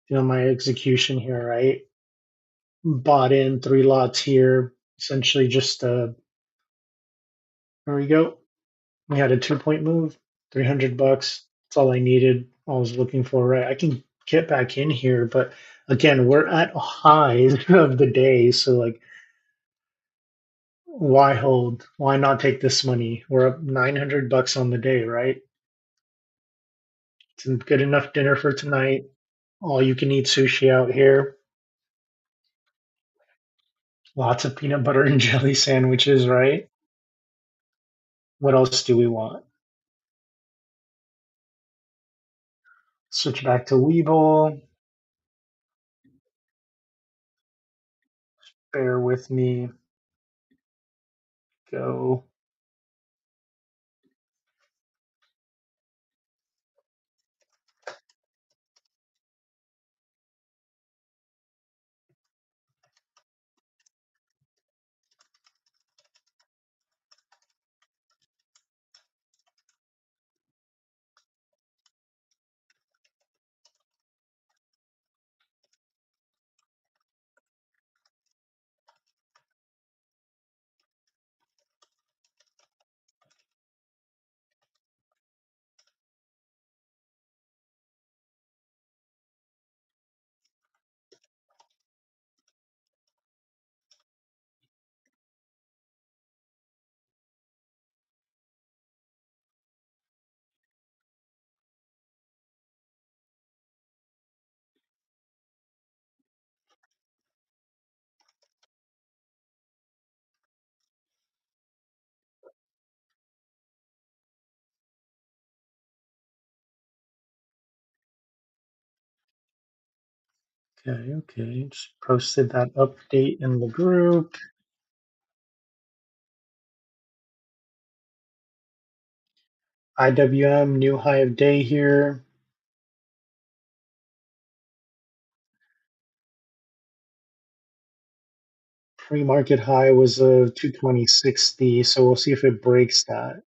doing my execution here, right? Bought in 3 lots here. Essentially just there we go. We had a 2 point move, 300 bucks. That's all I needed. All I was looking for, right? I can get back in here, but again, we're at a high of the day. So like, why hold? Why not take this money? We're up 900 bucks on the day, right? It's a good enough dinner for tonight. All you can eat sushi out here. Lots of peanut butter and jelly sandwiches, right? What else do we want? Switch back to Weeble. Bear with me. Go. Okay, okay. Just posted that update in the group. IWM, new high of day here. Pre-market high was a 220.60, so we'll see if it breaks that.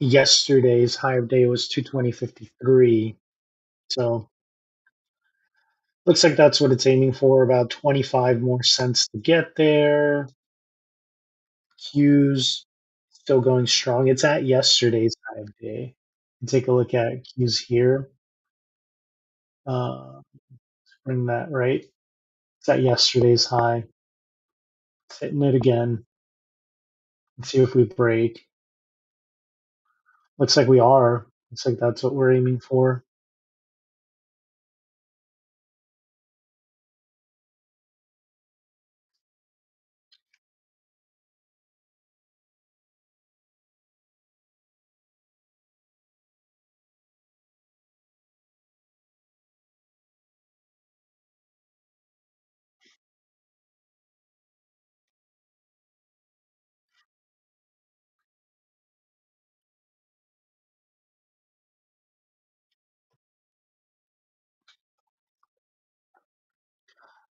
Yesterday's high of day was 220.53, so looks like that's what it's aiming for, about 25 more cents to get there. Q's still going strong. It's at yesterday's high of day. Take a look at Q's here. Uh, bring that right. It's at yesterday's high. It's hitting it again. Let's see if we break. Looks like we are. Looks like that's what we're aiming for.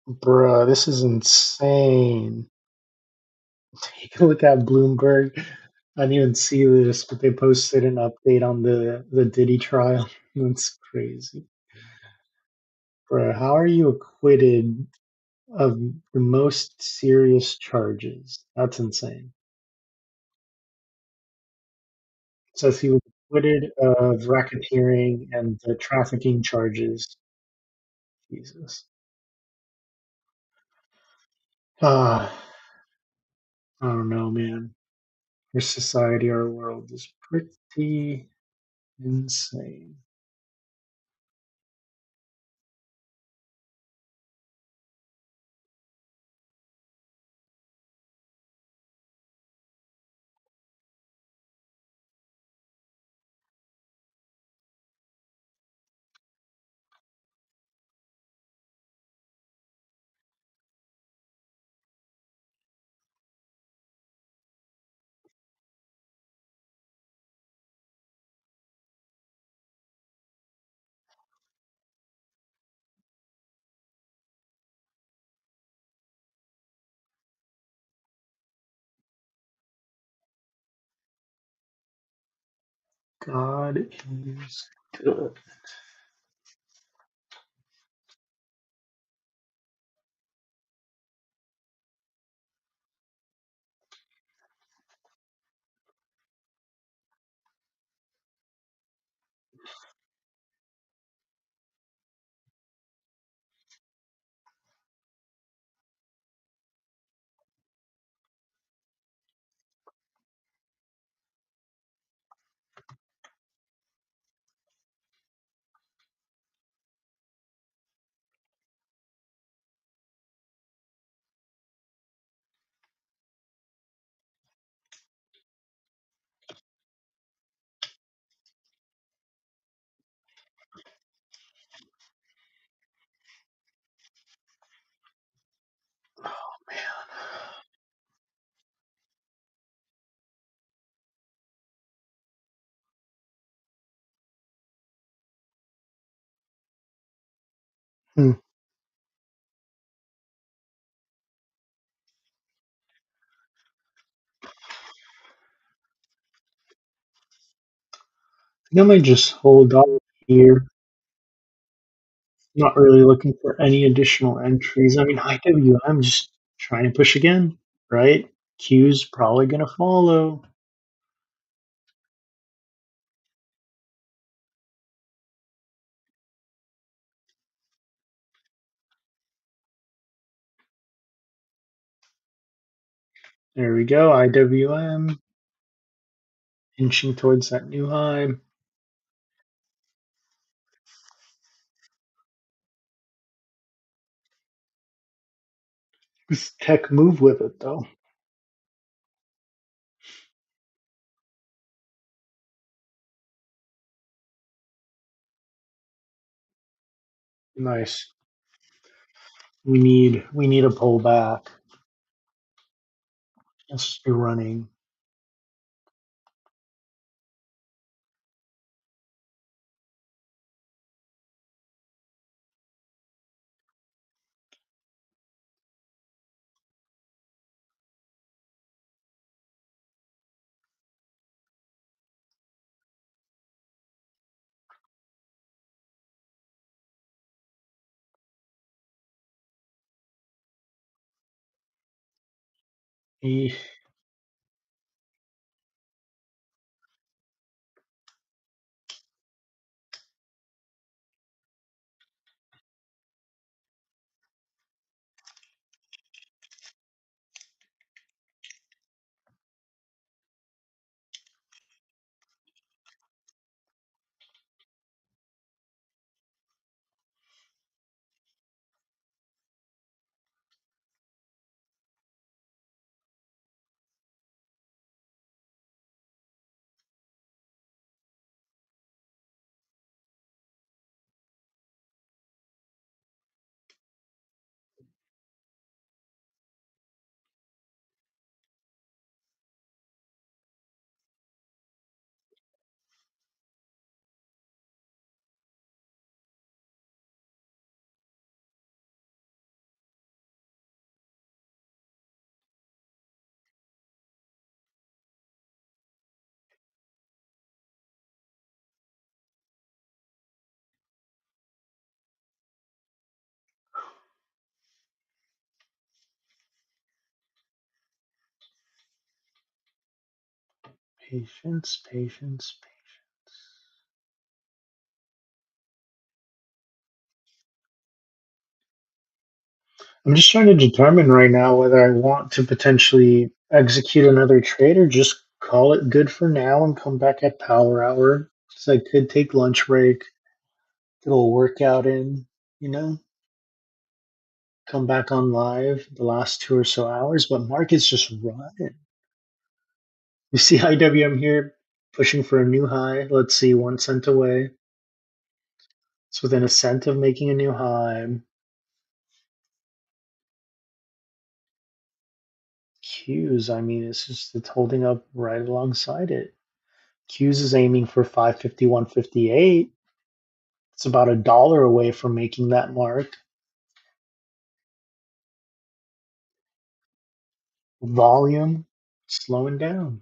Bruh, this is insane. Take a look at Bloomberg. I didn't even see this, but they posted an update on the Diddy trial. That's crazy. Bruh, how are you acquitted of the most serious charges? That's insane. It says he was acquitted of racketeering and the trafficking charges. Jesus. Ah, I don't know, man. Our society, our world is pretty insane. God is good. Hmm. I think I might just hold off here. Not really looking for any additional entries. I mean, IWM just trying to push again, right? Q's probably gonna follow. There we go. IWM inching towards that new high. This tech move with it though. Nice. We need a pullback. Let's just be running. E- Patience, patience, patience. I'm just trying to determine right now whether I want to potentially execute another trade or just call it good for now and come back at power hour. So I could take lunch break, get a little workout in, you know, come back on live the last 2 or so hours, but market's just running. You see IWM here pushing for a new high. Let's see, 1 cent away. It's within a cent of making a new high. Q's, I mean, it's holding up right alongside it. Q's is aiming for 551.58. It's about $1 away from making that mark. Volume slowing down.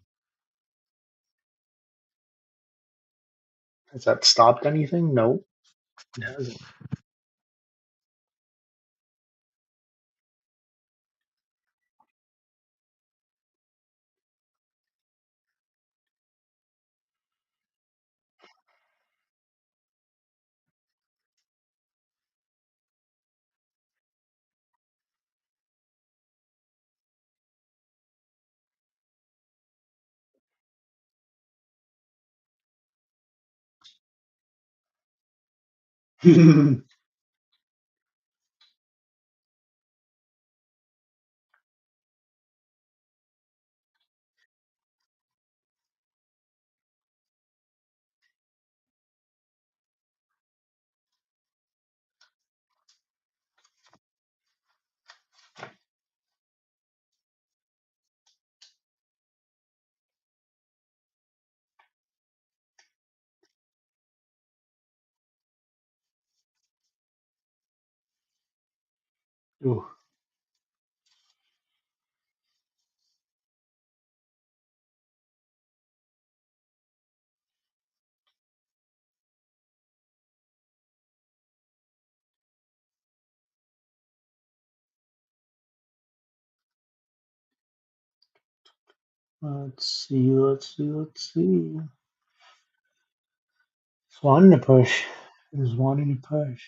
Has that stopped anything? Nope, it hasn't. Ooh. Let's see, let's see, let's see. Just wanting to push. Just wanting to push.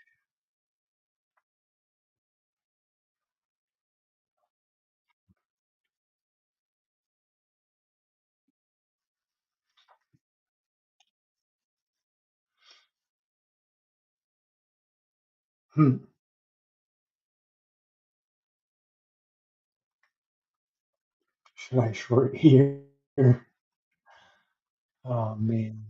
Hmm. Should I short here? Oh man.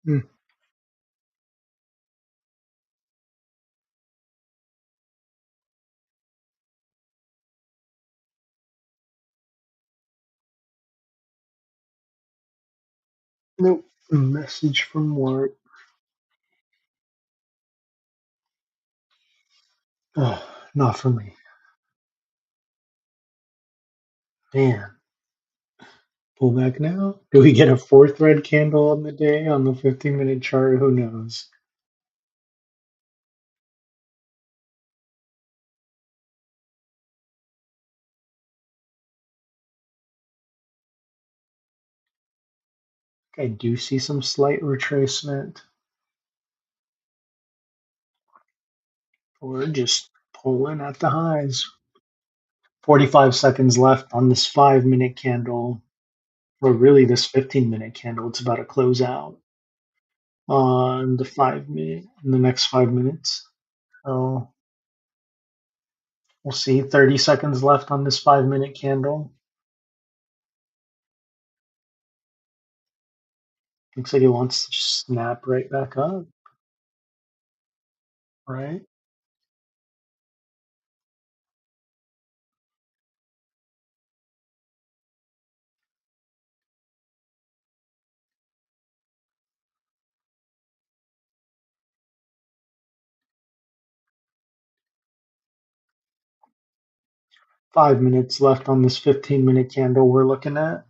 Hmm. Nope. A message from work. Oh, not for me. Man. Pull back now? Do we get a fourth red candle on the day on the 15-minute chart? Who knows? I do see some slight retracement. We're just pulling at the highs. 45 seconds left on this 5-minute candle, or really this 15-minute candle. It's about to close out. in the next 5 minutes. So we'll see. 30 seconds left on this 5 minute candle. Looks like it wants to just snap right back up, right? 5 minutes left on this 15-minute candle we're looking at.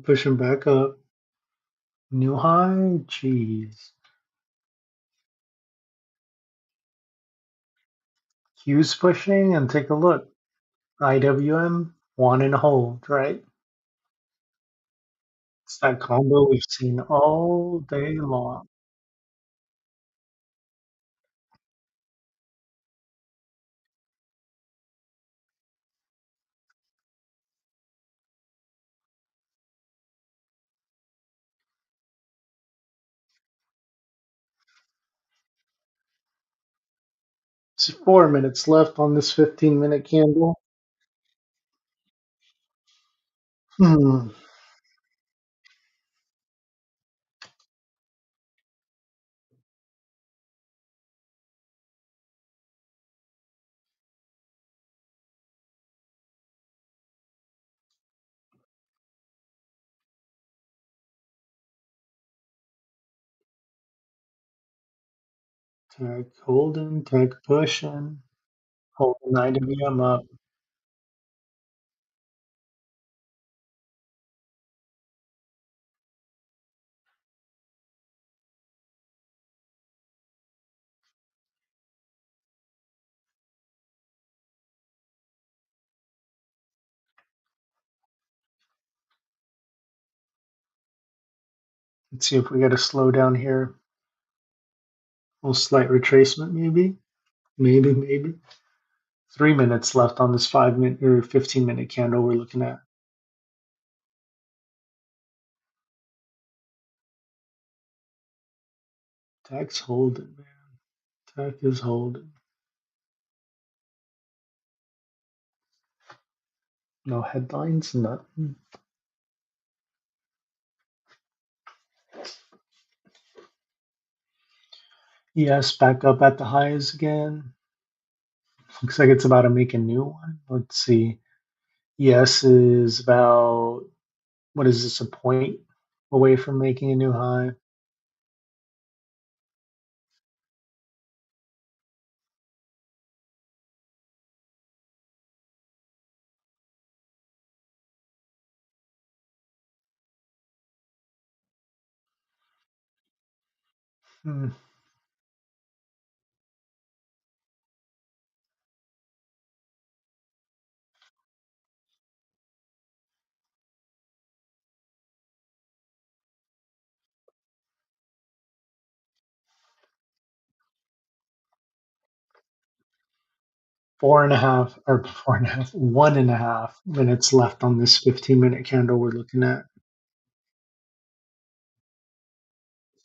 Pushing back up. New high. Jeez. Q's pushing and take a look. IWM, one and hold, right? It's that combo we've seen all day long. It's 4 minutes left on this 15-minute candle. Hmm. Tech holding, tech pushing, holding IWM up. Let's see if we get a slowdown here. A little slight retracement, maybe. Maybe. 3 minutes left on this 5 minute or 15-minute candle we're looking at. Tech's holding, man. Tech is holding. No headlines, nothing. Yes, back up at the highs again. Looks like it's about to make a new one. Let's see. Yes is about, what is this, a point away from making a new high. Hmm. 4.5 or 4.5, 1.5 minutes left on this 15-minute candle we're looking at.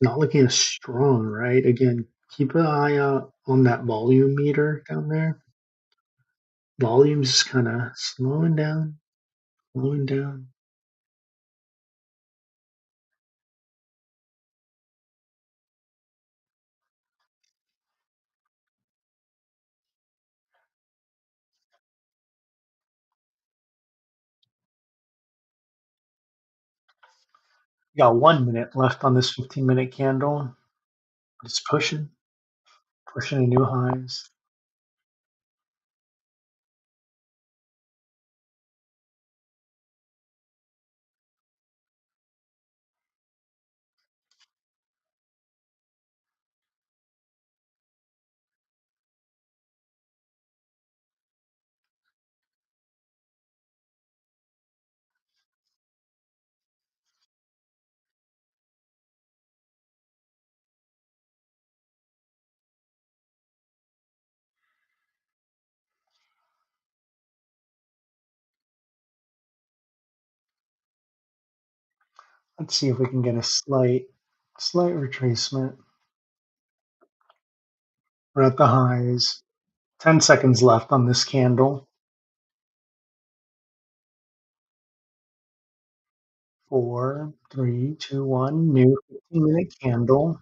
Not looking as strong, right? Again, keep an eye out on that volume meter down there. Volume's just kind of slowing down, slowing down. We got 1 minute left on this 15-minute candle. It's pushing to new highs. Let's see if we can get a slight retracement. We're at the highs. 10 seconds left on this candle. 4, 3, 2, 1. New 15-minute candle.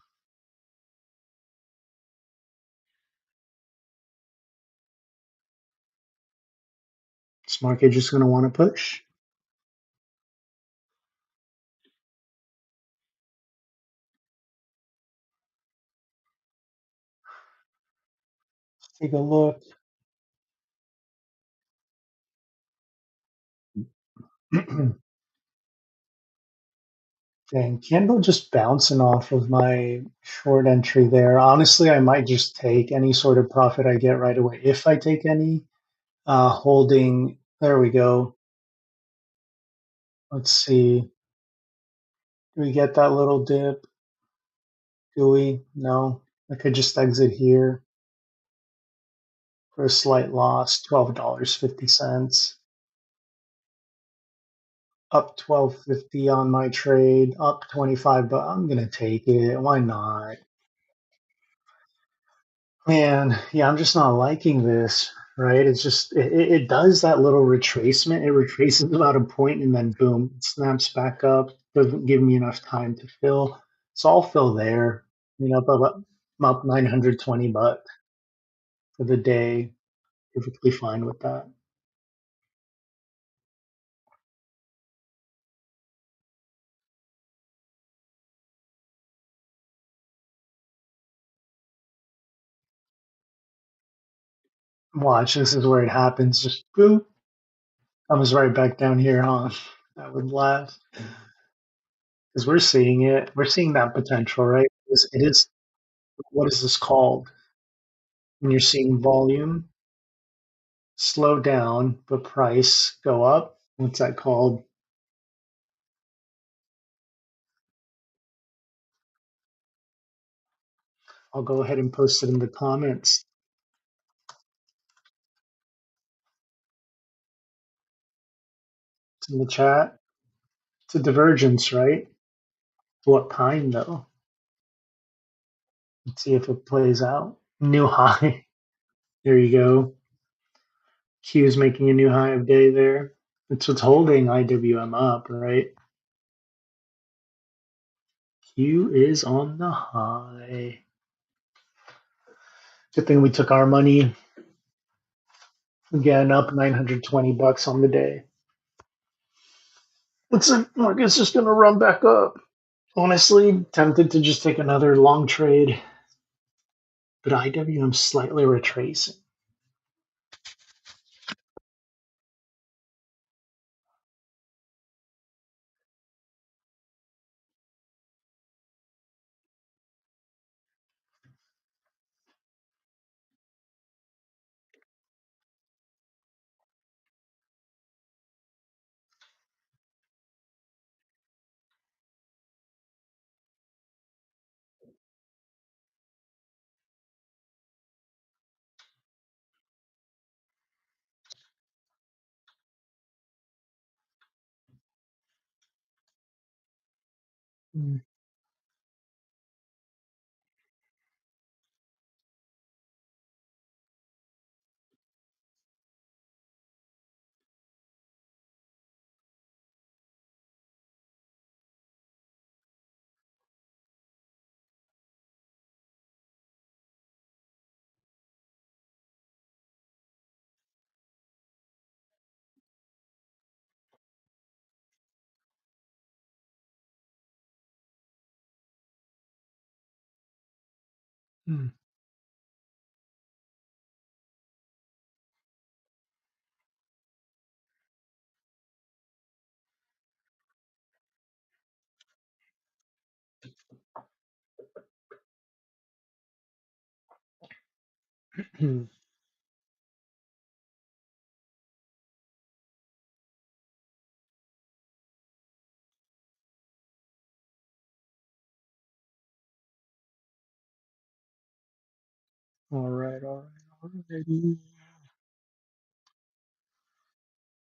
This market just going to want to push. Take a look. Dang, candle just bouncing off of my short entry there. Honestly, I might just take any sort of profit I get right away. If I take any, holding, there we go. Let's see. Do we get that little dip? Do we? No. I could just exit here for a slight loss, $12.50. Up 12.50 on my trade, up 25, but I'm gonna take it. Why not? Man, yeah, I'm just not liking this, right? It's just it does that little retracement. It retraces about a point and then boom, it snaps back up. Doesn't give me enough time to fill. So I'll fill there. I'm up 920 bucks for the day. Perfectly fine with that. Watch, this is where it happens. Just boom, comes right back down here, huh? That would last. Because we're seeing it. We're seeing that potential, right? It is, what is this called? When you're seeing volume slow down, but price go up. What's that called? I'll go ahead and post it in the comments. It's in the chat. It's a divergence, right? What kind, though? Let's see if it plays out. New high. There you go. Q is making a new high of day there. It's what's holding IWM up, right? Q is on the high. Good thing we took our money. Again, up 920 bucks on the day. Looks like market's just gonna run back up. Honestly, tempted to just take another long trade, but IWM slightly retracing. Mm. Mm. All right. A little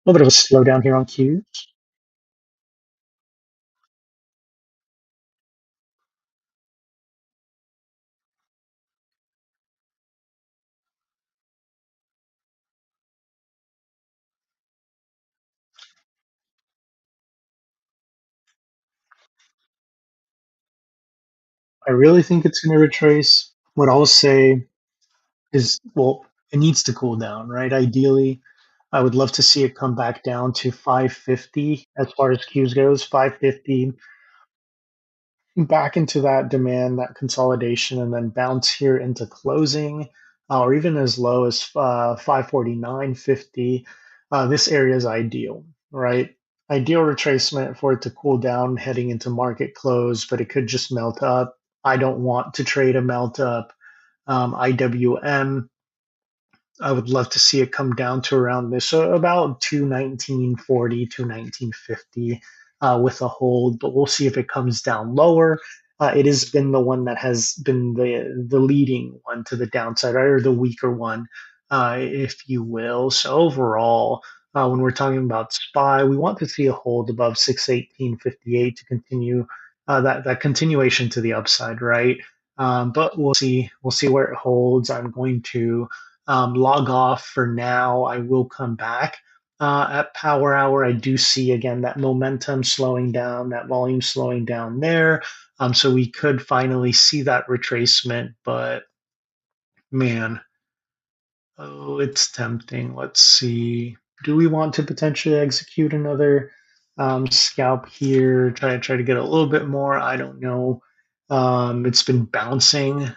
bit of a slowdown here on Qs. I really think it's going to retrace. What I'll say is, well, it needs to cool down, right? Ideally, I would love to see it come back down to 550 as far as Qs goes, 550 back into that demand, that consolidation, and then bounce here into closing, or even as low as 549.50. This area is ideal, right? Ideal retracement for it to cool down heading into market close, but it could just melt up. I don't want to trade a melt up. IWM, I would love to see it come down to around this, so about 219.40, 219.50 with a hold, but we'll see if it comes down lower. It has been the one that has been the leading one to the downside, right, or the weaker one, if you will. So overall, when we're talking about SPY, we want to see a hold above 618.58 to continue that continuation to the upside, right? But we'll see where it holds. I'm going to log off for now. I will come back at power hour. I do see again that momentum slowing down, that volume slowing down there. So we could finally see that retracement, but man, oh, it's tempting. Let's see. Do we want to potentially execute another scalp here? Try to get a little bit more. I don't know. It's been bouncing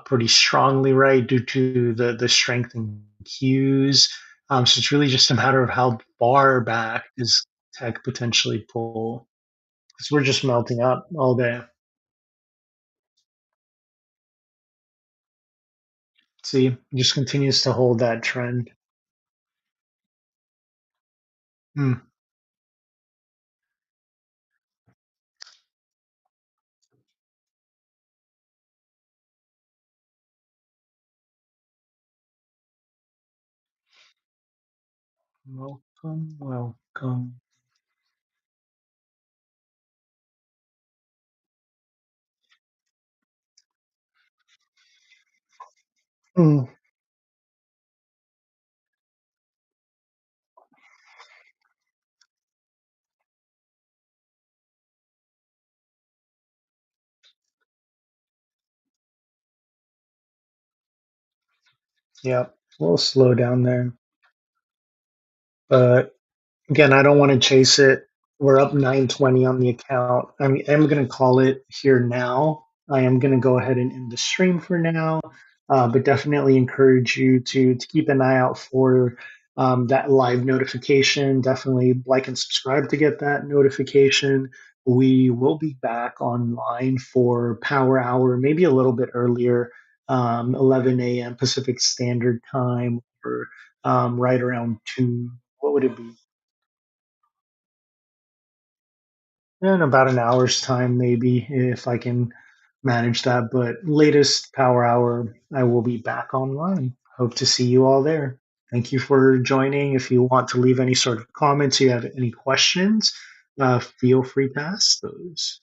pretty strongly, right, due to the strength in cues. So it's really just a matter of how far back does tech potentially pull. Because we're just melting up all day. See, it just continues to hold that trend. Hmm. Welcome, welcome. Hmm. Yeah, a little slow down there. But again, I don't want to chase it. We're up 920 on the account. I'm going to call it here now. I am going to go ahead and end the stream for now, but definitely encourage you to keep an eye out for that live notification. Definitely like and subscribe to get that notification. We will be back online for Power Hour, maybe a little bit earlier, 11 a.m. Pacific Standard Time, or right around 2. What would it be? In about an hour's time, maybe, if I can manage that. But latest power hour, I will be back online. Hope to see you all there. Thank you for joining. If you want to leave any sort of comments, you have any questions, feel free to ask those.